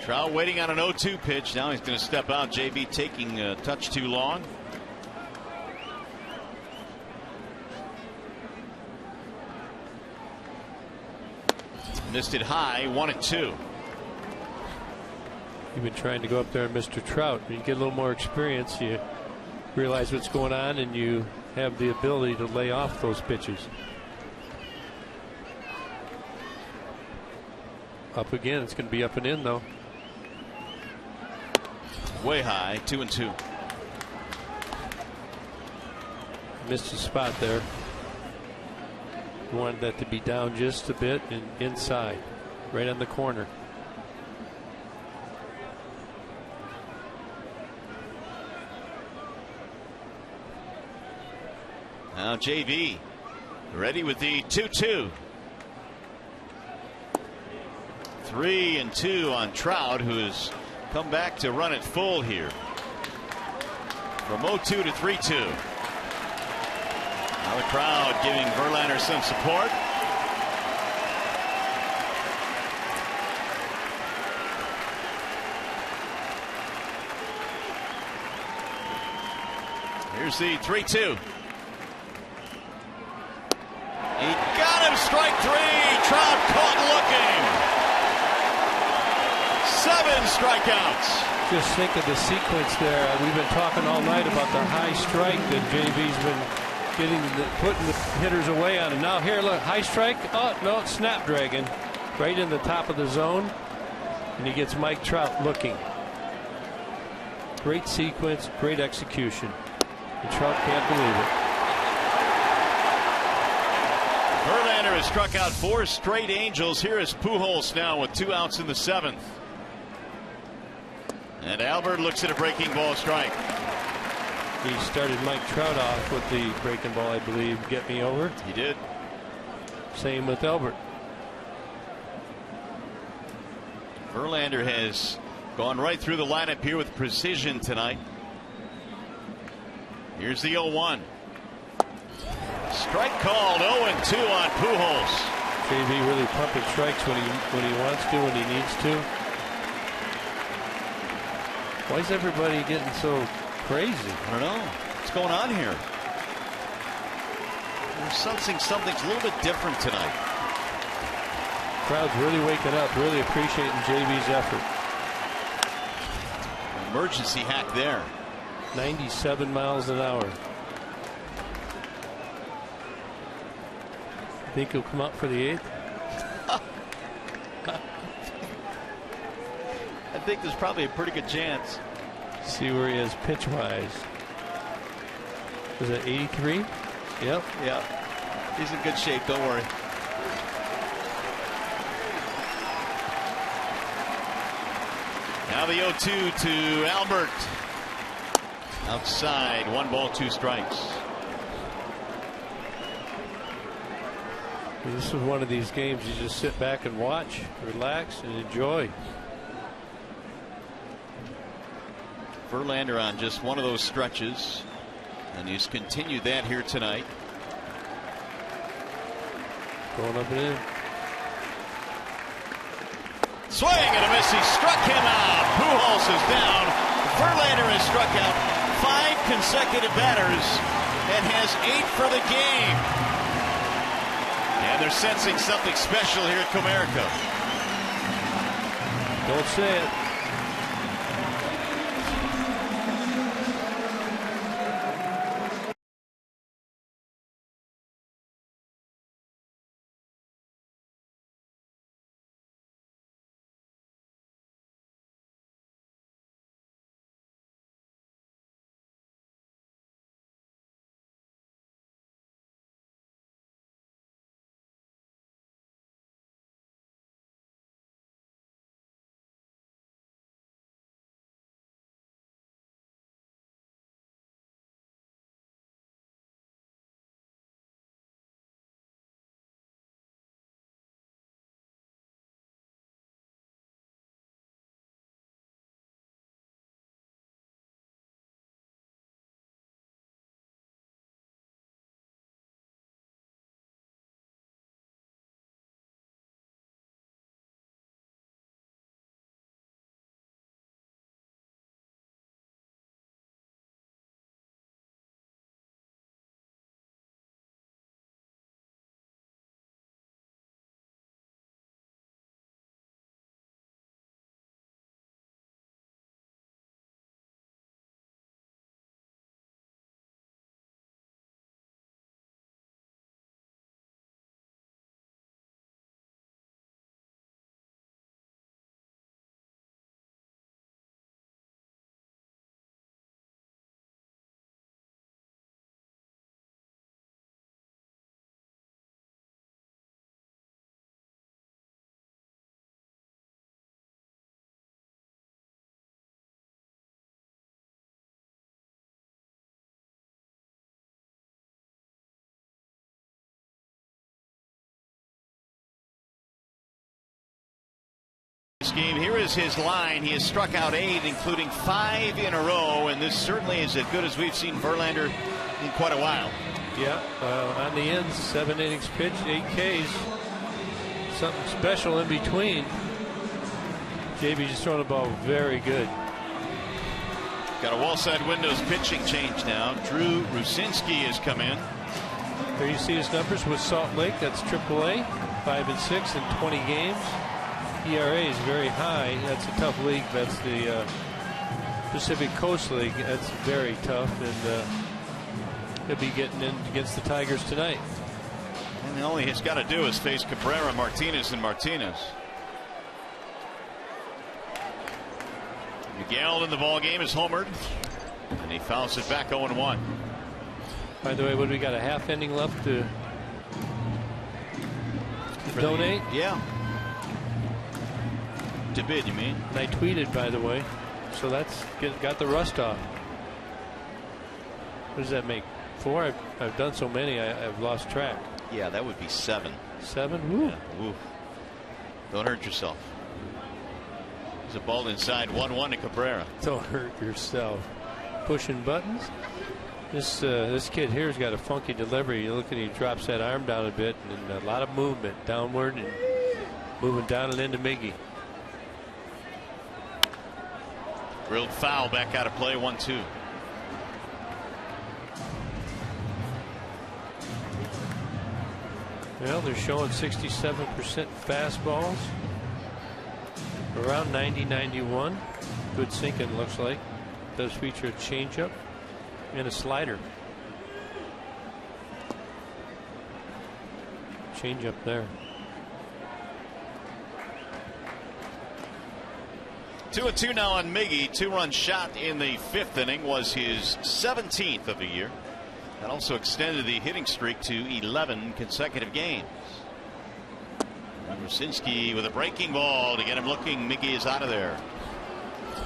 Trout waiting on an 0-2 pitch. Now he's going to step out. JV taking a touch too long. Missed it high. 1-2. You've been trying to go up there, Mr. Trout. When you get a little more experience, you realize what's going on, and you have the ability to lay off those pitches. Up again. It's going to be up and in, though. Way high. 2-2. Missed a spot there. Wanted that to be down just a bit and inside, right on the corner. Now JV ready with the 2-2. 3-2 on Trout, who has come back to run it full here. From 0-2 to 3-2. Now the crowd giving Verlander some support. Here's the 3-2. He got him. Strike 3. Trout caught looking. 7 strikeouts. Just think of the sequence there. We've been talking all night about the high strike that JV's been putting the hitters away on. And now here, look, high strike. Oh no, snapdragon right in the top of the zone, and he gets Mike Trout looking. Great sequence, great execution, and Trout can't believe it. Verlander has struck out 4 straight Angels. Here is Pujols now with 2 outs in the 7th. And Albert looks at a breaking ball strike. He started Mike Trout off with the breaking ball, I believe. Get me over. He did. Same with Albert. Verlander has gone right through the lineup here with precision tonight. Here's the 0-1. Strike called. 0-2 on Pujols. JV really pumping strikes when he wants to, when he needs to. Why is everybody getting so crazy? I don't know. What's going on here? We're sensing something's a little bit different tonight. Crowd's really waking up, really appreciating JV's effort. Emergency hack there. 97 miles an hour. Think he'll come out for the 8th? I think there's probably a pretty good chance. See where he is pitch-wise. Was it 83? Yep. Yep. He's in good shape. Don't worry. Now the 0-2 to Albert. Outside. 1 ball, 2 strikes. This is one of these games you just sit back and watch, relax, and enjoy. Verlander on just one of those stretches, and he's continued that here tonight. Going up and in. Swing and a miss. He struck him out. Pujols is down. Verlander has struck out 5 consecutive batters and has 8 for the game. And they're sensing something special here at Comerica. Don't say it. Game. Here is his line. He has struck out 8, including 5 in a row, and this certainly is as good as we've seen Verlander in quite a while. Yeah, on the ends, 7 innings pitched, 8 Ks. Something special in between. JB just throwing the ball very good. Got a wall side windows pitching change now. Drew Rucinski has come in. There you see his numbers with Salt Lake. That's AAA, 5 and 6 in 20 games. ERA is very high. That's a tough league. That's the Pacific Coast League. That's very tough, and he'll be getting in against the Tigers tonight. And all he's got to do is face Cabrera, Martinez, and Martinez. Miguel in the ball game is homered, and he fouls it back 0-1. By the way, what do we got? A half inning left to donate? Yeah. To bid, you mean? And I tweeted, by the way, so that's got the rust off. What does that make? 4? I've done so many, I've lost track. Yeah, that would be 7. 7? Woo. Yeah. Ooh. Don't hurt yourself. There's a ball inside. 1-1 to Cabrera. Don't hurt yourself. Pushing buttons. This kid here's got a funky delivery. You look at he drops that arm down a bit, and a lot of movement downward and moving down and into Miggy. Drilled foul back out of play, 1-2. Well, they're showing 67% fastballs, around 90-91. Good sinking, looks like. Does feature a changeup and a slider. Changeup there. 2-2 now on Miggy. 2-run shot in the 5th inning was his 17th of the year. That also extended the hitting streak to 11 consecutive games. Rucinski with a breaking ball to get him looking. Miggy is out of there.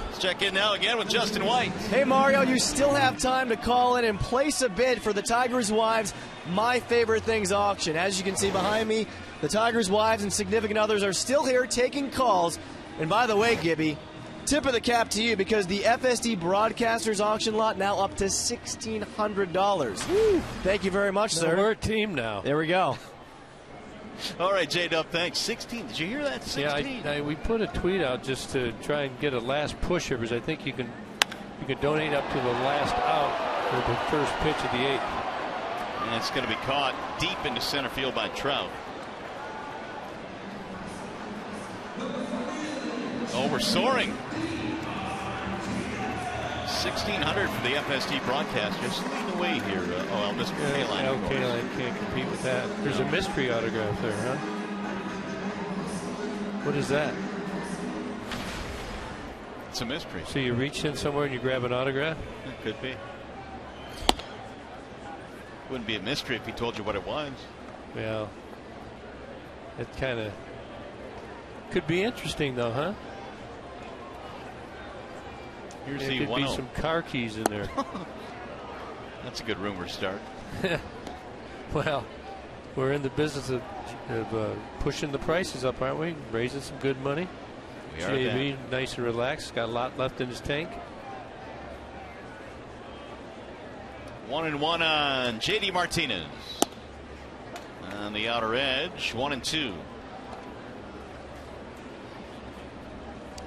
Let's check in now again with Justin White. Hey Mario, you still have time to call in and place a bid for the Tigers' Wives My Favorite Things auction. As you can see behind me, the Tigers' wives and significant others are still here taking calls. And by the way, Gibby, tip of the cap to you, because the FSD Broadcasters auction lot now up to $1,600. Thank you very much, sir. We're a team now. There we go. All right, J-Dub, thanks. 16. Did you hear that? 16. Yeah, we put a tweet out just to try and get a last pusher, because I think you can donate up to the last out for the first pitch of the 8th. And it's going to be caught deep into center field by Trout. Oh, we're soaring. 1,600 for the FSD broadcasters. Leading the way here. Mr. Kaline. Kaline can't compete with that. There's a mystery autograph there, huh? What is that? It's a mystery. So you reach in somewhere and you grab an autograph? It could be. Wouldn't be a mystery if he told you what it was. Well, it kind of could be interesting, though, huh? Here's there the could 1-0. be some car keys in there. That's a good rumor start. Well, we're in the business of pushing the prices up, aren't we? Raising some good money. We are. JV, nice and relaxed. Got a lot left in his tank. 1-1 on JD Martinez. On the outer edge, 1-2.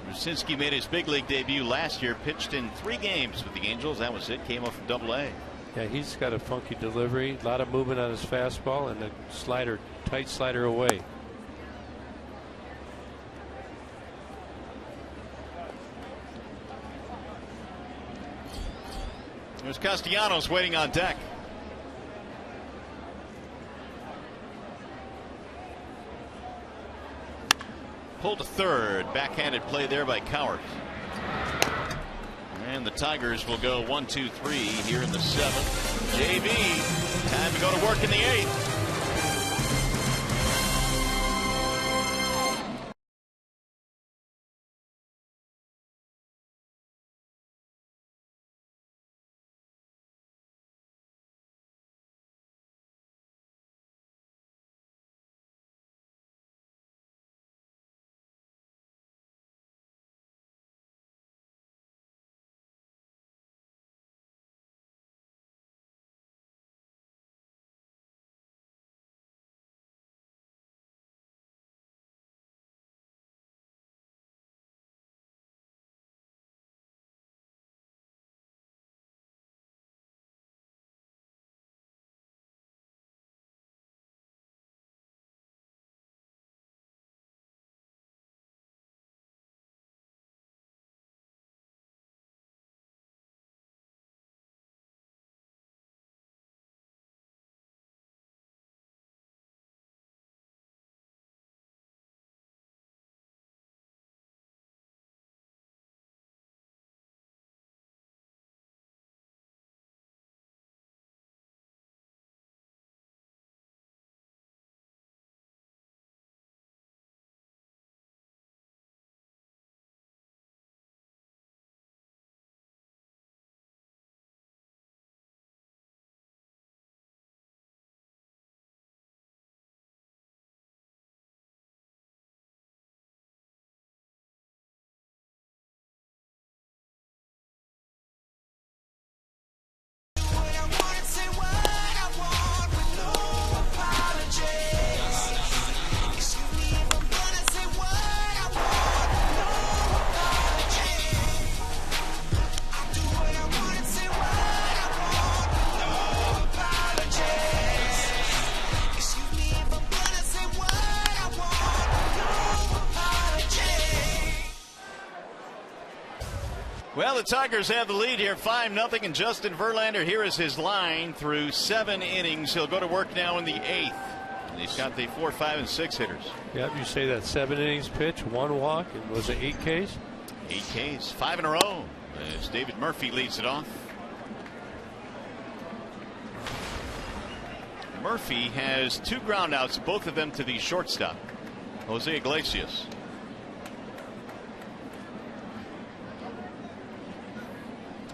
Rucinski made his big league debut last year, pitched in 3 games with the Angels. That was it. Came up from Double-A. Yeah, he's got a funky delivery, a lot of movement on his fastball, and a slider, tight slider away. There's Castellanos waiting on deck. Pulled to third. Backhanded play there by Cowart. And the Tigers will go 1-2-3 here in the 7th. JV, time to go to work in the 8th. Well, the Tigers have the lead here, 5-0, and Justin Verlander, here is his line through 7 innings. He'll go to work now in the 8th. And he's got the 4, 5, and 6 hitters. Yep, you say that 7 innings pitch, 1 walk, and was it 8 Ks? 8 Ks, 5 in a row, as David Murphy leads it off. Murphy has 2 groundouts, both of them to the shortstop, Jose Iglesias.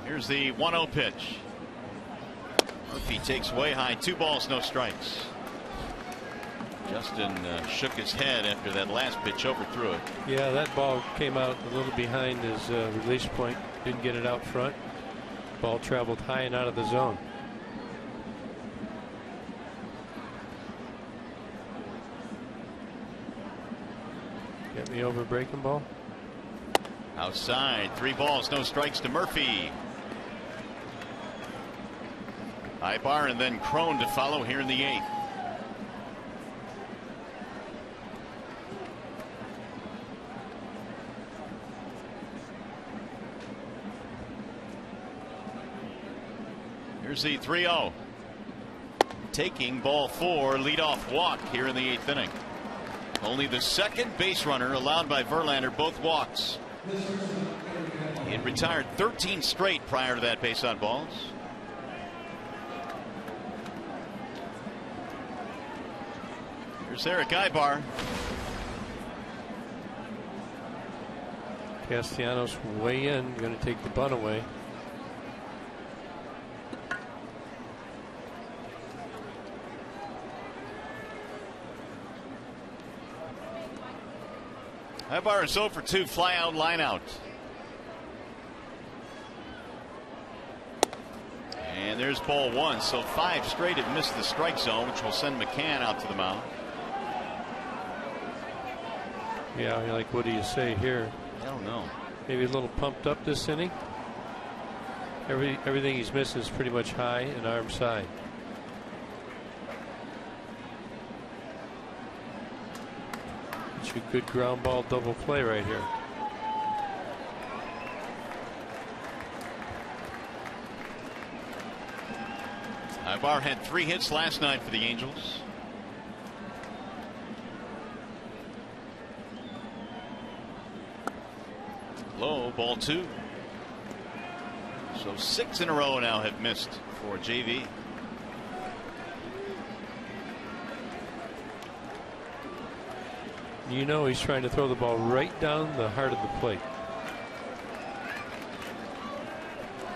Here's the 1-0 pitch. Murphy takes way high, 2 balls, no strikes. Justin shook his head after that last pitch, overthrew it. Yeah, that ball came out a little behind his release point. Didn't get it out front. Ball traveled high and out of the zone. Get me over breaking ball. Outside, 3 balls, no strikes to Murphy. Ibar and then Crone to follow here in the 8th. Here's the 3-0. Taking ball 4, leadoff walk here in the 8th inning. Only the 2nd base runner allowed by Verlander, both walks. He had retired 13 straight prior to that base on balls. Here's Eric Ibar. Castellanos way in, going to take the bunt away. Ibar is 0 for 2, fly out, line out. And there's ball 1, so 5 straight have missed the strike zone, which will send McCann out to the mound. Yeah, like what do you say here? I don't know. Maybe a little pumped up this inning. Everything he's missing is pretty much high and arm side. It's a good ground ball double play right here. Ibar had 3 hits last night for the Angels. Low, ball 2. So 6 in a row now have missed for JV. You know he's trying to throw the ball right down the heart of the plate.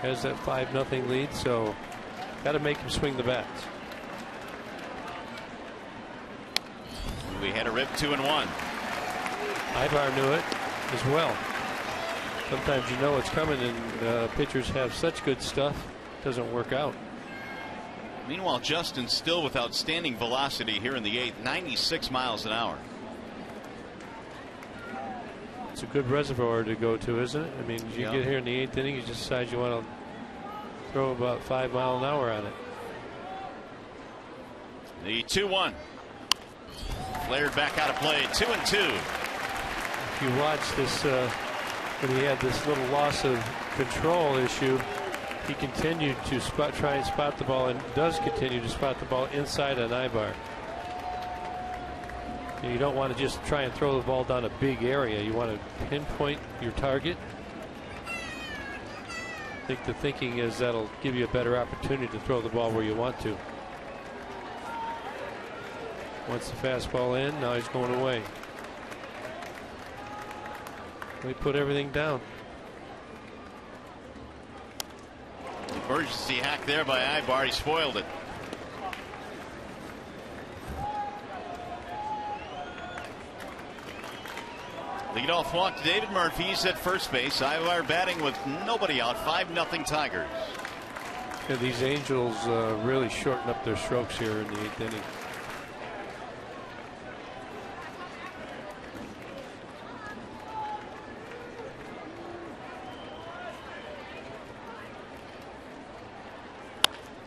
Has that 5-0 lead, so got to make him swing the bats. We had a rip 2-1. Ibar knew it as well. Sometimes you know it's coming, and pitchers have such good stuff, it doesn't work out. Meanwhile, Justin still with outstanding velocity here in the 8th, 96 miles an hour. It's a good reservoir to go to, isn't it? I mean, you get here in the 8th inning, you just decide you want to throw about 5 miles an hour on it. The 2-1. Flared back out of play, 2-2. If you watch this, when he had this little loss of control issue, he continued to try and spot the ball, and does continue to spot the ball inside an Ibar. You don't want to just try and throw the ball down a big area. You want to pinpoint your target. I think the thinking is that'll give you a better opportunity to throw the ball where you want to. Once the fastball in, now he's going away. They put everything down. Emergency hack there by Ibar. He spoiled it. Leadoff walk to David Murphy. He's at first base. Ibar batting with nobody out. 5-0 Tigers. Yeah, these Angels really shorten up their strokes here in the 8th inning.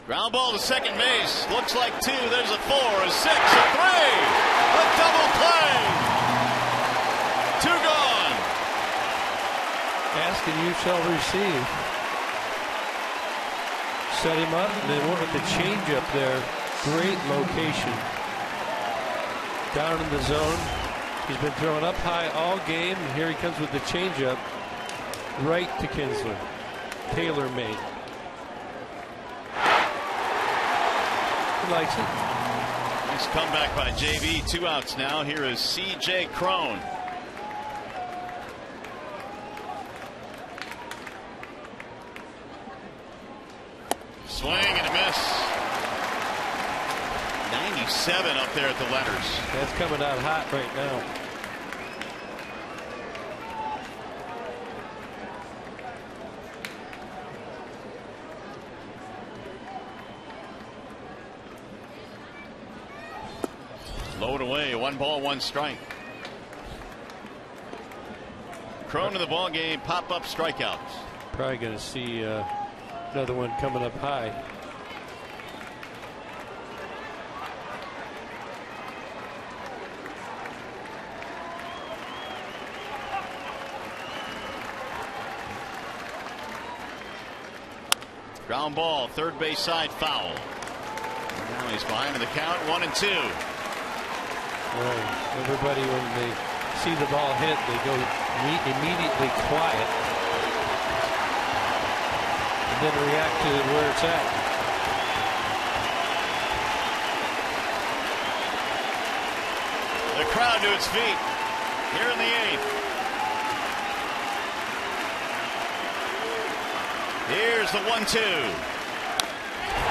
Ground ball to second base. Looks like 2. There's a 4, a 6, a 3. A double play. 2 gone. Ask and you shall receive. Set him up and then went with the changeup there. Great location. Down in the zone. He's been throwing up high all game. And here he comes with the changeup right to Kinsler. Taylor made. He likes it. Nice comeback by JV. 2 outs now. Here is C.J. Cron. Swing and a miss. 97 up there at the letters. That's coming out hot right now. Low away. 1 ball, 1 strike. Cron in the ball game. Pop-up strikeouts. Probably going to see another one coming up high. Ground ball, third base side foul. Now he's behind in the count, 1-2. Everybody, when they see the ball hit, they go immediately quiet and then react to where it's at. The crowd to its feet here in the 8th. Here's the 1-2.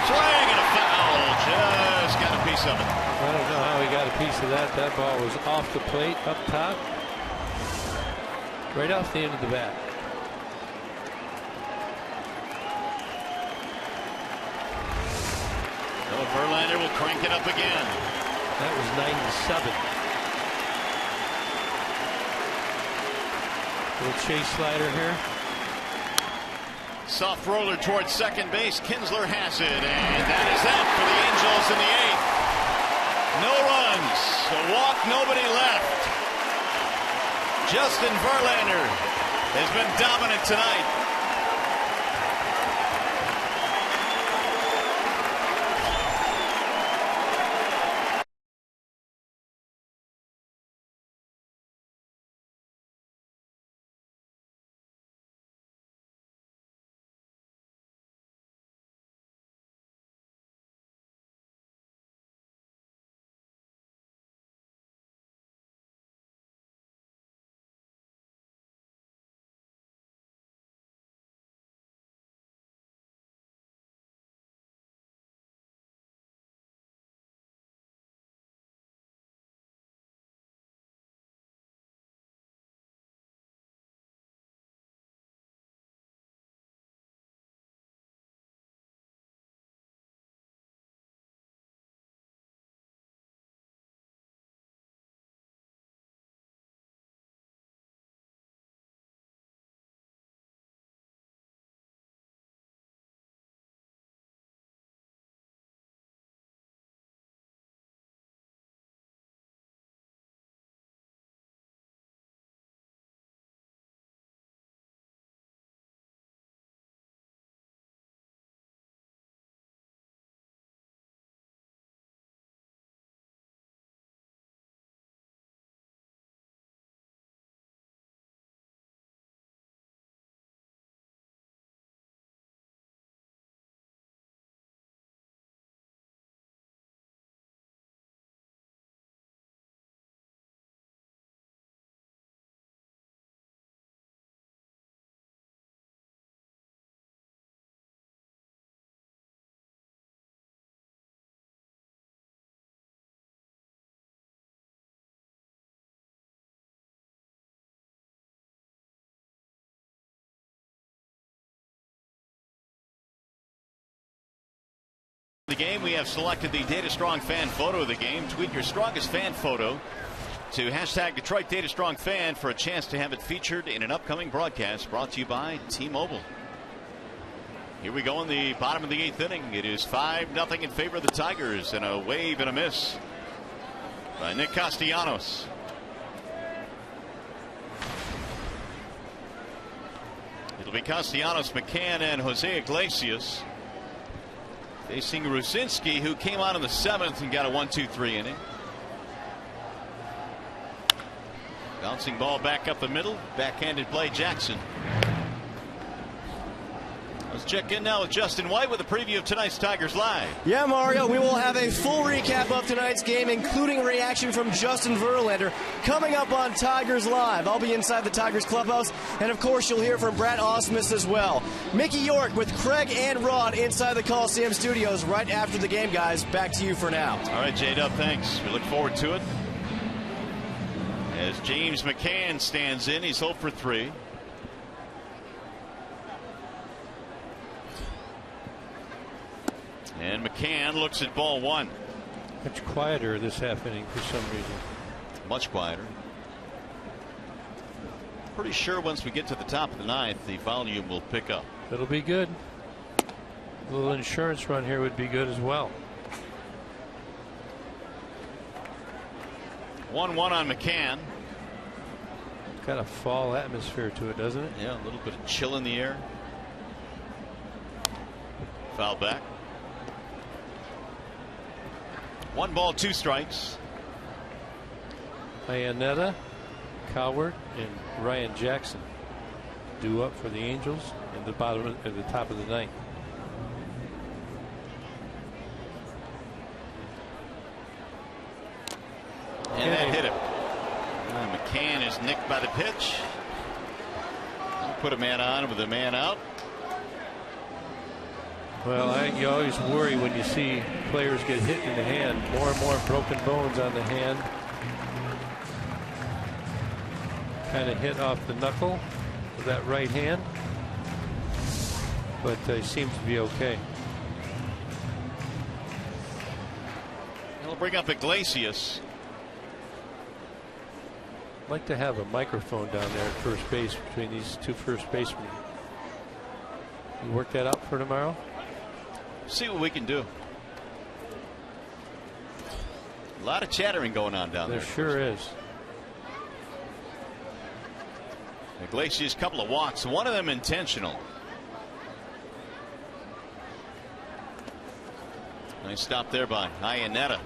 Swing and a foul. Just got a piece of it. I don't know how he got a piece of that. That ball was off the plate, up top, right off the end of the bat. Verlander will crank it up again. That was 97. Little chase slider here. Soft roller towards second base. Kinsler has it, and that is that for the Angels in the 8th. No runs, a walk, nobody left. Justin Verlander has been dominant tonight. The game, we have selected the Data Strong fan photo of the game. Tweet your strongest fan photo to hashtag Detroit Data Strong Fan for a chance to have it featured in an upcoming broadcast brought to you by T-Mobile. Here we go in the bottom of the 8th inning. It is 5-0 in favor of the Tigers, and a wave and a miss by Nick Castellanos. It'll be Castellanos, McCann, and Jose Iglesias facing Rucinski, who came out in the 7th and got a 1-2-3 inning. Bouncing ball back up the middle. Backhanded play, Jackson. Let's check in now with Justin White with a preview of tonight's Tigers Live. Yeah, Mario, we will have a full recap of tonight's game, including a reaction from Justin Verlander, coming up on Tigers Live. I'll be inside the Tigers clubhouse, and of course you'll hear from Brad Ausmus as well. Mickey York with Craig and Rod inside the Coliseum studios right after the game, guys. Back to you for now. All right, J-Dub, thanks. We look forward to it. As James McCann stands in, he's 0 for 3. And McCann looks at ball 1. Much quieter this half inning for some reason. Much quieter. Pretty sure once we get to the top of the 9th, the volume will pick up. It'll be good. A little insurance run here would be good as well. 1-1 on McCann. Got a fall atmosphere to it, doesn't it? Yeah, a little bit of chill in the air. Foul back. 1 ball, 2 strikes. Iannetta, Coward, and Ryan Jackson due up for the Angels at the bottom at the top of the 9th. And that hit him. McCann is nicked by the pitch. Put a man on with a man out. Well, you always worry when you see players get hit in the hand. More and more broken bones on the hand. Kind of hit off the knuckle with that right hand. But he seems to be okay. He'll bring up Iglesias. I'd like to have a microphone down there at first base between these two first basemen. You work that out for tomorrow? See what we can do. A lot of chattering going on down there. There sure is. Iglesias, couple of walks, one of them intentional. Nice stop there by Iannetta.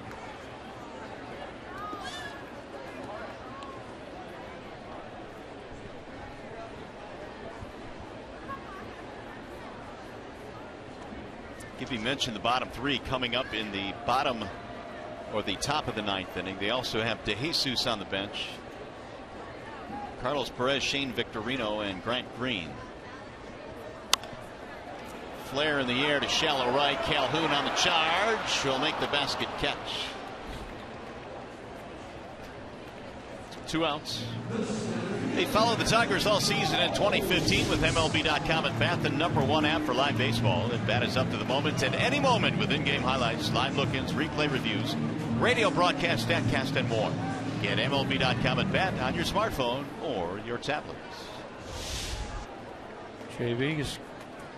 Gippy mentioned the bottom 3 coming up in the bottom or the top of the 9th inning. They also have DeJesus on the bench. Carlos Perez, Shane Victorino, and Grant Green. Flare in the air to shallow right. Calhoun on the charge. Will make the basket catch. 2 outs. They followed the Tigers all season in 2015 with MLB.com at Bat, the #1 app for live baseball. And Bat is up to the moment at any moment with in-game highlights, live look-ins, replay reviews, radio broadcast, statcast, and more. Get MLB.com at Bat on your smartphone or your tablets. JV is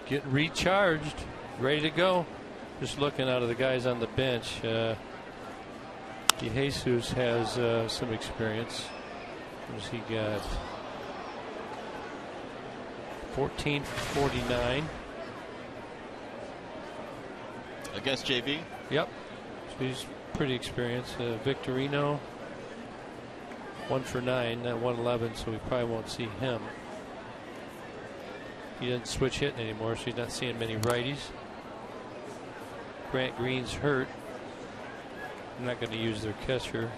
getting recharged, ready to go. Just looking out of the guys on the bench. DeJesus has some experience. What's he got? 14 for 49. Against JV? Yep. So he's pretty experienced. Victorino, 1 for 9, not 111, so we probably won't see him. He doesn't switch hitting anymore, so he's not seeing many righties. Grant Green's hurt. I'm not going to use their catcher.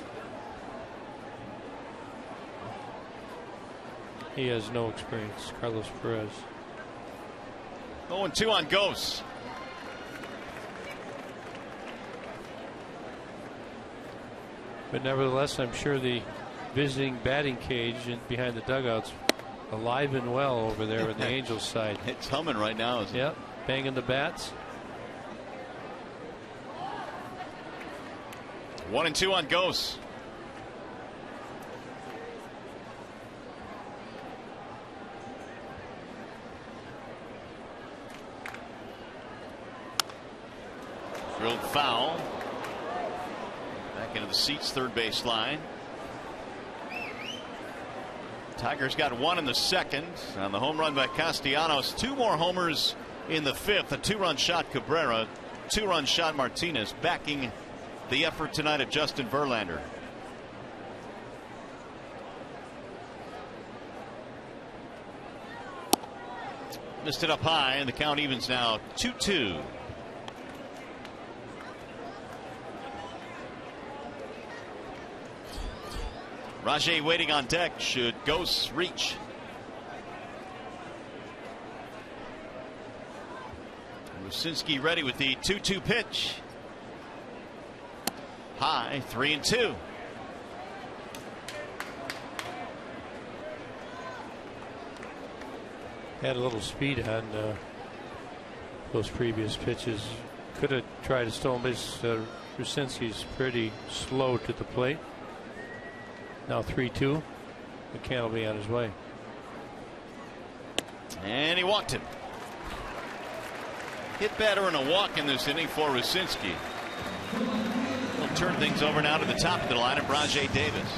He has no experience, Carlos Perez. 0-2 on Ghosts. But nevertheless, I'm sure the visiting batting cage and behind the dugouts alive and well over there on the Angels side. It's humming right now, isn't it? Yep, banging the bats. 1-2 on Ghosts. Drilled foul. Back into the seats, third base line. Tigers got one in the second on the home run by Castellanos. 2 more homers in the 5th. A 2-run shot Cabrera, 2-run shot Martinez, backing the effort tonight of Justin Verlander. Missed it up high, and the count evens now 2-2. Rajay waiting on deck. Should Ghosts reach? Lucinski ready with the 2-2 pitch. High, 3-2. Had a little speed on those previous pitches. Could have tried to steal him, but Lucinski's pretty slow to the plate. Now 3-2. McCann will be on his way. And he walked him. Hit batter and a walk in this inning for Rucinski. We'll turn things over now to the top of the lineup, Rajay Davis.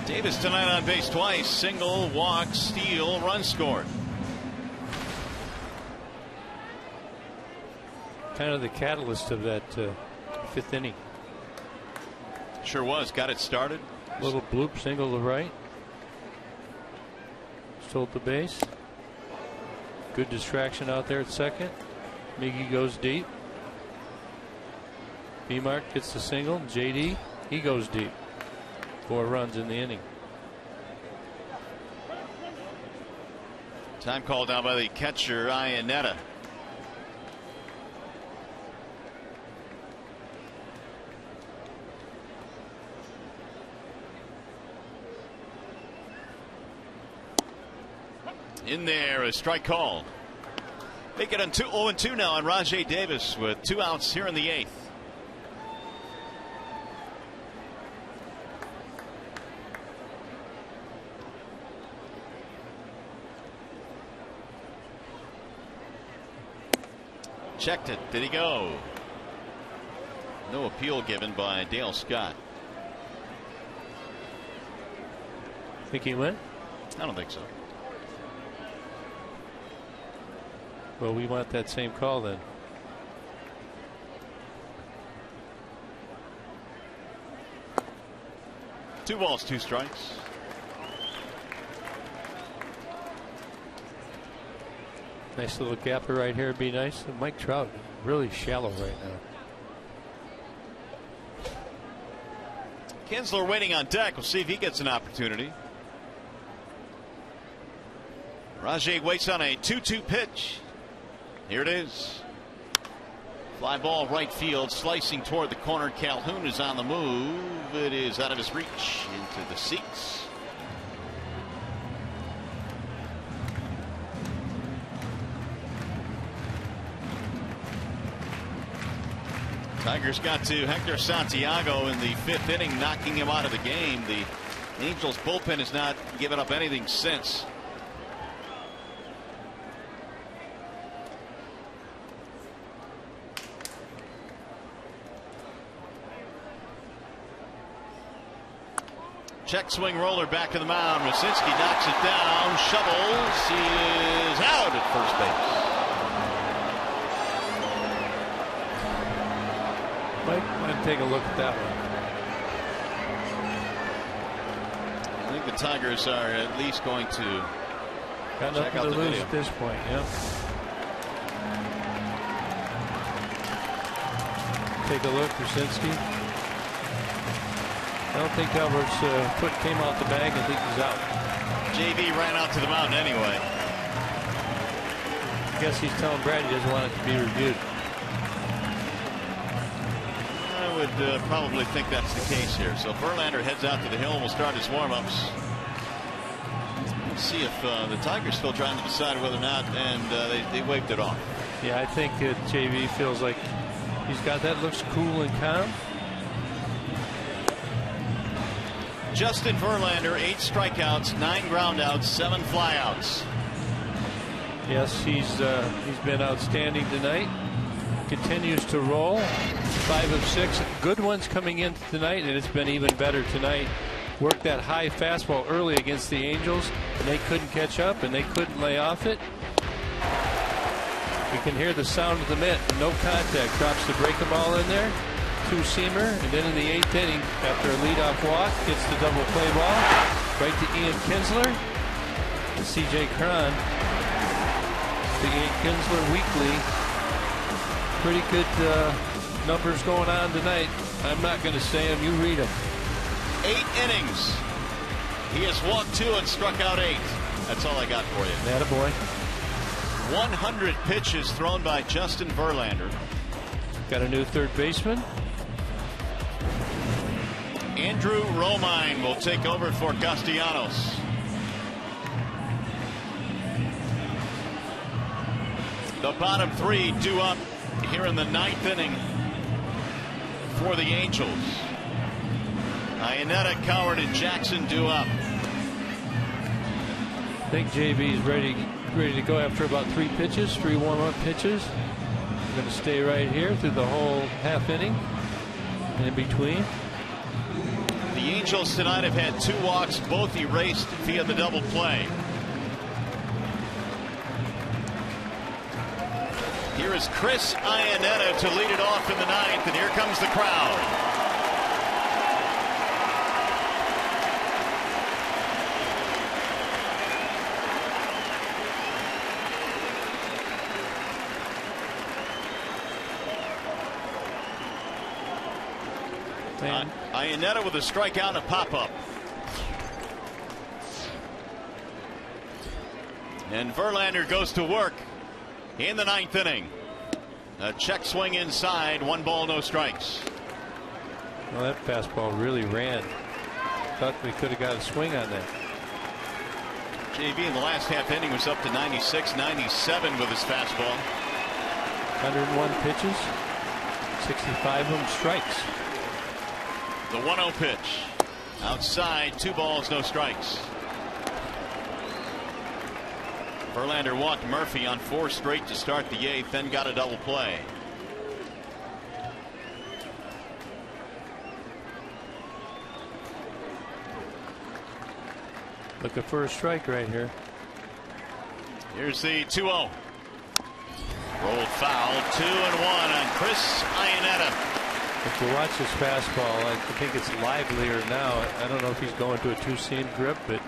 Davis tonight on base twice. Single, walk, steal, run scored. Kind of the catalyst of that 5th inning. Sure was. Got it started. Little bloop, single to right. Stole the base. Good distraction out there at second. Miggy goes deep. B-Mark gets the single. JD, he goes deep. 4 runs in the inning. Time called down by the catcher, Iannetta. In there, a strike call. Make it on 0-2 now on Rajay Davis with 2 outs here in the 8th. Checked it. Did he go? No appeal given by Dale Scott. Think he went? I don't think so. Well, we want that same call then. Two balls, 2 strikes. Nice little gapper right here would be nice. Mike Trout really shallow right now. Kinsler waiting on deck. We'll see if he gets an opportunity. Rajay waits on a 2-2 pitch. Here it is. Fly ball right field, slicing toward the corner. Calhoun is on the move. It is out of his reach, into the seats. Tigers got to Hector Santiago in the 5th inning, knocking him out of the game. The Angels bullpen has not given up anything since. Check swing roller back to the mound. Rucinski knocks it down, shovels. He is out at first base. Mike, want to take a look at that one. I think the Tigers are at least going to got check nothing out to the lose video. at this point. Yep. Take a look, Rucinski. I don't think Albert's foot came out the bag. I think he's out. JV ran out to the mound anyway. I guess he's telling Brad he doesn't want it to be reviewed. I would probably think that's the case here. So Verlander heads out to the hill and will start his warm-ups. Let's see if the Tigers still trying to decide whether or not, and they waved it off. Yeah, I think JV feels like he's got that. Looks cool and calm. Justin Verlander, 8 strikeouts, 9 groundouts, 7 flyouts. Yes, he's been outstanding tonight. continues to roll. 5 of 6 good ones coming in tonight, and it's been even better tonight. Worked that high fastball early against the Angels, and they couldn't catch up, and they couldn't lay off it. You can hear the sound of the mitt. No contact. Drops the breaking ball in there. Two-seamer, and then in the 8th inning, after a leadoff walk, gets the double play ball right to Ian Kinsler. And C.J. Cron. The Ian Kinsler weekly. Pretty good numbers going on tonight. I'm not going to say them. You read them. 8 innings. He has walked 2 and struck out 8. That's all I got for you. Attaboy. 100 pitches thrown by Justin Verlander. Got a new third baseman. Andrew Romine will take over for Castellanos. The bottom 3 due up here in the 9th inning for the Angels. Iannetta, Coward, and Jackson due up. I think JB is ready to go after about 3 pitches, 3 warm-up pitches. I'm going to stay right here through the whole half inning and in between. The Angels tonight have had 2 walks, both erased via the double play. Here is Chris Iannetta to lead it off in the 9th, and here comes the crowd. Iannetta with a strikeout and a pop-up. And Verlander goes to work in the 9th inning. A check swing inside, 1 ball, no strikes. Well, that fastball really ran. Thought we could have got a swing on that. JB in the last half inning was up to 96, 97 with his fastball. 101 pitches, 65 of them strikes. The 1-0 pitch. Outside, 2 balls, no strikes. Verlander walked Murphy on 4 straight to start the 8th, then got a double play. Looking for a strike right here. Here's the 2-0. Rolled foul, 2-1 on Chris Iannetta. If you watch his fastball, I think it's livelier now. I don't know if he's going to a 2-seam grip, but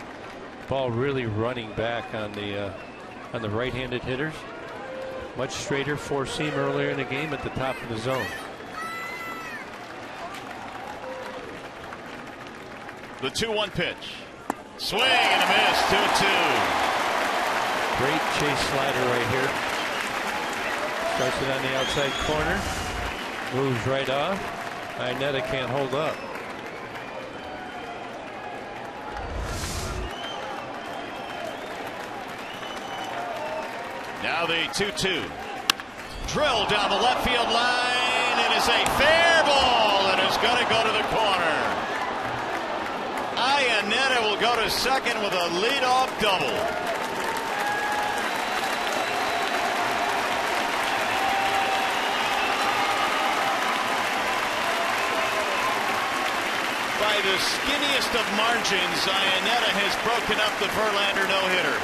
ball really running back on the right-handed hitters. Much straighter 4-seam earlier in the game at the top of the zone. The 2-1 pitch. Swing and a miss, 2-2. Great chase slider right here. Starts it on the outside corner. Moves right off. Iannetta can't hold up. Now the 2-2. Drill down the left field line. It is a fair ball and it's going to go to the corner. Iannetta will go to second with a leadoff double. By the skinniest of margins, Iannetta has broken up the Verlander no-hitter.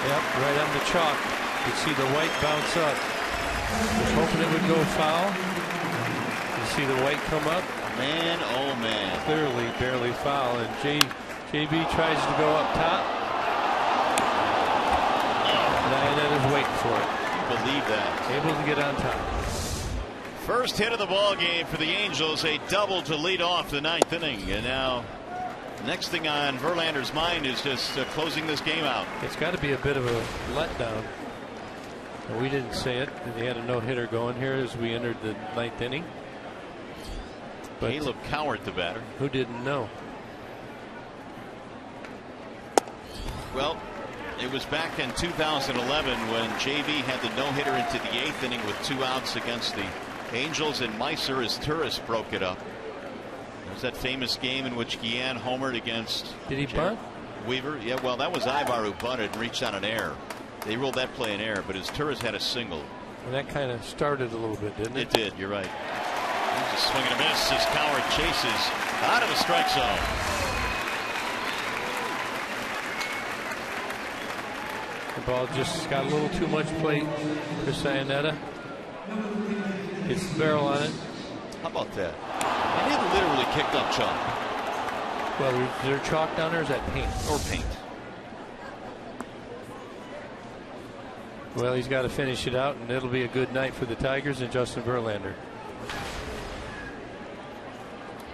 Yep, right on the chalk. You see the white bounce up. Was hoping it would go foul. You see the white come up. Man, oh man. Clearly, barely foul. And JB tries to go up top. And Iannetta's waiting for it. Believe that. Able to get on top. First hit of the ball game for the Angels, a double to lead off the 9th inning, and now next thing on Verlander's mind is just closing this game out. It's got to be a bit of a letdown. We didn't say it. He had a no-hitter going here as we entered the 9th inning. But Caleb Coward, the batter. Who didn't know? Well, it was back in 2011 when JB had the no-hitter into the 8th inning with 2 outs against the Angels, and Meiser, as tourist, broke it up. There's that famous game in which Guillen homered against. Did he bunt? Weaver. Yeah, well, that was Ibar who bunted and reached on an error. They ruled that play an error, but his tourist had a single. And that kind of started a little bit, didn't it? It did. You're right. Here's a swing and a miss as Coward chases out of the strike zone. The ball just got a little too much plate for Cincinnati. Hits the barrel on it. How about that? And it literally kicked up chalk. Well, is there chalk down there, or is that paint? Or paint. Well, he's got to finish it out, and it'll be a good night for the Tigers and Justin Verlander.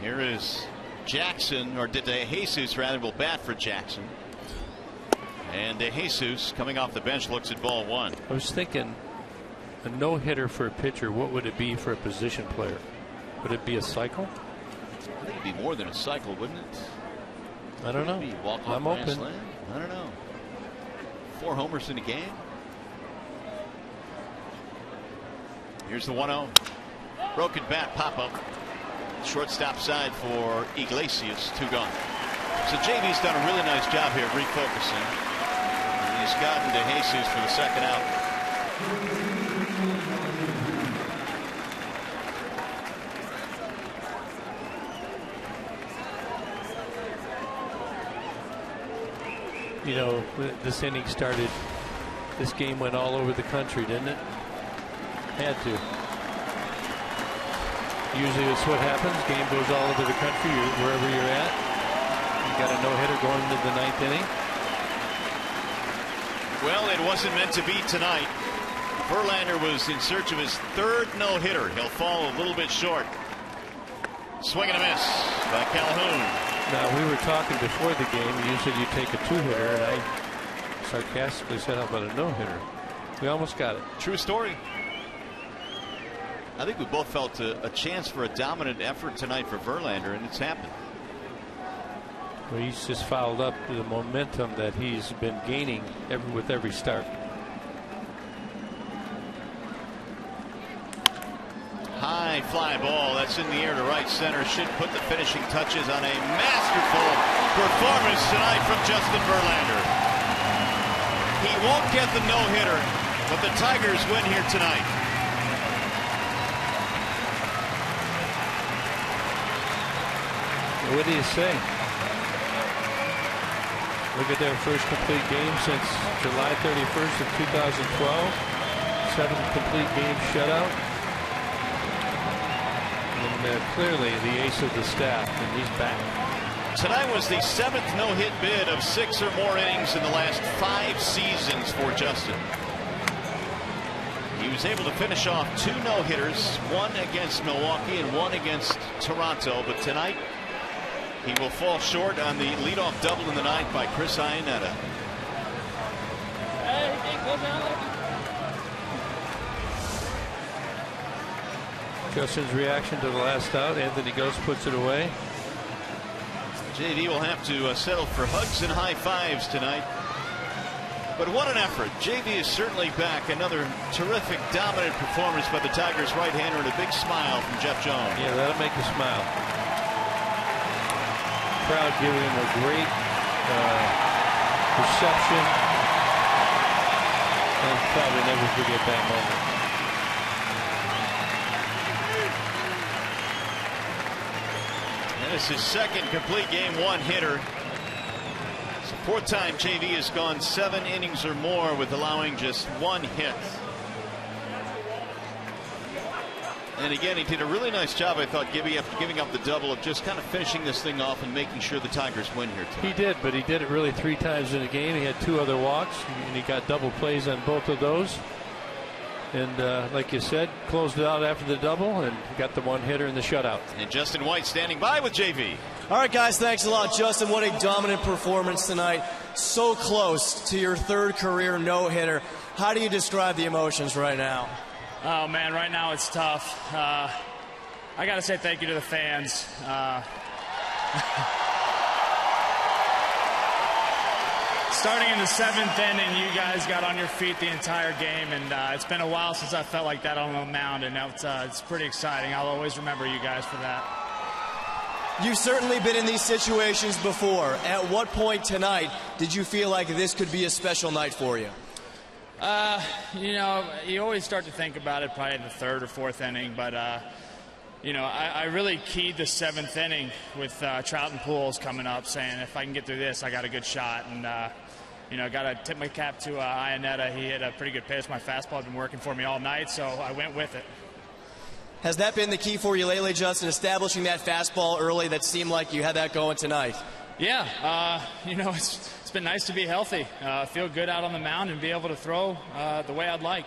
Here is Jackson, or De Jesus rather, will bat for Jackson. And De Jesus, coming off the bench, looks at ball one. I was thinking, a no-hitter for a pitcher, what would it be for a position player? Would it be a cycle? I think it'd be more than a cycle, wouldn't it? I don't know. I'm open. I don't know. 4 homers in a game. Here's the 1-0. Broken bat pop-up. Shortstop side for Iglesias. 2 gone. So JV's done a really nice job here refocusing. And he's gotten to Jesus for the second out. You know, this inning started, this game went all over the country, didn't it? Had to. Usually that's what happens. Game goes all over the country, wherever you're at. You got a no-hitter going into the 9th inning. Well, it wasn't meant to be tonight. Verlander was in search of his 3rd no-hitter. He'll fall a little bit short. Swing and a miss by Calhoun. Now, we were talking before the game. You said you take a 2-hitter, and I sarcastically said, how about a no-hitter? We almost got it. True story. I think we both felt a chance for a dominant effort tonight for Verlander, and it's happened. Well, he's just fouled up the momentum that he's been gaining with every start. High fly ball. That's in the air to right center. Should put the finishing touches on a masterful performance tonight from Justin Verlander. He won't get the no-hitter, but the Tigers win here tonight. What do you say? Look at their first complete game since July 31st of 2012. 7 complete game shutout. And clearly the ace of the staff, and he's back. Tonight was the 7th no-hit bid of 6 or more innings in the last 5 seasons for Justin. He was able to finish off 2 no-hitters, 1 against Milwaukee and 1 against Toronto, but tonight he will fall short on the leadoff double in the 9th by Chris Iannetta. Justin's reaction to the last out. Anthony Ghost puts it away. JD will have to settle for hugs and high fives tonight. But what an effort. JV is certainly back. Another terrific, dominant performance by the Tigers right-hander, and a big smile from Jeff Jones. Yeah, that'll make you smile. Crowd giving him a great reception. I'll probably never forget that moment. And it's his 2nd complete game 1 hitter. It's the 4th time JV has gone 7 innings or more with allowing just 1 hit. And again, he did a really nice job, I thought, after giving up the double, of just kind of finishing this thing off and making sure the Tigers win here tonight. He did, but he did it really 3 times in the game. He had 2 other walks, and he got double plays on both of those. And like you said, closed it out after the double and got the 1-hitter in the shutout. And Justin White standing by with JV. All right, guys, thanks a lot. Justin, what a dominant performance tonight. So close to your 3rd career no-hitter. How do you describe the emotions right now? Oh, man, right now it's tough. I got to say thank you to the fans. Starting in the 7th inning, you guys got on your feet the entire game, and it's been a while since I felt like that on the mound, and it's pretty exciting. I'll always remember you guys for that. You've certainly been in these situations before. At what point tonight did you feel like this could be a special night for you? You know, you always start to think about it probably in the third or fourth inning, but you know, I really keyed the seventh inning with Trout and Pools coming up, saying if I can get through this, I got a good shot. And you know, got to tip my cap to Ionetta. He hit a pretty good pitch. My fastball had been working for me all night, so I went with it. Has that been the key for you lately, Justin, establishing that fastball early that seemed like you had that going tonight? Yeah, you know, it's been nice to be healthy, feel good out on the mound, and be able to throw the way I'd like.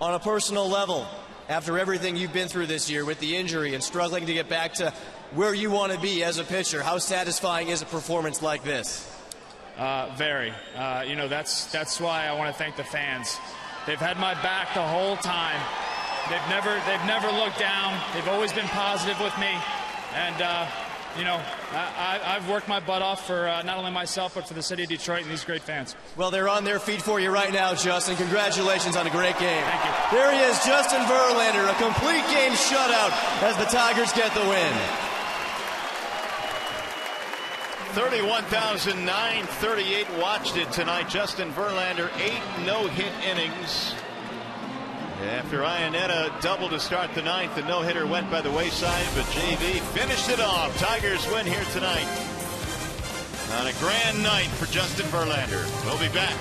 On a personal level, after everything you've been through this year with the injury and struggling to get back to where you want to be as a pitcher, how satisfying is a performance like this? Very. You know, that's why I want to thank the fans. They've had my back the whole time. They've never looked down. They've always been positive with me, and you know, I've worked my butt off for not only myself but for the city of Detroit and these great fans. Well, they're on their feet for you right now, Justin. Congratulations on a great game. Thank you. There he is, Justin Verlander, a complete game shutout as the Tigers get the win. 31,938 watched it tonight. Justin Verlander, 8 no-hit innings. After Ionetta doubled to start the ninth, the no-hitter went by the wayside, but JV finished it off. Tigers win here tonight on a grand night for Justin Verlander. We'll be back.